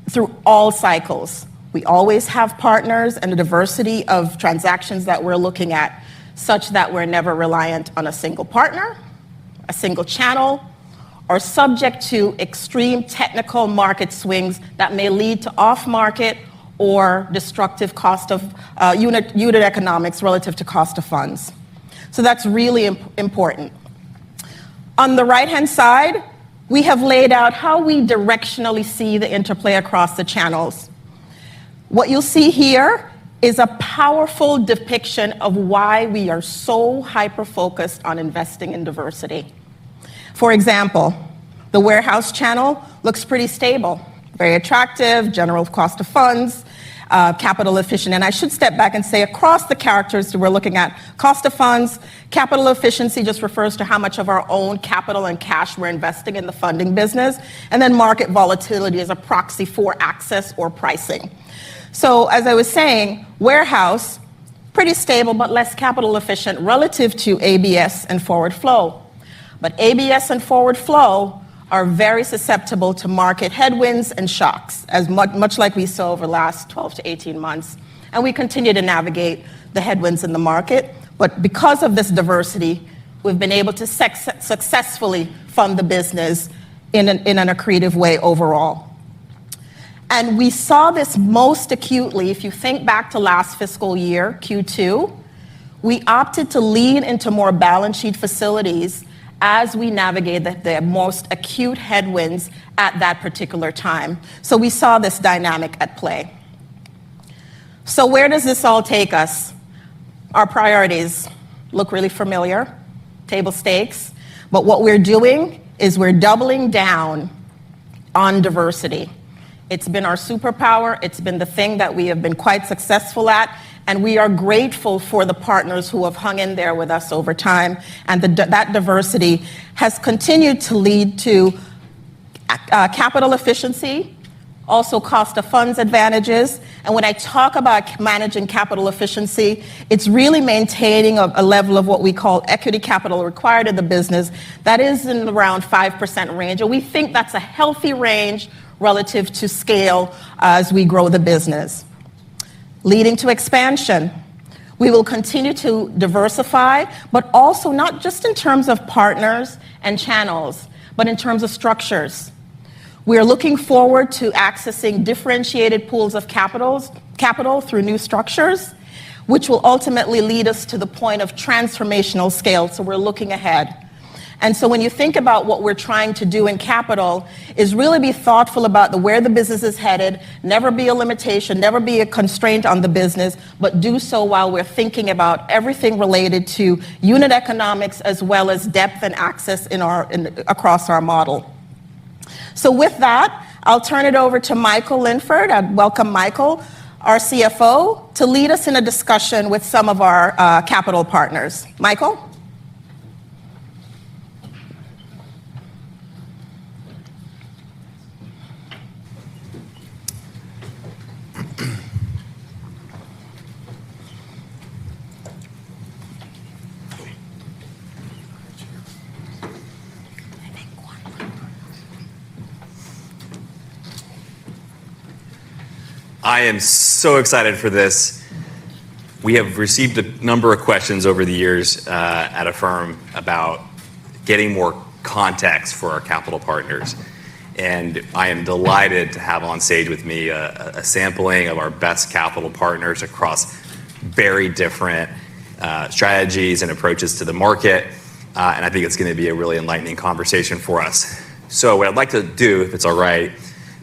through all cycles. We always have partners and a diversity of transactions that we're looking at, such that we're never reliant on a single partner, a single channel, or subject to extreme technical market swings that may lead to off-market or destructive cost of unit economics relative to cost of funds. So that's really important. On the right-hand side, we have laid out how we directionally see the interplay across the channels. What you'll see here is a powerful depiction of why we are so hyper-focused on investing in diversity. For example, the warehouse channel looks pretty stable, very attractive, general cost of funds, capital efficient. And I should step back and say across the characters we're looking at, cost of funds, capital efficiency just refers to how much of our own capital and cash we're investing in the funding business. And then market volatility is a proxy for access or pricing. So as I was saying, warehouse, pretty stable but less capital efficient relative to ABS and forward flow. But ABS and forward flow are very susceptible to market headwinds and shocks, as much like we saw over the last 12 to 18 months. And we continue to navigate the headwinds in the market. But because of this diversity, we've been able to successfully fund the business in an accretive way overall. And we saw this most acutely, if you think back to last fiscal year, Q2, we opted to lean into more balance sheet facilities as we navigated the most acute headwinds at that particular time. So we saw this dynamic at play. So where does this all take us? Our priorities look really familiar, table stakes, but what we're doing is we're doubling down on diversity. It's been our superpower. It's been the thing that we have been quite successful at. And we are grateful for the partners who have hung in there with us over time. And that diversity has continued to lead to capital efficiency, also cost of funds advantages. And when I talk about managing capital efficiency, it's really maintaining a level of what we call equity capital required in the business that is in around 5% range. And we think that's a healthy range relative to scale as we grow the business. Leading to expansion. We will continue to diversify, but also not just in terms of partners and channels, but in terms of structures. We are looking forward to accessing differentiated pools of capital through new structures, which will ultimately lead us to the point of transformational scale. So we're looking ahead. And so when you think about what we're trying to do in capital is really be thoughtful about where the business is headed, never be a limitation, never be a constraint on the business, but do so while we're thinking about everything related to unit economics as well as depth and access across our model. So with that, I'll turn it over to Michael Linford. I'd welcome Michael, our CFO, to lead us in a discussion with some of our capital partners. Michael? I am so excited for this. We have received a number of questions over the years at Affirm about getting more context for our capital partners. And I am delighted to have on stage with me a sampling of our best capital partners across very different strategies and approaches to the market. And I think it's going to be a really enlightening conversation for us. So what I'd like to do, if it's all right,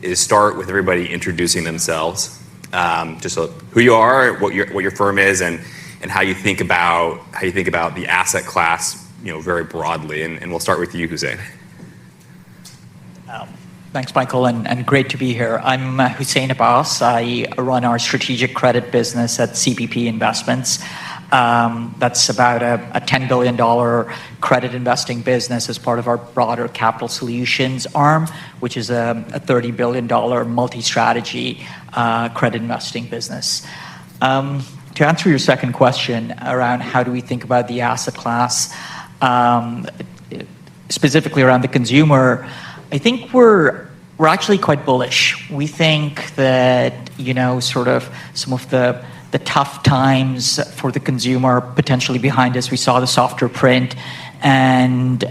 is start with everybody introducing themselves. Just who you are, what your firm is, and how you think about the asset class, very broadly. And we'll start with you, Hussein. Thanks, Michael, and great to be here. I'm Hussein Abbas. I run our strategic credit business at CPP Investments. That's about a $10 billion credit investing business as part of our broader capital solutions arm, which is a $30 billion multi-strategy credit investing business. To answer your second question around how do we think about the asset class, specifically around the consumer, I think we're actually quite bullish. We think that, sort of some of the tough times for the consumer potentially behind us. We saw the softer print, and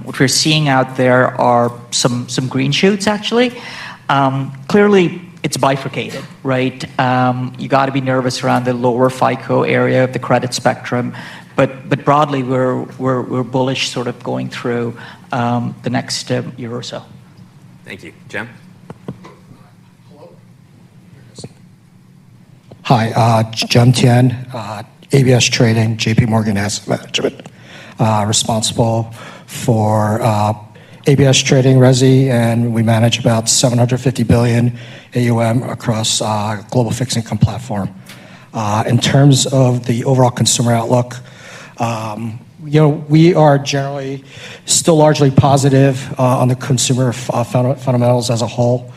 what we're seeing out there are some green shoots, actually. Clearly, it's bifurcated, right? You got to be nervous around the lower FICO area of the credit spectrum, but broadly, we're bullish, sort of going through the next year or so. Thank you, Jim. Hi, Jim Tian, ABS Trading, JP Morgan Asset Management, responsible for ABS Trading Resi, and we manage about $750 billion AUM across global fixed income platform. In terms of the overall consumer outlook, we are generally still largely positive on the consumer fundamentals as a whole.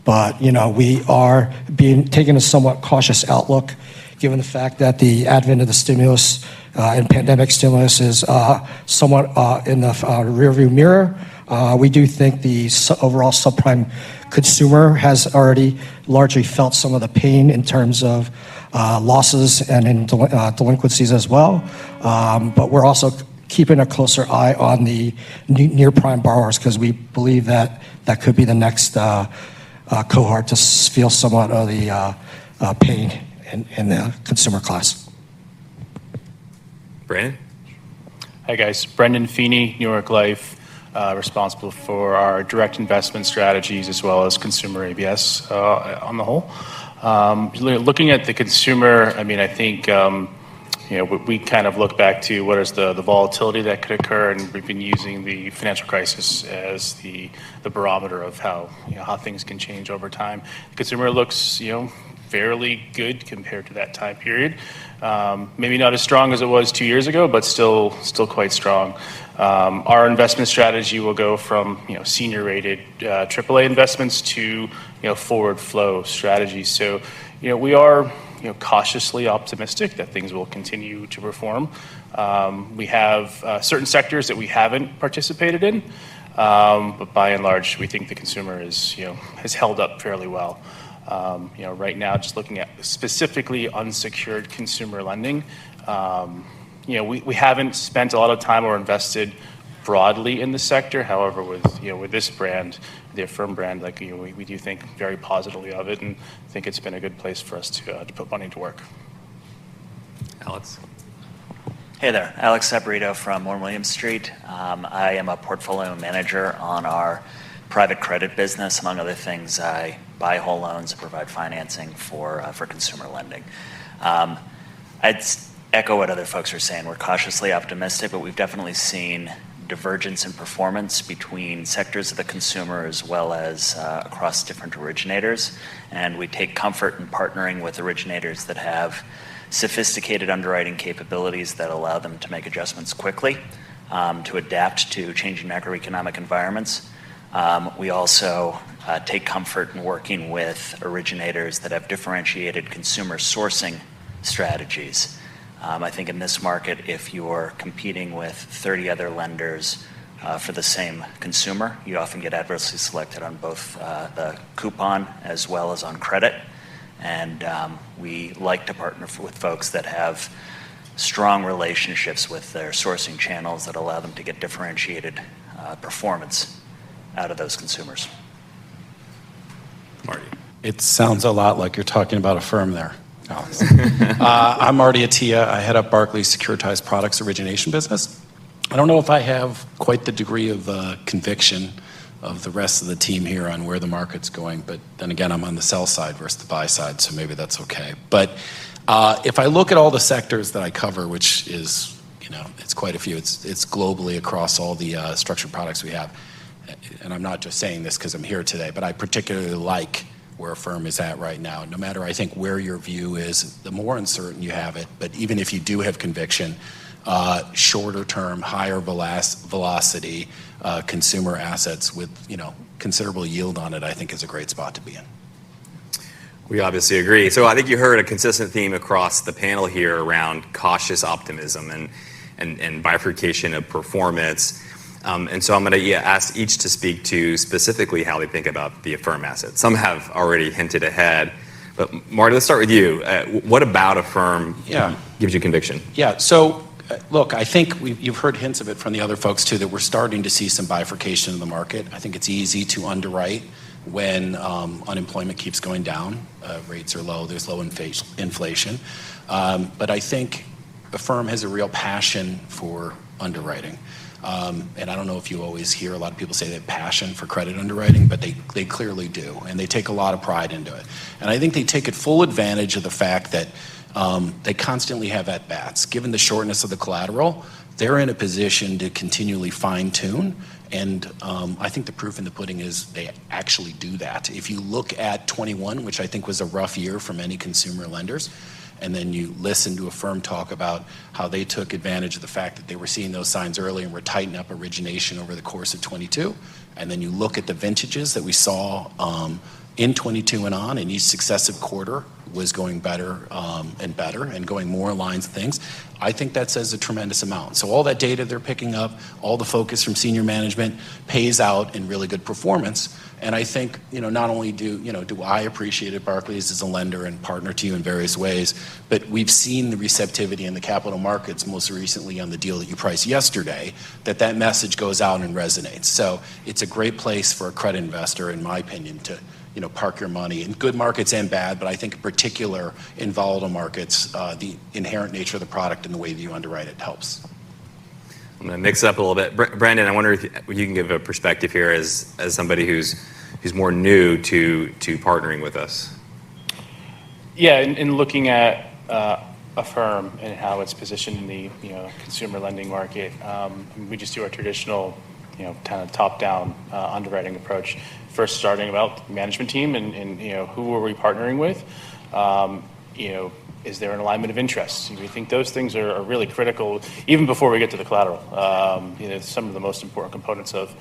But, we are taking a somewhat cautious outlook given the fact that the advent of the stimulus and pandemic stimulus is somewhat in the rearview mirror. We do think the overall subprime consumer has already largely felt some of the pain in terms of losses and in delinquencies as well. But we're also keeping a closer eye on the near prime borrowers because we believe that could be the next cohort to feel somewhat of the pain in the consumer class. Brandon? Hi, guys. Brendan Feeney, New York Life, responsible for our direct investment strategies as well as consumer ABS on the whole. Looking at the consumer, I think we kind of look back to what is the volatility that could occur, and we've been using the financial crisis as the barometer of how things can change over time. The consumer looks fairly good compared to that time period. Maybe not as strong as it was 2 years ago, but still quite strong. Our investment strategy will go from senior rated AAA investments to forward flow strategies. So we are cautiously optimistic that things will continue to perform. We have certain sectors that we haven't participated in, but by and large, we think the consumer has held up fairly well. Right now, just looking at specifically unsecured consumer lending, we haven't spent a lot of time or invested broadly in the sector. However, with this brand, the Affirm brand, we do think very positively of it, and think it's been a good place for us to put money to work. Alex. Hey there, Alex Sabrito from 1 William Street. I am a portfolio manager on our private credit business. Among other things, I buy whole loans and provide financing for consumer lending. I'd echo what other folks are saying. We're cautiously optimistic, but we've definitely seen divergence in performance between sectors of the consumer as well as across different originators. And we take comfort in partnering with originators that have sophisticated underwriting capabilities that allow them to make adjustments quickly, to adapt to changing macroeconomic environments. We also take comfort in working with originators that have differentiated consumer sourcing strategies. I think in this market, if you're competing with 30 other lenders for the same consumer, you often get adversely selected on both the coupon as well as on credit. And we like to partner with folks that have strong relationships with their sourcing channels that allow them to get differentiated performance out of those consumers. Marty. It sounds a lot like you're talking about Affirm there, Alex. I'm Marty Attia. I head up Barclays Securitized Products Origination business. I don't know if I have quite the degree of conviction of the rest of the team here on where the market's going, but then again, I'm on the sell side versus the buy side, so maybe that's okay. But if I look at all the sectors that I cover, which is, it's quite a few, it's globally across all the structured products we have, and I'm not just saying this because I'm here today, but I particularly like where Affirm is at right now. No matter, I think, where your view is, the more uncertain you have it, but even if you do have conviction, shorter term, higher velocity consumer assets with considerable yield on it, I think is a great spot to be in. We obviously agree. So I think you heard a consistent theme across the panel here around cautious optimism and bifurcation of performance. And so I'm going to ask each to speak to specifically how they think about the Affirm asset. Some have already hinted ahead, but Marty, let's start with you. What about Affirm gives you conviction? Yeah, so look, I think you've heard hints of it from the other folks too, that we're starting to see some bifurcation in the market. I think it's easy to underwrite when unemployment keeps going down, rates are low, there's low inflation. But I think Affirm has a real passion for underwriting. And I don't know if you always hear a lot of people say they have passion for credit underwriting, but they clearly do, and they take a lot of pride into it. And I think they take full advantage of the fact that they constantly have at-bats. Given the shortness of the collateral, they're in a position to continually fine-tune, and I think the proof in the pudding is they actually do that. If you look at 21, which I think was a rough year for many consumer lenders, and then you listen to Affirm talk about how they took advantage of the fact that they were seeing those signs early and were tightening up origination over the course of 22, and then you look at the vintages that we saw in 22 and on, and each successive quarter was going better and better and going more lines of things, I think that says a tremendous amount. So all that data they're picking up, all the focus from senior management pays out in really good performance. And I think, not only do I appreciate it, Barclays as a lender and partner to you in various ways, but we've seen the receptivity in the capital markets, most recently on the deal that you priced yesterday, that message goes out and resonates. So it's a great place for a credit investor, in my opinion, to park your money in good markets and bad, but I think in particular in volatile markets, the inherent nature of the product and the way that you underwrite it helps. I'm going to mix it up a little bit. Brandon, I wonder if you can give a perspective here as somebody who's more new to partnering with us. Yeah, in looking at Affirm and how it's positioned in the consumer lending market, we just do our traditional kind of top-down underwriting approach. First, starting about management team and who are we partnering with? Is there an alignment of interests? We think those things are really critical, even before we get to the collateral. Some of the most important components of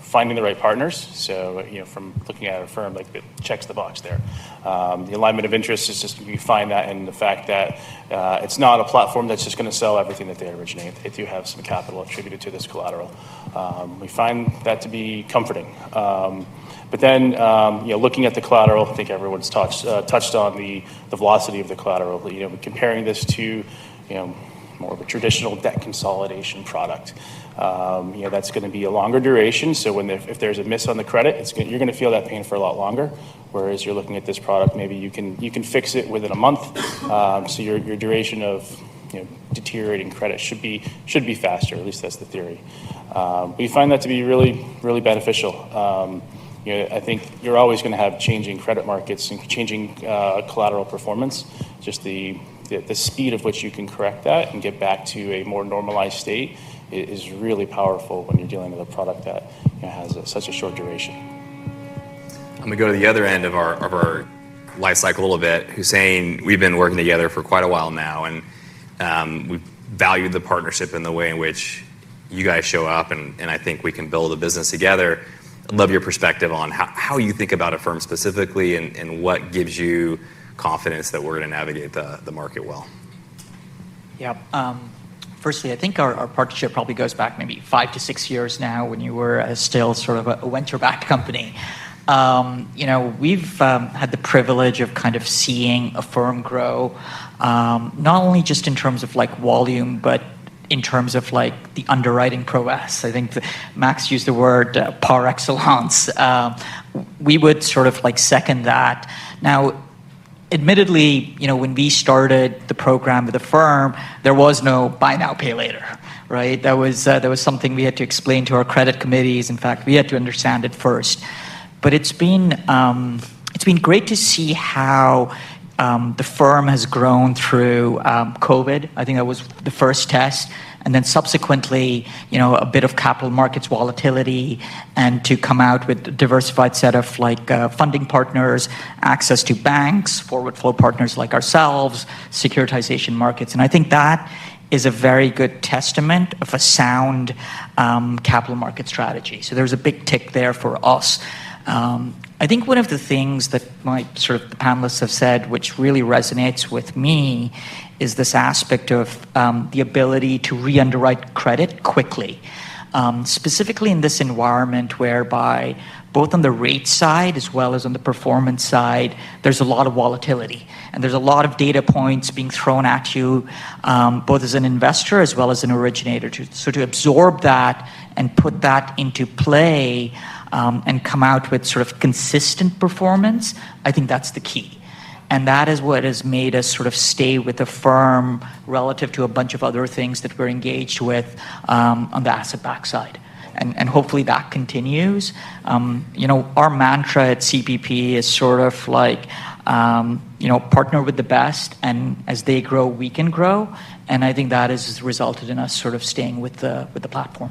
finding the right partners. So from looking at a firm, like it checks the box there. The alignment of interests is just, you find that in the fact that it's not a platform that's just going to sell everything that they originate. They do have some capital attributed to this collateral. We find that to be comforting. But then, looking at the collateral, I think everyone's touched on the velocity of the collateral. Comparing this to, more of a traditional debt consolidation product. That's going to be a longer duration. So if there's a miss on the credit, you're going to feel that pain for a lot longer. Whereas you're looking at this product, maybe you can fix it within a month. So your duration of deteriorating credit should be faster. At least that's the theory. We find that to be really, really beneficial. I think you're always going to have changing credit markets and changing collateral performance. Just the speed of which you can correct that and get back to a more normalized state is really powerful when you're dealing with a product that has such a short duration. I'm going to go to the other end of our life cycle a little bit. Hussein, we've been working together for quite a while now, and we've valued the partnership in the way in which you guys show up, and I think we can build a business together. I'd love your perspective on how you think about Affirm specifically and what gives you confidence that we're going to navigate the market well. Yeah. Firstly, I think our partnership probably goes back maybe 5 to 6 years now when you were still sort of a venture-backed company. We've had the privilege of kind of seeing Affirm grow, not only just in terms of like volume, but in terms of like the underwriting prowess. I think Max used the word par excellence. We would sort of like second that. Now, admittedly, when we started the program with Affirm, there was no buy now, pay later, right? That was something we had to explain to our credit committees. In fact, we had to understand it first. But it's been great to see how the firm has grown through COVID. I think that was the first test. And then subsequently, a bit of capital markets volatility, and to come out with a diversified set of like funding partners, access to banks, forward flow partners like ourselves, securitization markets. And I think that is a very good testament of a sound capital market strategy. So there's a big tick there for us. I think one of the things that the panelists have said, which really resonates with me, is this aspect of the ability to re-underwrite credit quickly. Specifically in this environment whereby both on the rate side as well as on the performance side, there's a lot of volatility. And there's a lot of data points being thrown at you, both as an investor as well as an originator. So to absorb that and put that into play and come out with sort of consistent performance, I think that's the key. And that is what has made us sort of stay with the firm relative to a bunch of other things that we're engaged with on the asset-backed side. And hopefully that continues. Our mantra at CPP is sort of like, partner with the best, and as they grow, we can grow. And I think that has resulted in us sort of staying with the platform.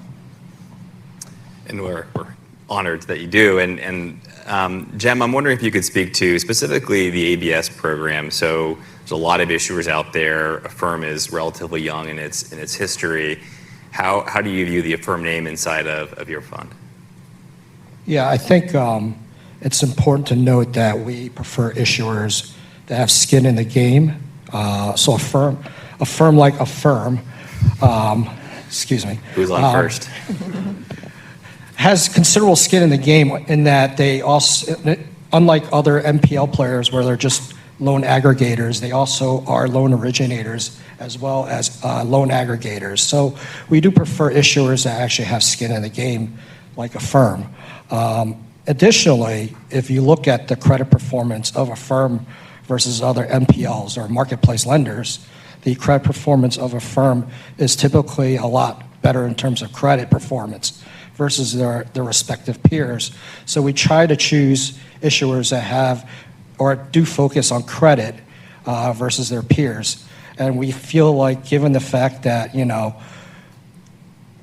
And we're honored that you do. And Jem, I'm wondering if you could speak to specifically the ABS program. So there's a lot of issuers out there. Affirm is relatively young in its history. How do you view the Affirm name inside of your fund? Yeah, I think it's important to note that we prefer issuers that have skin in the game. So Affirm like Affirm, excuse me. Who's on first? Has considerable skin in the game in that they also, unlike other MPL players where they're just loan aggregators, they also are loan originators as well as loan aggregators. So we do prefer issuers that actually have skin in the game like Affirm. Additionally, if you look at the credit performance of Affirm versus other MPLs or marketplace lenders, the credit performance of Affirm is typically a lot better in terms of credit performance versus their respective peers. So we try to choose issuers that have or do focus on credit versus their peers. And we feel like, given the fact that,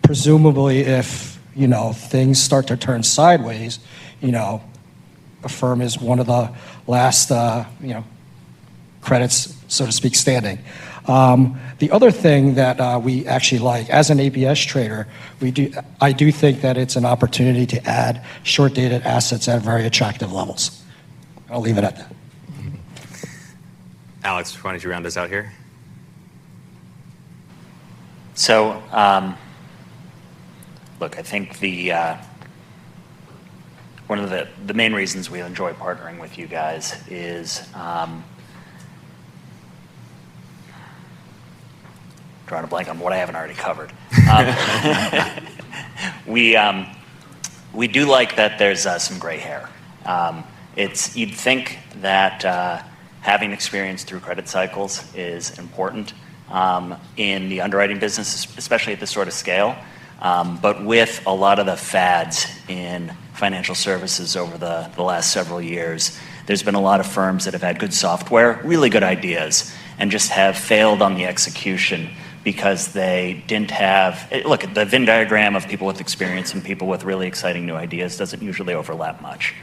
presumably if, things start to turn sideways, Affirm is one of the last, credits, so to speak, standing. The other thing that we actually like, as an ABS trader, I do think that it's an opportunity to add short-dated assets at very attractive levels. I'll leave it at that. Alex, why don't you round us out here? So, look, I think one of the main reasons we enjoy partnering with you guys is drawing a blank on what I haven't already covered. We do like that there's some gray hair. You'd think that having experience through credit cycles is important in the underwriting business, especially at this sort of scale. But with a lot of the fads in financial services over the last several years, there's been a lot of firms that have had good software, really good ideas, and just have failed on the execution because they didn't have, look, the Venn diagram of people with experience and people with really exciting new ideas doesn't usually overlap much.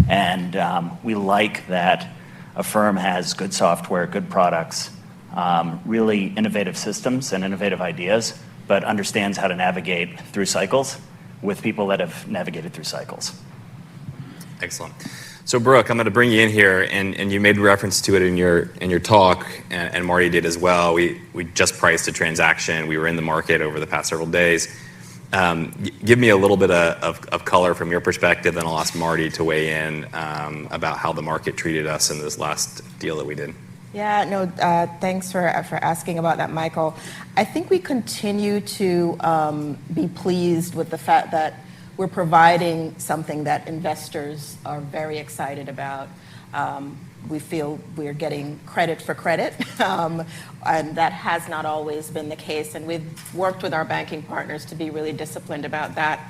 And we like that Affirm has good software, good products, really innovative systems and innovative ideas, but understands how to navigate through cycles with people that have navigated through cycles. Excellent. So Brooke, I'm going to bring you in here, and you made reference to it in your talk, and Marty did as well. We just priced a transaction. We were in the market over the past several days. Give me a little bit of color from your perspective, then I'll ask Marty to weigh in about how the market treated us in this last deal that we did. Yeah, no, thanks for asking about that, Michael. I think we continue to be pleased with the fact that we're providing something that investors are very excited about. We feel we're getting credit for credit, and that has not always been the case. And we've worked with our banking partners to be really disciplined about that.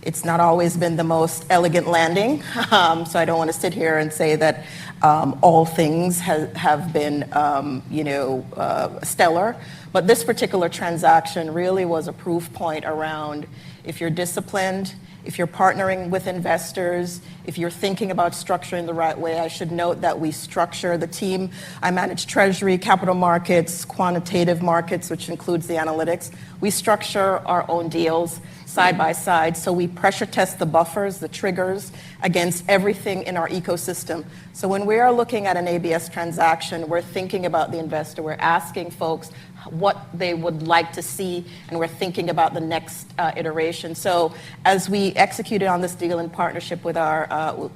It's not always been the most elegant landing, so I don't want to sit here and say that all things have been, stellar. But this particular transaction really was a proof point around if you're disciplined, if you're partnering with investors, if you're thinking about structuring the right way. I should note that we structure the team. I manage treasury, capital markets, quantitative markets, which includes the analytics. We structure our own deals side by side. So we pressure test the buffers, the triggers against everything in our ecosystem. So when we are looking at an ABS transaction, we're thinking about the investor. We're asking folks what they would like to see, and we're thinking about the next iteration. So as we executed on this deal in partnership with our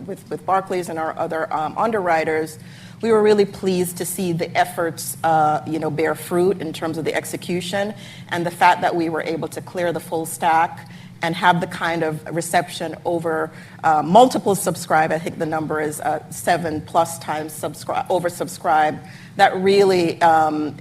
with Barclays and our other underwriters, we were really pleased to see the efforts bear fruit in terms of the execution, and the fact that we were able to clear the full stack and have the kind of reception over multiple subscribe. I think the number is 7+ times oversubscribed. That really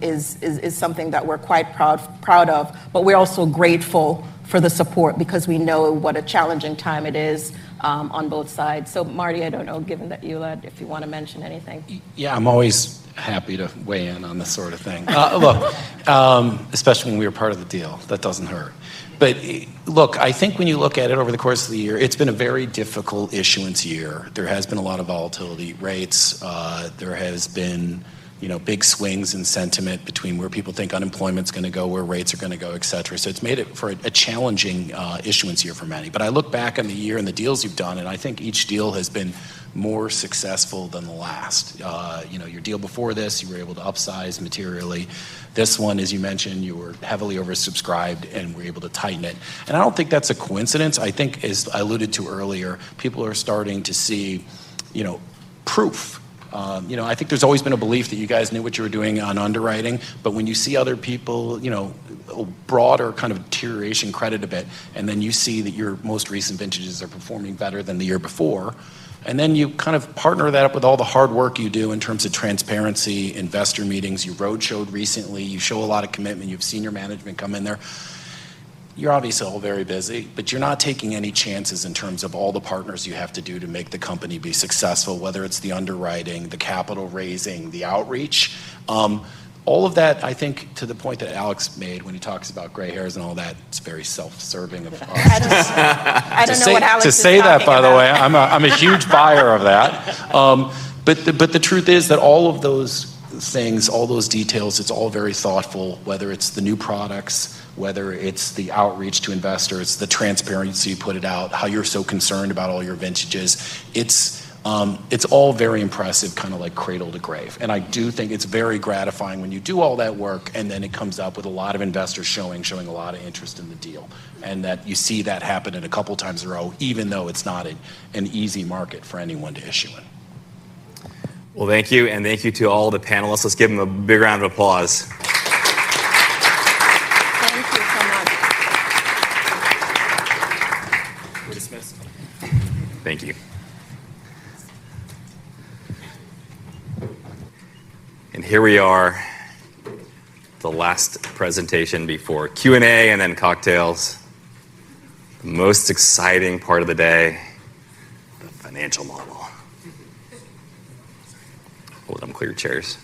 is something that we're quite proud of. But we're also grateful for the support because we know what a challenging time it is on both sides. So Marty, I don't know, given that you led, if you want to mention anything. Yeah, I'm always happy to weigh in on this sort of thing. Look, especially when we were part of the deal, that doesn't hurt. But look, I think when you look at it over the course of the year, it's been a very difficult issuance year. There has been a lot of volatility. Rates, there has been big swings in sentiment between where people think unemployment's going to go, where rates are going to go, et cetera. So it's made it for a challenging issuance year for many. But I look back on the year and the deals you've done, and I think each deal has been more successful than the last. Your deal before this, you were able to upsize materially. This one, as you mentioned, you were heavily oversubscribed and were able to tighten it. And I don't think that's a coincidence. I think, as I alluded to earlier, people are starting to see, proof. I think there's always been a belief that you guys knew what you were doing on underwriting, but when you see other people, a broader kind of deterioration credit a bit, and then you see that your most recent vintages are performing better than the year before, and then you kind of partner that up with all the hard work you do in terms of transparency, investor meetings, you roadshowed recently, you show a lot of commitment, you have senior management come in there. You're obviously all very busy, but you're not taking any chances in terms of all the partners you have to do to make the company be successful, whether it's the underwriting, the capital raising, the outreach. All of that, I think, to the point that Alex made when he talks about gray hairs and all that, it's very self-serving of us. I don't know what Alex to is say that, by talking the way, about. I'm a huge buyer of that. But the truth is that all of those things, all those details, it's all very thoughtful, whether it's the new products, whether it's the outreach to investors, the transparency you put it out, how you're so concerned about all your vintages. It's all very impressive, kind of like cradle to grave. And I do think it's very gratifying when you do all that work and then it comes up with a lot of investors showing a lot of interest in the deal. And that you see that happen in a couple times in a row, even though it's not an easy market for anyone to issue in. Well, thank you, and thank you to all the panelists. Let's give them a big round of applause. Thank you so much. We're dismissed. Thank you. And here we are, the last presentation before Q&A and then cocktails. The most exciting part of the day, the financial model. Hold them clear chairs.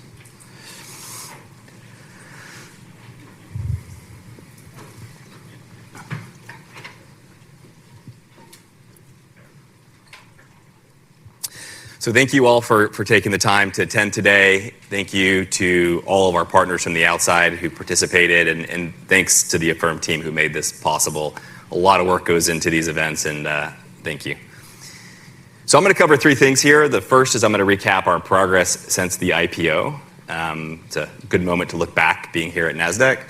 So thank you all for taking the time to attend today. Thank you to all of our partners from the outside who participated, and thanks to the Affirm team who made this possible. A lot of work goes into these events, and thank you. So I'm going to cover 3 things here. The first is I'm going to recap our progress since the IPO. It's a good moment to look back being here at NASDAQ.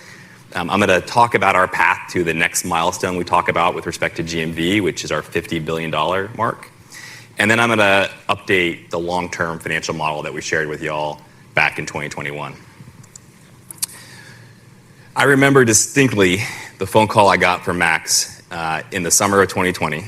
I'm going to talk about our path to the next milestone we talk about with respect to GMV, which is our $50 billion mark. And then I'm going to update the long-term financial model that we shared with y'all back in 2021. I remember distinctly the phone call I got from Max in the summer of 2020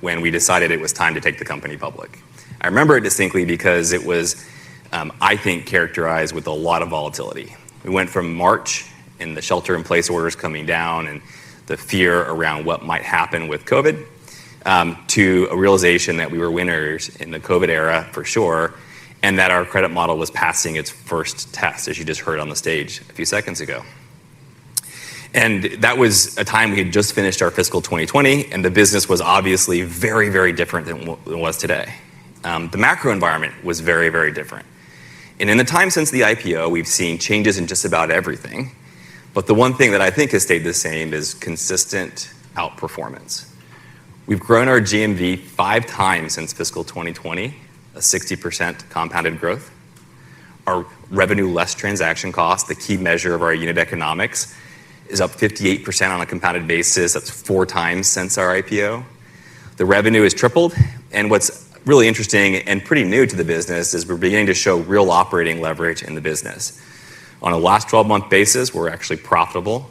when we decided it was time to take the company public. I remember it distinctly because it was, I think, characterized with a lot of volatility. We went from March and the shelter-in-place orders coming down and the fear around what might happen with COVID, to a realization that we were winners in the COVID era for sure, and that our credit model was passing its first test, as you just heard on the stage a few seconds ago. And that was a time we had just finished our fiscal 2020, and the business was obviously very, very different than what it was today. The macro environment was very, very different. And in the time since the IPO, we've seen changes in just about everything. But the one thing that I think has stayed the same is consistent outperformance. We've grown our GMV 5 times since fiscal 2020, a 60% compounded growth. Our revenue less transaction cost, the key measure of our unit economics, is up 58% on a compounded basis. That's 4 times since our IPO. The revenue has tripled, and what's really interesting and pretty new to the business is we're beginning to show real operating leverage in the business. On a last 12-month basis, we're actually profitable,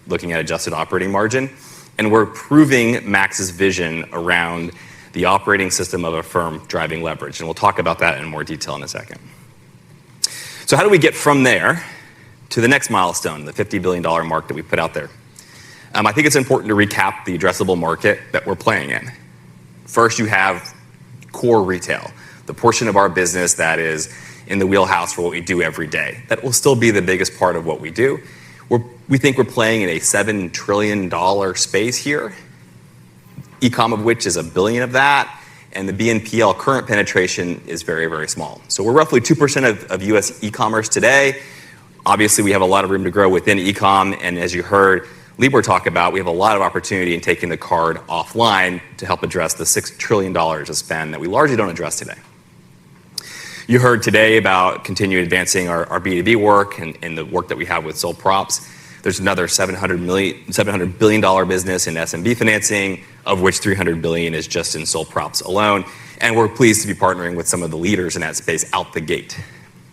looking at adjusted operating margin, and we're proving Max's vision around the operating system of Affirm driving leverage, and we'll talk about that in more detail in a second. So how do we get from there to the next milestone, the $50 billion mark that we put out there? I think it's important to recap the addressable market that we're playing in. First, you have core retail, the portion of our business that is in the wheelhouse for what we do every day. That will still be the biggest part of what we do. We think we're playing in a $7 trillion space here, e-com of which is $1 billion of that, and the BNPL current penetration is very, very small. So we're roughly 2% of US e-commerce today. Obviously, we have a lot of room to grow within e-com, and as you heard Libor talk about, we have a lot of opportunity in taking the card offline to help address the $6 trillion of spend that we largely don't address today. You heard today about continuing advancing our B2B work and the work that we have with Sold Props. There's another $700 billion business in SMB financing, of which $300 billion is just in Sold Props alone. And we're pleased to be partnering with some of the leaders in that space out the gate.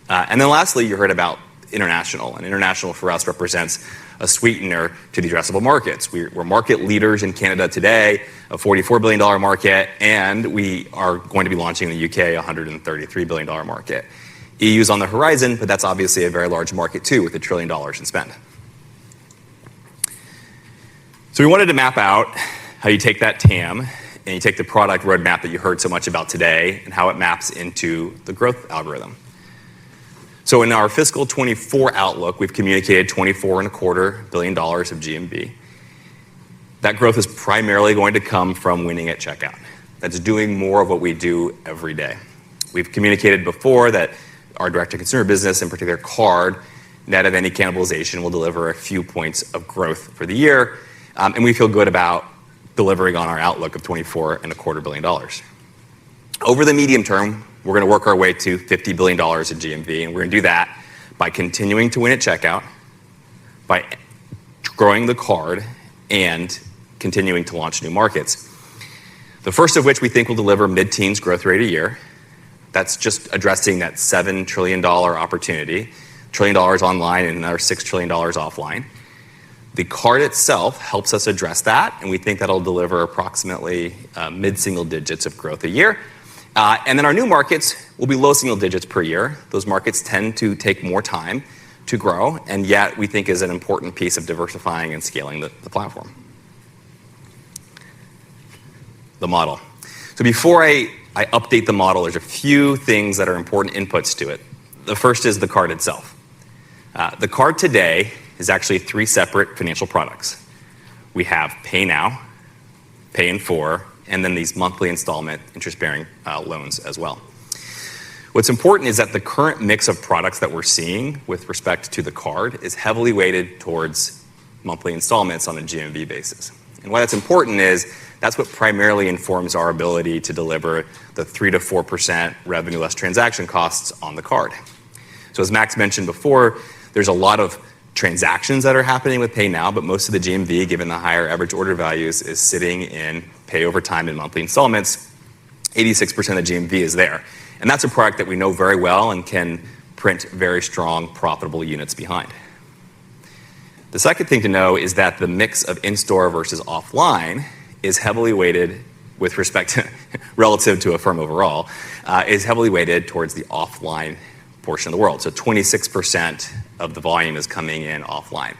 And then lastly, you heard about international. And international for us represents a sweetener to the addressable markets. We're market leaders in Canada today, a $44 billion market, and we are going to be launching in the UK, a $133 billion market. EU's on the horizon, but that's obviously a very large market too, with $1 trillion in spend. So we wanted to map out how you take that TAM and you take the product roadmap that you heard so much about today and how it maps into the growth algorithm. So in our fiscal 24 outlook, we've communicated $24.25 billion of GMV. That growth is primarily going to come from winning at checkout. That's doing more of what we do every day. We've communicated before that our direct-to-consumer business, in particular card, net of any cannibalization, will deliver a few points of growth for the year, and we feel good about delivering on our outlook of $24.25 billion. Over the medium term, we're going to work our way to $50 billion in GMV, and we're going to do that by continuing to win at checkout, by growing the card, and continuing to launch new markets. The first of which we think will deliver mid-teens growth rate a year. That's just addressing that $7 trillion opportunity, $1 trillion online and another $6 trillion offline. The card itself helps us address that, and we think that'll deliver approximately mid-single digits of growth a year. And then our new markets will be low single digits per year. Those markets tend to take more time to grow, and yet we think is an important piece of diversifying and scaling the platform. The model. So before I update the model, there's a few things that are important inputs to it. The first is the card itself. The card today is actually 3 separate financial products. We have Pay Now, Pay in 4, and then these monthly installment interest-bearing loans as well. What's important is that the current mix of products that we're seeing with respect to the card is heavily weighted towards monthly installments on a GMV basis. And why that's important is that's what primarily informs our ability to deliver the 3 to 4% revenue less transaction costs on the card. So as Max mentioned before, there's a lot of transactions that are happening with Pay Now, but most of the GMV, given the higher average order values, is sitting in Pay Over Time in monthly installments. 86% of GMV is there. And that's a product that we know very well and can print very strong, profitable units behind. The second thing to know is that the mix of in-store versus offline is heavily weighted with respect to, relative to Affirm overall, is heavily weighted towards the offline portion of the world. So 26% of the volume is coming in offline.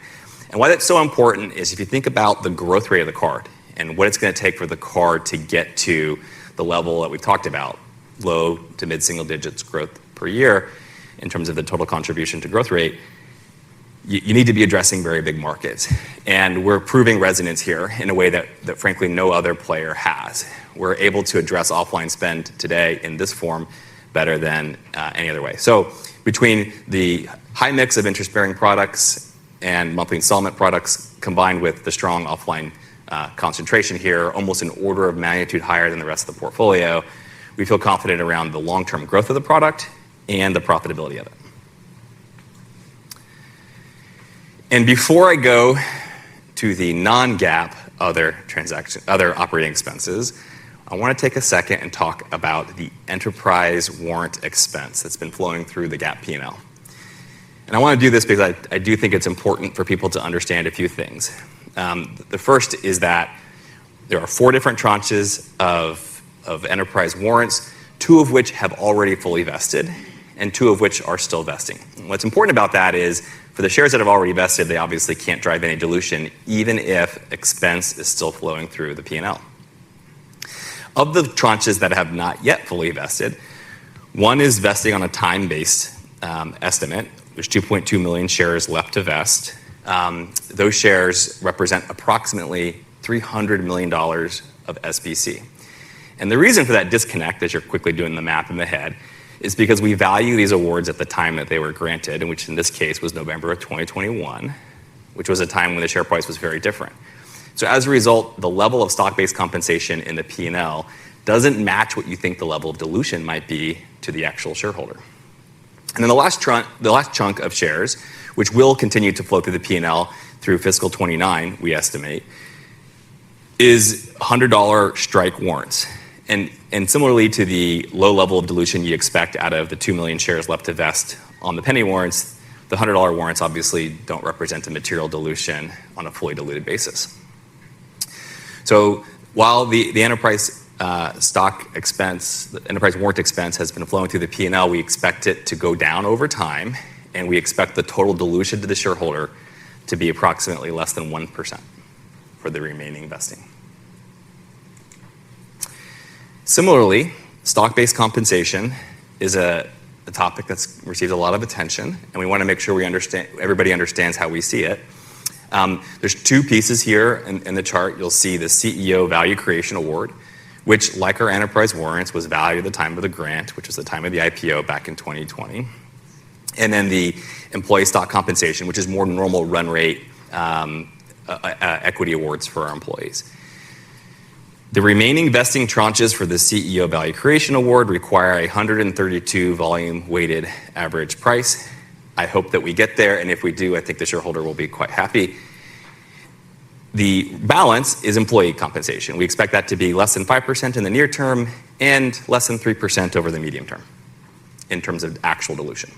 And why that's so important is if you think about the growth rate of the card and what it's going to take for the card to get to the level that we've talked about, low to mid-single digits growth per year in terms of the total contribution to growth rate, you need to be addressing very big markets. And we're proving resonance here in a way that frankly no other player has. We're able to address offline spend today in this form better than any other way. So between the high mix of interest-bearing products and monthly installment products combined with the strong offline concentration here, almost an order of magnitude higher than the rest of the portfolio, we feel confident around the long-term growth of the product and the profitability of it. And before I go to the non-GAAP other operating expenses, I want to take a second and talk about the enterprise warrant expense that's been flowing through the GAAP P&L. And I want to do this because I do think it's important for people to understand a few things. The first is that there are 4 different tranches of enterprise warrants, 2 of which have already fully vested, and 2 of which are still vesting. And what's important about that is for the shares that have already vested, they obviously can't drive any dilution, even if expense is still flowing through the P&L. Of the tranches that have not yet fully vested, 1 is vesting on a time-based estimate. There's 2.2 million shares left to vest. Those shares represent approximately $300 million of SBC. And the reason for that disconnect, as you're quickly doing the math in the head, is because we value these awards at the time that they were granted, and which in this case was November of 2021, which was a time when the share price was very different. So as a result, the level of stock-based compensation in the P&L doesn't match what you think the level of dilution might be to the actual shareholder. And then the last chunk of shares, which will continue to flow through the P&L through fiscal 29, we estimate, is $100 strike warrants. And similarly to the low level of dilution you expect out of the 2 million shares left to vest on the penny warrants, the $100 warrants obviously don't represent a material dilution on a fully diluted basis. So while the enterprise stock expense, the enterprise warrant expense has been flowing through the P&L, we expect it to go down over time, and we expect the total dilution to the shareholder to be approximately less than 1% for the remaining vesting. Similarly, stock-based compensation is a topic that's received a lot of attention, and we want to make sure everybody understands how we see it. There's 2 pieces here in the chart. You'll see the CEO Value Creation Award, which, like our enterprise warrants, was valued at the time of the grant, which was the time of the IPO back in 2020. And then the employee stock compensation, which is more normal run rate equity awards for our employees. The remaining vesting tranches for the CEO Value Creation Award require a 132 volume weighted average price. I hope that we get there, and if we do, I think the shareholder will be quite happy. The balance is employee compensation. We expect that to be less than 5% in the near term and less than 3% over the medium term in terms of actual dilution.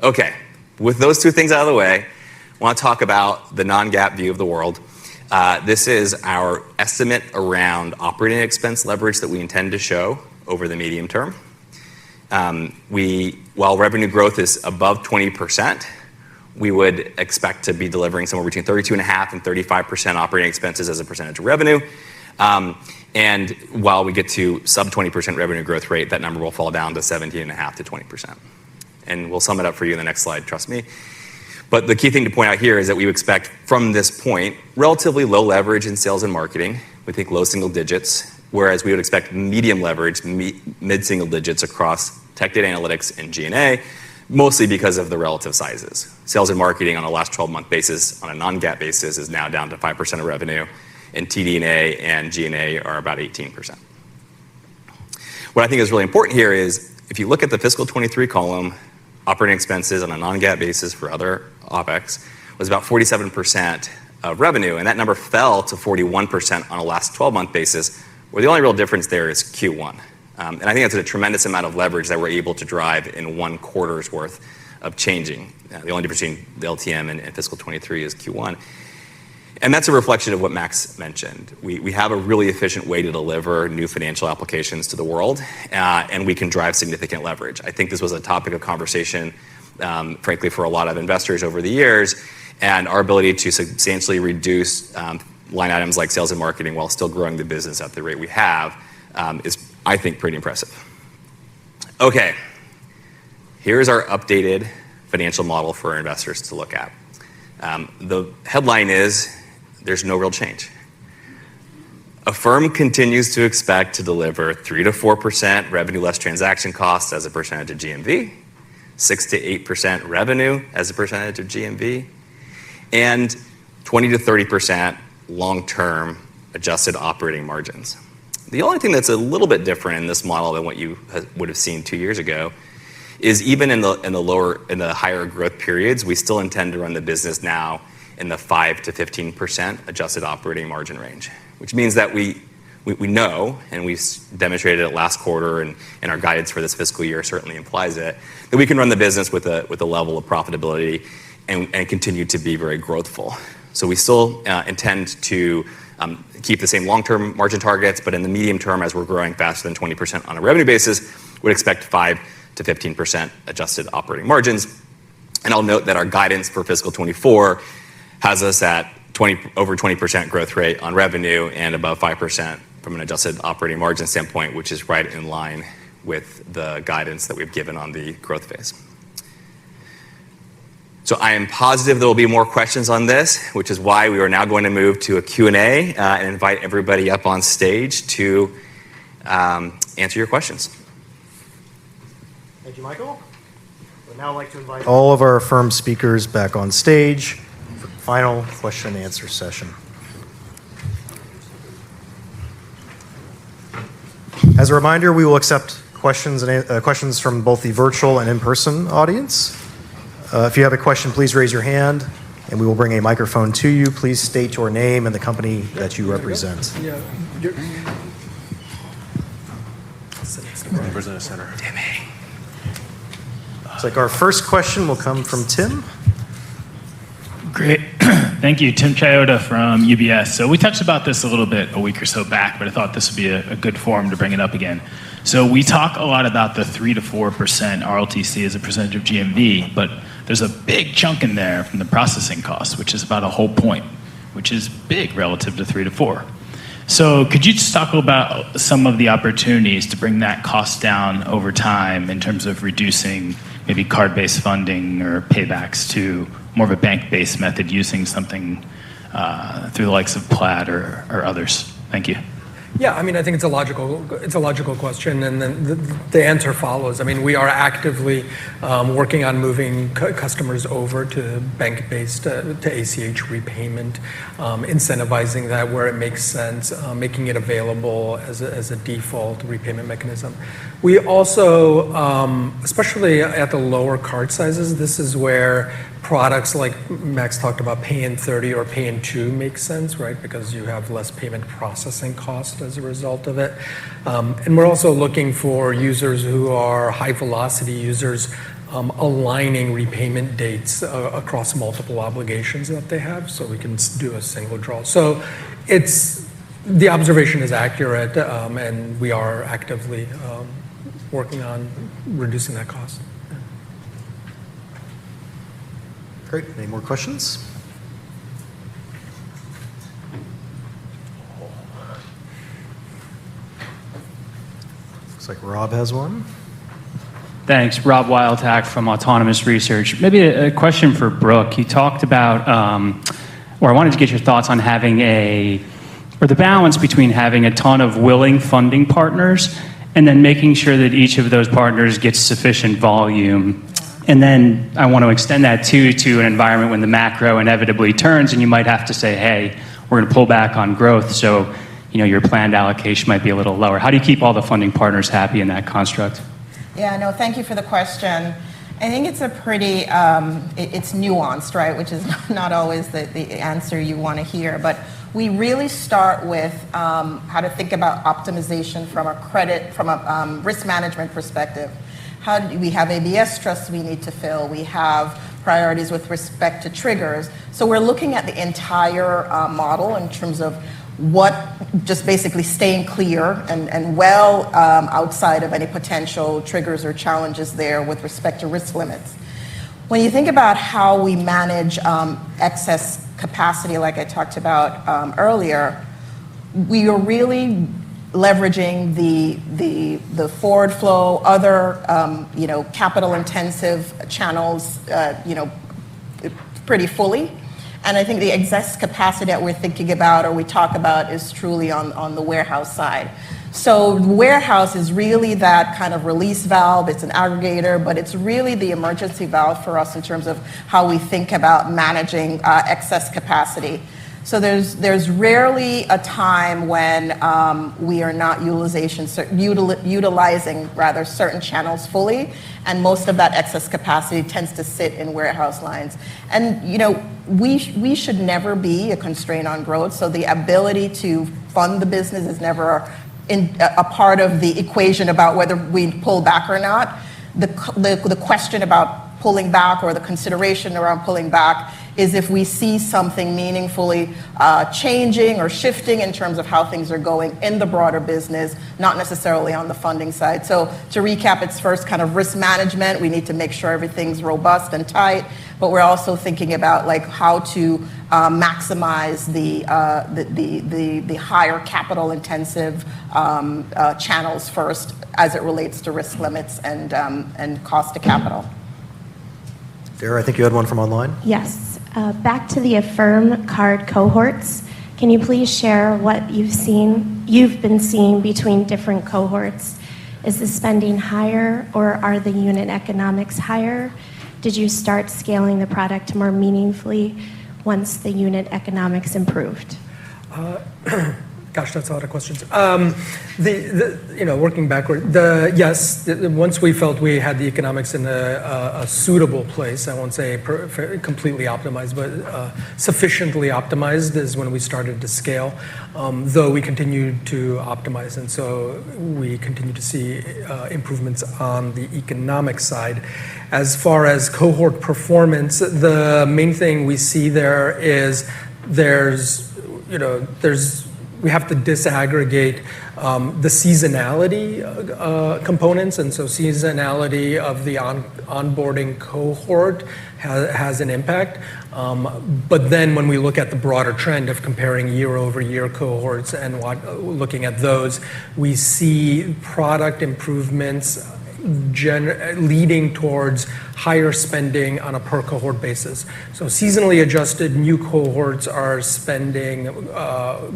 Okay, with those 2 things out of the way, I want to talk about the non-GAAP view of the world. This is our estimate around operating expense leverage that we intend to show over the medium term. While revenue growth is above 20%, we would expect to be delivering somewhere between 32.5% and 35% operating expenses as a percentage of revenue. And while we get to sub 20% revenue growth rate, that number will fall down to 17.5% to 20%. And we'll sum it up for you in the next slide, trust me. But the key thing to point out here is that we expect from this point relatively low leverage in sales and marketing. We think low single digits, whereas we would expect medium leverage, mid-single digits across tech data analytics and G&A, mostly because of the relative sizes. Sales and marketing on a last 12-month basis, on a non-GAAP basis, is now down to 5% of revenue, and TD&A and G&A are about 18%. What I think is really important here is if you look at the fiscal 23 column operating expenses on a non-GAAP basis for other OpEx was about 47% of revenue, and that number fell to 41% on a last 12-month basis, where the only real difference there is Q1. And I think that's a tremendous amount of leverage that we're able to drive in one quarter's worth of changing. The only difference between the LTM and fiscal 23 is Q1. And that's a reflection of what Max mentioned. We have a really efficient way to deliver new financial applications to the world, and we can drive significant leverage. I think this was a topic of conversation, frankly, for a lot of investors over the years, and our ability to substantially reduce line items like sales and marketing while still growing the business at the rate we have is, I think, pretty impressive. Okay, here's our updated financial model for our investors to look at. The headline is, there's no real change. Affirm continues to expect to deliver 3 to 4% revenue less transaction costs as a percentage of GMV, 6 to 8% revenue as a percentage of GMV, and 20 to 30% long-term adjusted operating margins. The only thing that's a little bit different in this model than what you would have seen 2 years ago is even in the higher growth periods, we still intend to run the business now in the 5 to 15% adjusted operating margin range, which means that we know, and we've demonstrated it last quarter, and our guidance for this fiscal year certainly implies it, that we can run the business with a level of profitability and continue to be very growthful. So we still intend to keep the same long-term margin targets, but in the medium term, as we're growing faster than 20% on a revenue basis, we'd expect 5 to 15% adjusted operating margins. And I'll note that our guidance for fiscal 24 has us at over 20% growth rate on revenue and above 5% from an adjusted operating margin standpoint, which is right in line with the guidance that we've given on the growth phase. So I am positive there will be more questions on this, which is why we are now going to move to a Q&A and invite everybody up on stage to answer your questions. Thank you, Michael. We'd now like to invite all of our Affirm speakers back on stage for the final question and answer session. As a reminder, we will accept questions from both the virtual and in-person audience. If you have a question, please raise your hand, and we will bring a microphone to you. Please state your name and the company that you represent. President Center. Timmy. Looks like our first question will come from Tim. Great. Thank you. Tim Chioda from UBS. So we touched about this a little bit a week or so back, but I thought this would be a good forum to bring it up again. So we talk a lot about the 3 to 4% RLTC as a percentage of GMV, but there's a big chunk in there from the processing costs, which is about a whole point, which is big relative to 3 to 4. So could you just talk about some of the opportunities to bring that cost down over time in terms of reducing maybe card-based funding or paybacks to more of a bank-based method using something through the likes of Plaid or others? Thank you. Yeah, I mean, I think it's a logical question, and then the answer follows. I mean, we are actively working on moving customers over to bank-based, to ACH repayment, incentivizing that where it makes sense, making it available as a default repayment mechanism. We also, especially at the lower card sizes, this is where products like Max talked about, Pay in 30 or Pay in 2 makes sense, right? Because you have less payment processing cost as a result of it. And we're also looking for users who are high velocity users, aligning repayment dates across multiple obligations that they have, so we can do a single draw. So the observation is accurate, and we are actively working on reducing that cost. Great. Any more questions? Looks like Rob has one. Thanks. Rob Wildhack from Autonomous Research. Maybe a question for Brooke. You talked about, or I wanted to get your thoughts on having the balance between having a ton of willing funding partners and then making sure that each of those partners gets sufficient volume. And then I want to extend that to an environment when the macro inevitably turns and you might have to say, hey, we're going to pull back on growth. So, your planned allocation might be a little lower. How do you keep all the funding partners happy in that construct? Yeah, no, thank you for the question. I think it's a pretty, it's nuanced, right? Which is not always the answer you want to hear. But we really start with how to think about optimization from a risk management perspective. We have ABS trusts we need to fill. We have priorities with respect to triggers. So we're looking at the entire model in terms of what, just basically staying clear and well outside of any potential triggers or challenges there with respect to risk limits. When you think about how we manage excess capacity, like I talked about earlier, we are really leveraging the forward flow, other capital intensive channels, pretty fully. And I think the excess capacity that we're thinking about or we talk about is truly on the warehouse side. So warehouse is really that kind of release valve. It's an aggregator, but it's really the emergency valve for us in terms of how we think about managing excess capacity. So there's rarely a time when we are not utilizing rather certain channels fully, and most of that excess capacity tends to sit in warehouse lines. And we should never be a constraint on growth. So the ability to fund the business is never a part of the equation about whether we pull back or not. The question about pulling back or the consideration around pulling back is if we see something meaningfully changing or shifting in terms of how things are going in the broader business, not necessarily on the funding side. So to recap, it's first kind of risk management. We need to make sure everything's robust and tight, but we're also thinking about like how to maximize the higher capital intensive channels first as it relates to risk limits and cost to capital. Dara, I think you had one from online. Yes. Back to the Affirm card cohorts. Can you please share what you've been seeing between different cohorts? Is the spending higher or are the unit economics higher? Did you start scaling the product more meaningfully once the unit economics improved? Gosh, that's a lot of questions. Working backward, yes, once we felt we had the economics in a suitable place, I won't say completely optimized, but sufficiently optimized is when we started to scale, though we continued to optimize. And so we continue to see improvements on the economic side. As far as cohort performance, the main thing we see there is we have to disaggregate the seasonality components, and so seasonality of the onboarding cohort has an impact. But then when we look at the broader trend of comparing year-over-year cohorts and looking at those, we see product improvements leading towards higher spending on a per cohort basis. So seasonally adjusted new cohorts are spending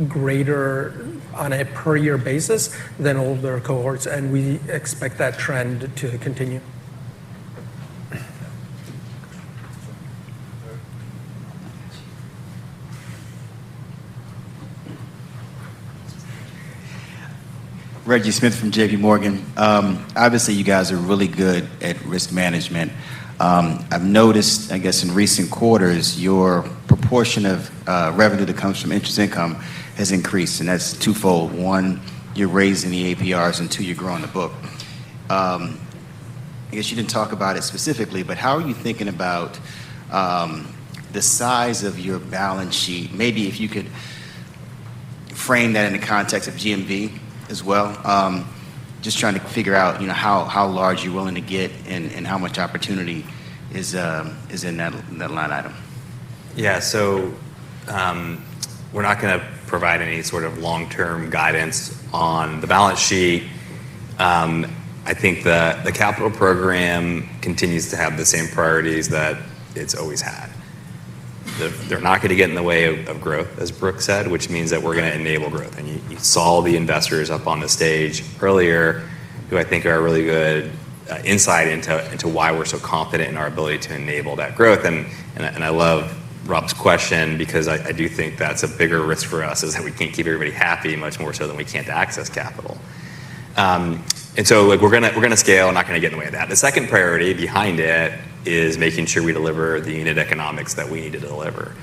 greater on a per year basis than older cohorts, and we expect that trend to continue. Reggie Smith from JP Morgan. Obviously, you guys are really good at risk management. I've noticed, I guess, in recent quarters, your proportion of revenue that comes from interest income has increased, and that's twofold. One, you're raising the APRs, and two, you're growing the book. I guess you didn't talk about it specifically, but how are you thinking about the size of your balance sheet? Maybe if you could frame that in the context of GMV as well. Just trying to figure out, how large you're willing to get and how much opportunity is in that line item. Yeah, so we're not going to provide any sort of long-term guidance on the balance sheet. I think the capital program continues to have the same priorities that it's always had. They're not going to get in the way of growth, as Brooke said, which means that we're going to enable growth. And you saw the investors up on the stage earlier, who I think are a really good insight into why we're so confident in our ability to enable that growth. And I love Rob's question, because I do think that's a bigger risk for us, is that we can't keep everybody happy, much more so than we can't access capital. And so like we're gonna scale, not gonna get in the way of that. The second priority behind it is making sure we deliver the unit economics that we need to deliver.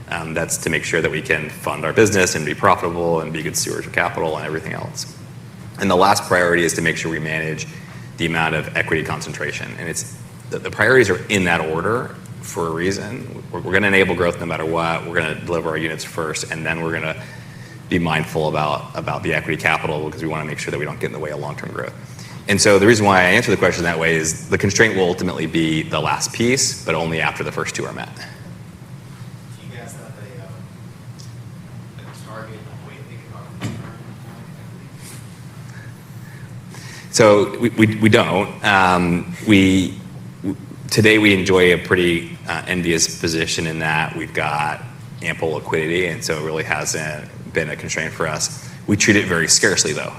That's to make sure that we can fund our business and be profitable and be good stewards of capital and everything else. And the last priority is to make sure we manage the amount of equity concentration. And it's the priorities are in that order for a reason. We're going to enable growth no matter what. We're going to deliver our units first, and then we're going to be mindful about the equity capital because we want to make sure that we don't get in the way of long-term growth. And so the reason why I answer the question that way is the constraint will ultimately be the last piece, but only after the first two are met. Do you guys have a target way to think about it? So we don't. Today we enjoy a pretty envious position in that we've got ample liquidity, and so it really hasn't been a constraint for us. We treat it very scarcely, though.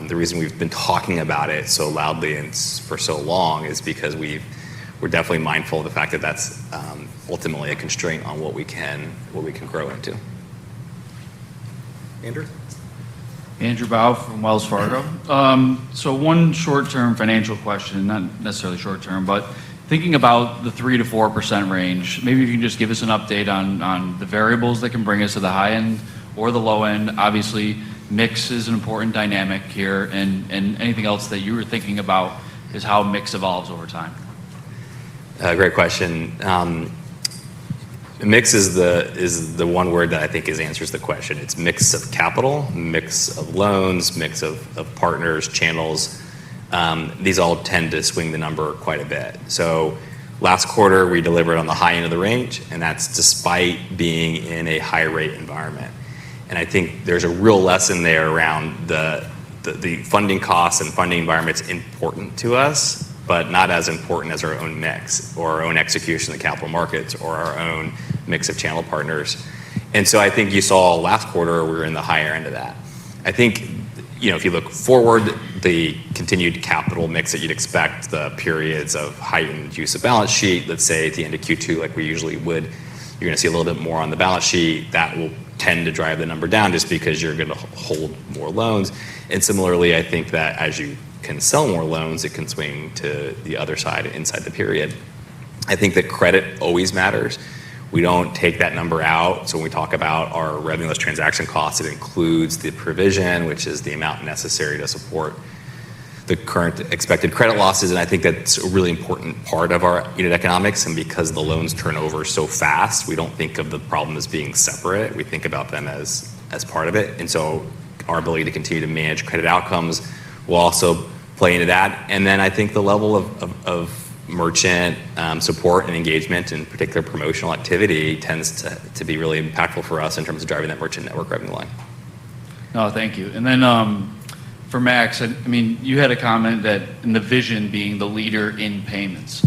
The reason we've been talking about it so loudly and for so long is because we're definitely mindful of the fact that that's ultimately a constraint on what we can grow into. Andrew? Andrew Bao from Wells Fargo. So one short-term financial question, not necessarily short-term, but thinking about the 3 to 4% range, maybe if you can just give us an update on the variables that can bring us to the high end or the low end. Obviously, mix is an important dynamic here, and anything else that you were thinking about is how mix evolves over time. Great question. Mix is the one word that I think answers the question. It's mix of capital, mix of loans, mix of partners, channels. These all tend to swing the number quite a bit. So last quarter, we delivered on the high end of the range, and that's despite being in a high rate environment. And I think there's a real lesson there around the funding costs and funding environment's important to us, but not as important as our own mix or our own execution in the capital markets or our own mix of channel partners. And so I think you saw last quarter, we were in the higher end of that. I think, if you look forward, the continued capital mix that you'd expect, the periods of heightened use of balance sheet, let's say at the end of Q2, like we usually would, you're going to see a little bit more on the balance sheet. That will tend to drive the number down just because you're going to hold more loans. And similarly, I think that as you can sell more loans, it can swing to the other side inside the period. I think that credit always matters. We don't take that number out. So when we talk about our revenue less transaction costs, it includes the provision, which is the amount necessary to support the current expected credit losses. And I think that's a really important part of our unit economics. And because the loans turn over so fast, we don't think of the problem as being separate. We think about them as part of it. And so our ability to continue to manage credit outcomes will also play into that. And then I think the level of merchant support and engagement, in particular promotional activity, tends to be really impactful for us in terms of driving that merchant network revenue line. No, thank you. And then for Max, I mean, you had a comment that in the vision being the leader in payments.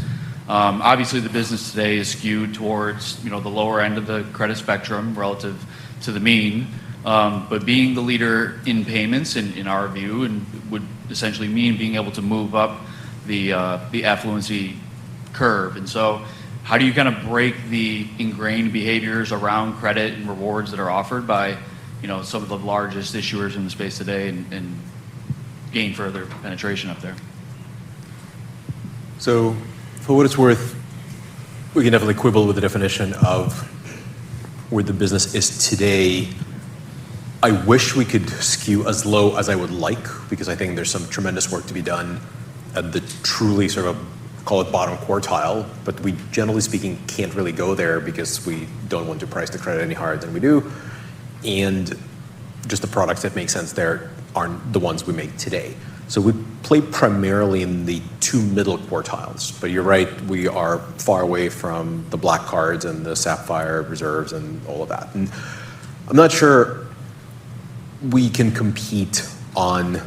Obviously, the business today is skewed towards the lower end of the credit spectrum relative to the mean. But being the leader in payments, in our view, and would essentially mean being able to move up the affluency curve. And so how do you kind of break the ingrained behaviors around credit and rewards that are offered by some of the largest issuers in the space today and gain further penetration up there? So for what it's worth, we can definitely quibble with the definition of where the business is today. I wish we could skew as low as I would like, because I think there's some tremendous work to be done at the truly sort of, call it bottom quartile, but we generally speaking can't really go there because we don't want to price the credit any higher than we do. And just the products that make sense there aren't the ones we make today. So we play primarily in the two middle quartiles, but you're right, we are far away from the black cards and the sapphire reserves and all of that. And I'm not sure we can compete on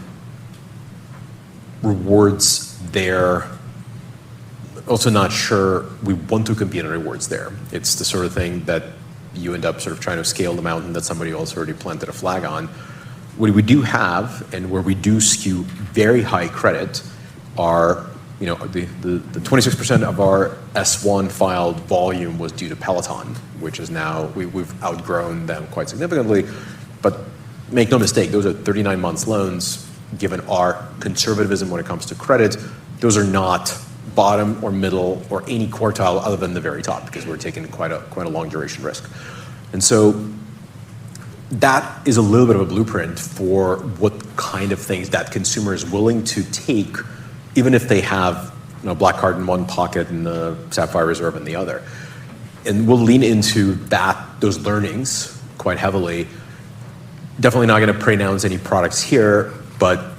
rewards there. Also not sure we want to compete on rewards there. It's the sort of thing that you end up sort of trying to scale the mountain that somebody else already planted a flag on. What we do have, and where we do skew very high credit, are the 26% of our S1 filed volume was due to Peloton, which is now we've outgrown them quite significantly. But make no mistake, those are 39 months loans. given our conservatism when it comes to credit, those are not bottom or middle or any quartile other than the very top, because we're taking quite a long duration risk. And so that is a little bit of a blueprint for what kind of things that consumer is willing to take, even if they have black card in one pocket and the Sapphire Reserve in the other. And we'll lean into those learnings quite heavily. Definitely not going to pronounce any products here, but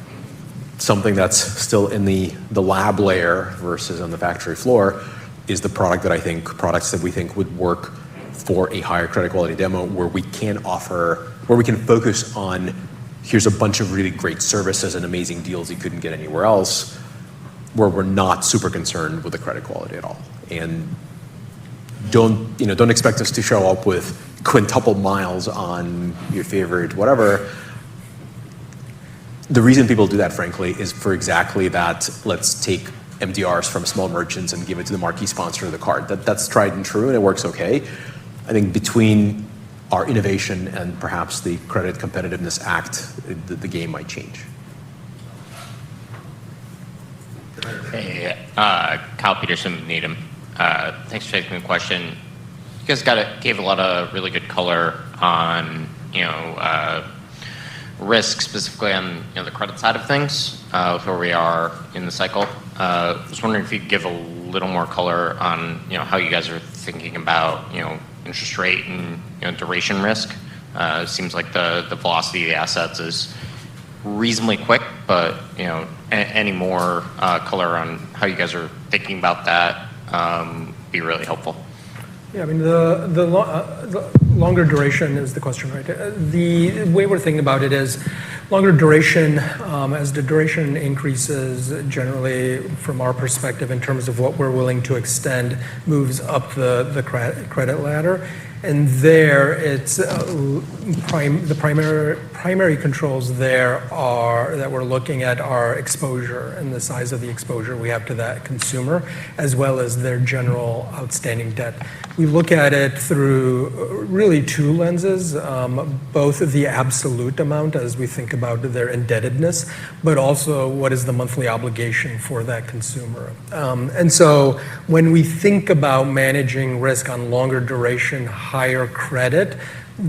something that's still in the lab layer versus on the factory floor is the products that we think would work for a higher credit quality demo, where we can focus on, here's a bunch of really great services and amazing deals you couldn't get anywhere else, where we're not super concerned with the credit quality at all. And don't expect us to show up with quintuple miles on your favorite whatever. The reason people do that, frankly, is for exactly that. Let's take MDRs from small merchants and give it to the marquee sponsor of the card. That's tried and true, and it works okay. I think between our innovation and perhaps the Credit Competitiveness Act, the game might change. Hey, Kyle Peterson, Needham. Thanks for taking the question. You guys gave a lot of really good color on risk, specifically on the credit side of things, with where we are in the cycle. I was wondering if you could give a little more color on how you guys are thinking about interest rate and duration risk. It seems like the velocity of the assets is reasonably quick, but any more color on how you guys are thinking about that be really helpful. Yeah, I mean, the longer duration is the question, right? The way we're thinking about it is longer duration, as the duration increases, generally, from our perspective, in terms of what we're willing to extend, moves up the credit ladder. And there, it's the primary controls there that we're looking at are exposure and the size of the exposure we have to that consumer, as well as their general outstanding debt. We look at it through really two lenses, both the absolute amount as we think about their indebtedness, but also what is the monthly obligation for that consumer. And so when we think about managing risk on longer duration, higher credit,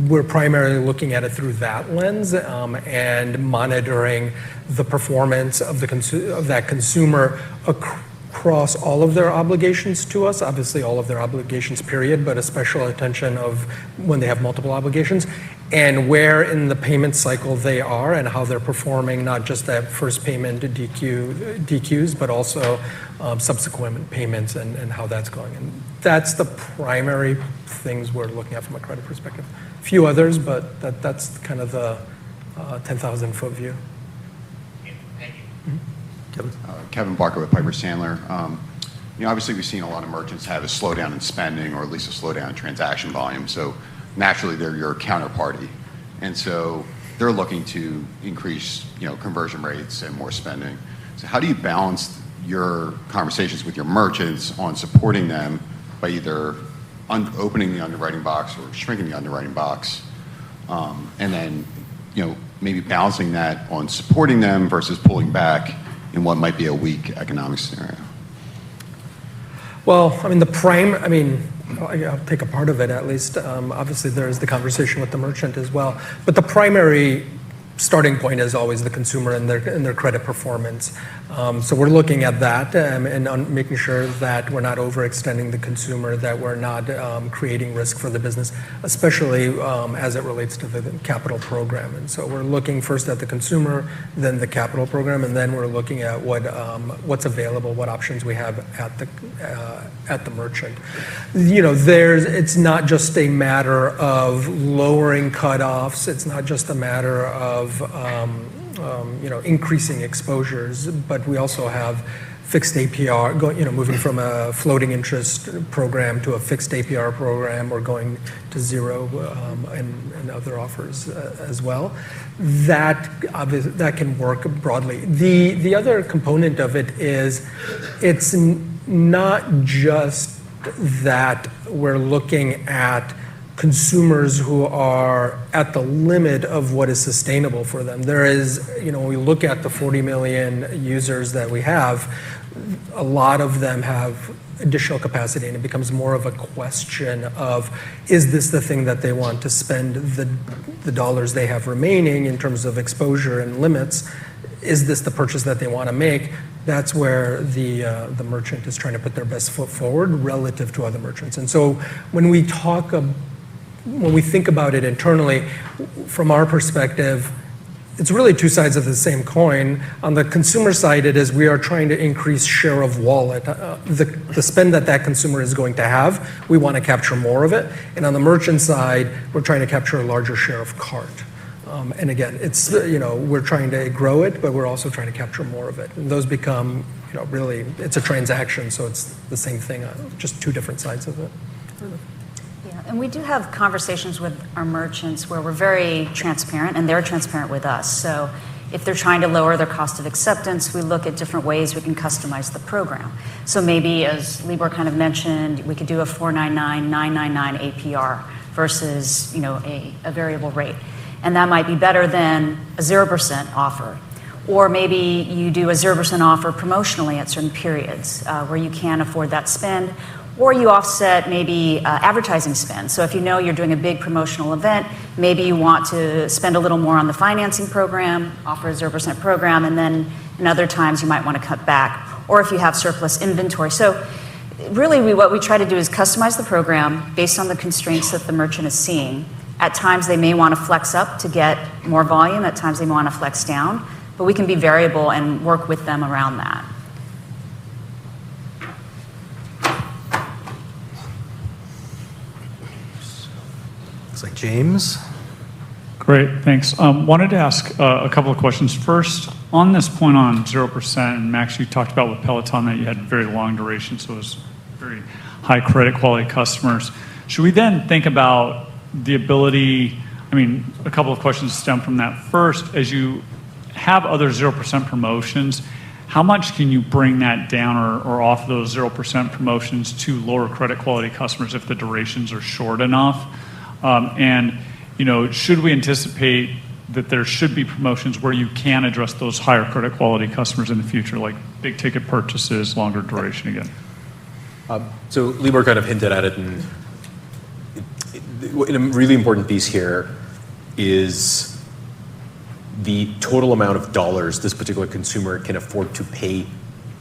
we're primarily looking at it through that lens and monitoring the performance of that consumer across all of their obligations to us, obviously all of their obligations, period, but a special attention of when they have multiple obligations, and where in the payment cycle they are and how they're performing, not just that first payment DQs, but also subsequent payments and how that's going. And that's the primary things we're looking at from a credit perspective. A few others, but that's kind of the 10,000-foot view. Kevin Barker with Piper Sandler. Obviously we've seen a lot of merchants have a slowdown in spending, or at least a slowdown in transaction volume. So naturally they're your counterparty, and so they're looking to increase conversion rates and more spending. So how do you balance your conversations with your merchants on supporting them by either opening the underwriting box or shrinking the underwriting box, and then maybe balancing that on supporting them versus pulling back in what might be a weak economic scenario? Well, I mean, I'll take a part of it at least. Obviously, there is the conversation with the merchant as well. But the primary starting point is always the consumer and their credit performance. So we're looking at that and making sure that we're not overextending the consumer, that we're not creating risk for the business, especially as it relates to the capital program. And so we're looking first at the consumer, then the capital program, and then we're looking at what's available, what options we have at the merchant. It's not just a matter of lowering cutoffs. It's not just a matter of increasing exposures, but we also have fixed APR, moving from a floating interest program to a fixed APR program, or going to zero and other offers as well. That can work broadly. The other component of it is it's not just that we're looking at consumers who are at the limit of what is sustainable for them. There is, when we look at the 40 million users that we have, a lot of them have additional capacity, and it becomes more of a question of, is this the thing that they want to spend the dollars they have remaining in terms of exposure and limits? Is this the purchase that they want to make? That's where the merchant is trying to put their best foot forward relative to other merchants. And so when we think about it internally, from our perspective, it's really two sides of the same coin. On the consumer side, it is we are trying to increase share of wallet. The spend that consumer is going to have, we want to capture more of it. And on the merchant side, we're trying to capture a larger share of cart. And again, it's, we're trying to grow it, but we're also trying to capture more of it. And those become, really, it's a transaction, so it's the same thing, just two different sides of it. And we do have conversations with our merchants where we're very transparent, and they're transparent with us. So if they're trying to lower their cost of acceptance, we look at different ways we can customize the program. So maybe, as Libor kind of mentioned, we could do a 499, 999 APR versus, a variable rate. And that might be better than a 0% offer. Or maybe you do a 0% offer promotionally at certain periods where you can afford that spend. Or you offset maybe advertising spend. So if you're doing a big promotional event, maybe you want to spend a little more on the financing program, offer a 0% program, and then in other times you might want to cut back. Or if you have surplus inventory. So really what we try to do is customize the program based on the constraints that the merchant is seeing. At times they may want to flex up to get more volume. At times they may want to flex down. But we can be variable and work with them around that. Like James. Great, thanks. Wanted to ask a couple of questions. First, on this point on 0%, and Max, you talked about with Peloton that you had very long duration, so it was very high credit quality customers. Should we then think about the ability, a couple of questions stem from that. First, as you have other 0% promotions, how much can you bring that down or off those 0% promotions to lower credit quality customers if the durations are short enough? Should we anticipate that there should be promotions where you can address those higher credit quality customers in the future, like big ticket purchases, longer duration again? So Libor kind of hinted at it, and a really important piece here is the total amount of dollars this particular consumer can afford to pay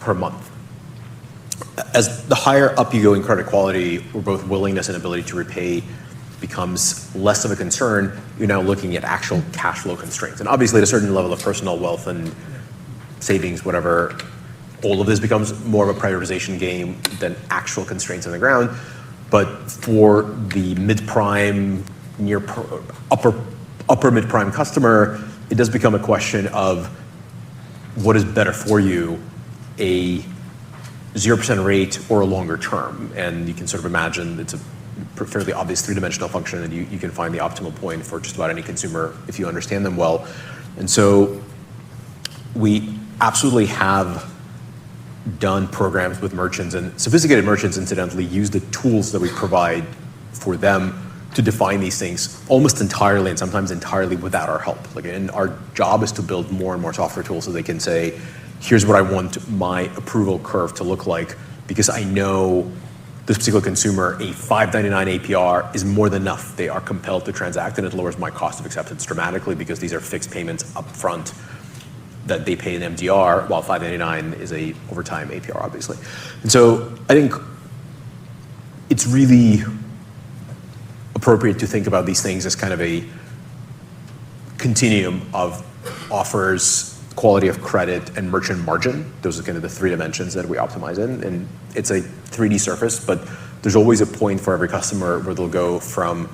per month. As the higher up you go in credit quality, or both willingness and ability to repay becomes less of a concern, you're now looking at actual cash flow constraints. And obviously at a certain level of personal wealth and savings, whatever, all of this becomes more of a prioritization game than actual constraints on the ground. But for the mid-prime, upper mid-prime customer, it does become a question of what is better for you, a 0% rate or a longer term. And you can sort of imagine it's a fairly obvious three-dimensional function, and you can find the optimal point for just about any consumer if you understand them well. And so we absolutely have done programs with merchants, and sophisticated merchants, incidentally, use the tools that we provide for them to define these things almost entirely and sometimes entirely without our help. And our job is to build more and more software tools so they can say, here's what I want my approval curve to look like, because I know this particular consumer, a $5.99 APR is more than enough. They are compelled to transact, and it lowers my cost of acceptance dramatically because these are fixed payments up front that they pay in MDR, while $5.99 is a overtime APR, obviously. And so I think it's really appropriate to think about these things as kind of a continuum of offers, quality of credit, and merchant margin. Those are kind of the three dimensions that we optimize in. And it's a 3D surface, but there's always a point for every customer where they'll go from,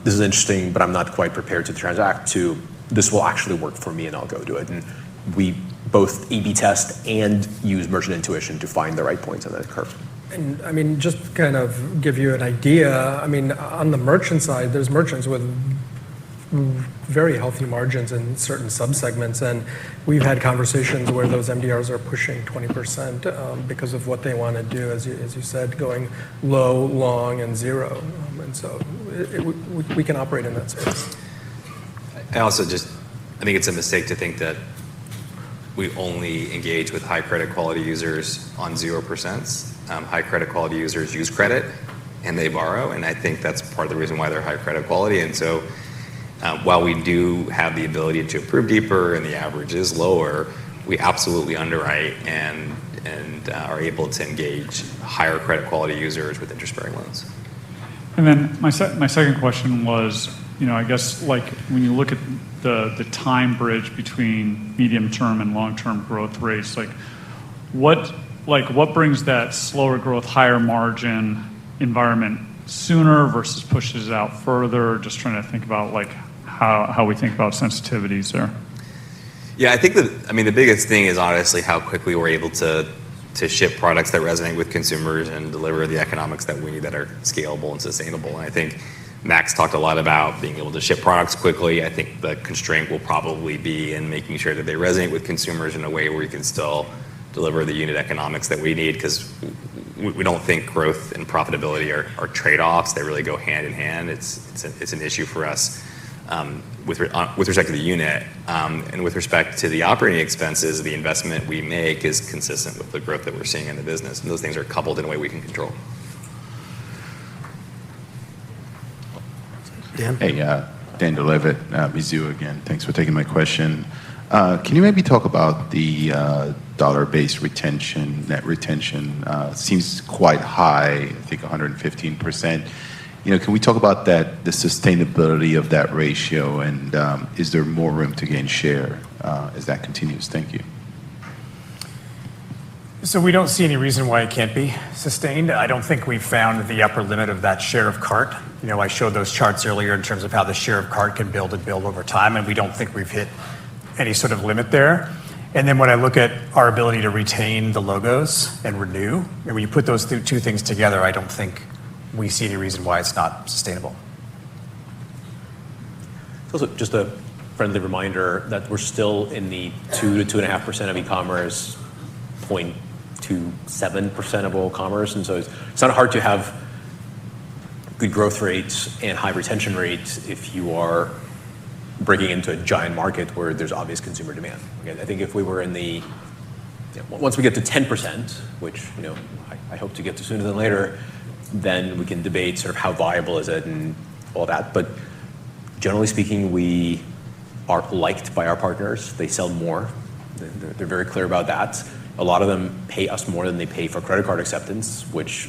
this is interesting, but I'm not quite prepared to transact, to this will actually work for me and I'll go do it. And we both A/B test and use merchant intuition to find the right points on that curve. And just to kind of give you an idea, on the merchant side, there's merchants with very healthy margins in certain subsegments, and we've had conversations where those MDRs are pushing 20% because of what they want to do, as you said, going low, long, and zero. And so we can operate in that space. I think it's a mistake to think that we only engage with high credit quality users on 0%. High credit quality users use credit and they borrow, and I think that's part of the reason why they're high credit quality. And so while we do have the ability to approve deeper and the average is lower, we absolutely underwrite and are able to engage higher credit quality users with interest-bearing loans. And then my second question was, I guess like when you look at the time bridge between medium-term and long-term growth rates, what brings that slower growth, higher margin environment sooner versus pushes it out further? Just trying to think about how we think about sensitivities there. Yeah, I think the biggest thing is honestly how quickly we're able to ship products that resonate with consumers and deliver the economics that we need that are scalable and sustainable. And I think Max talked a lot about being able to ship products quickly. I think the constraint will probably be in making sure that they resonate with consumers in a way where we can still deliver the unit economics that we need, because we don't think growth and profitability are trade-offs. They really go hand in hand. It's an issue for us with respect to the unit, and with respect to the operating expenses. The investment we make is consistent with the growth that we're seeing in the business, and those things are coupled in a way we can control. Dan? Hey, Dan DeLevitt, Mizuho again. Thanks for taking my question. Can you maybe talk about the dollar-based retention, net retention? Seems quite high, I think 115%. Can we talk about that, the sustainability of that ratio, and is there more room to gain share as that continues? Thank you. So we don't see any reason why it can't be sustained. I don't think we've found the upper limit of that share of cart. I showed those charts earlier in terms of how the share of cart can build over time, and we don't think we've hit any sort of limit there. And then when I look at our ability to retain the logos and renew, and when you put those two things together, I don't think we see any reason why it's not sustainable. It's also just a friendly reminder that we're still in the 2 to 2.5% of e-commerce, 0.27% of all commerce, and so it's not hard to have good growth rates and high retention rates if you are breaking into a giant market where there's obvious consumer demand. Again, I think if we were in the, once we get to 10%, which I hope to get to sooner than later, then we can debate sort of how viable is it and all that. But generally speaking, we are liked by our partners. They sell more. They're very clear about that. A lot of them pay us more than they pay for credit card acceptance, which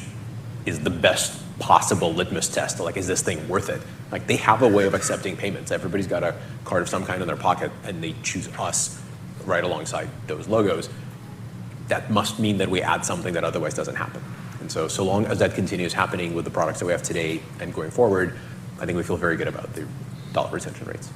is the best possible litmus test. Is this thing worth it? They have a way of accepting payments. Everybody's got a card of some kind in their pocket, and they choose us right alongside those logos. That must mean that we add something that otherwise doesn't happen. And so long as that continues happening with the products that we have today and going forward, I think we feel very good about the dollar retention rates.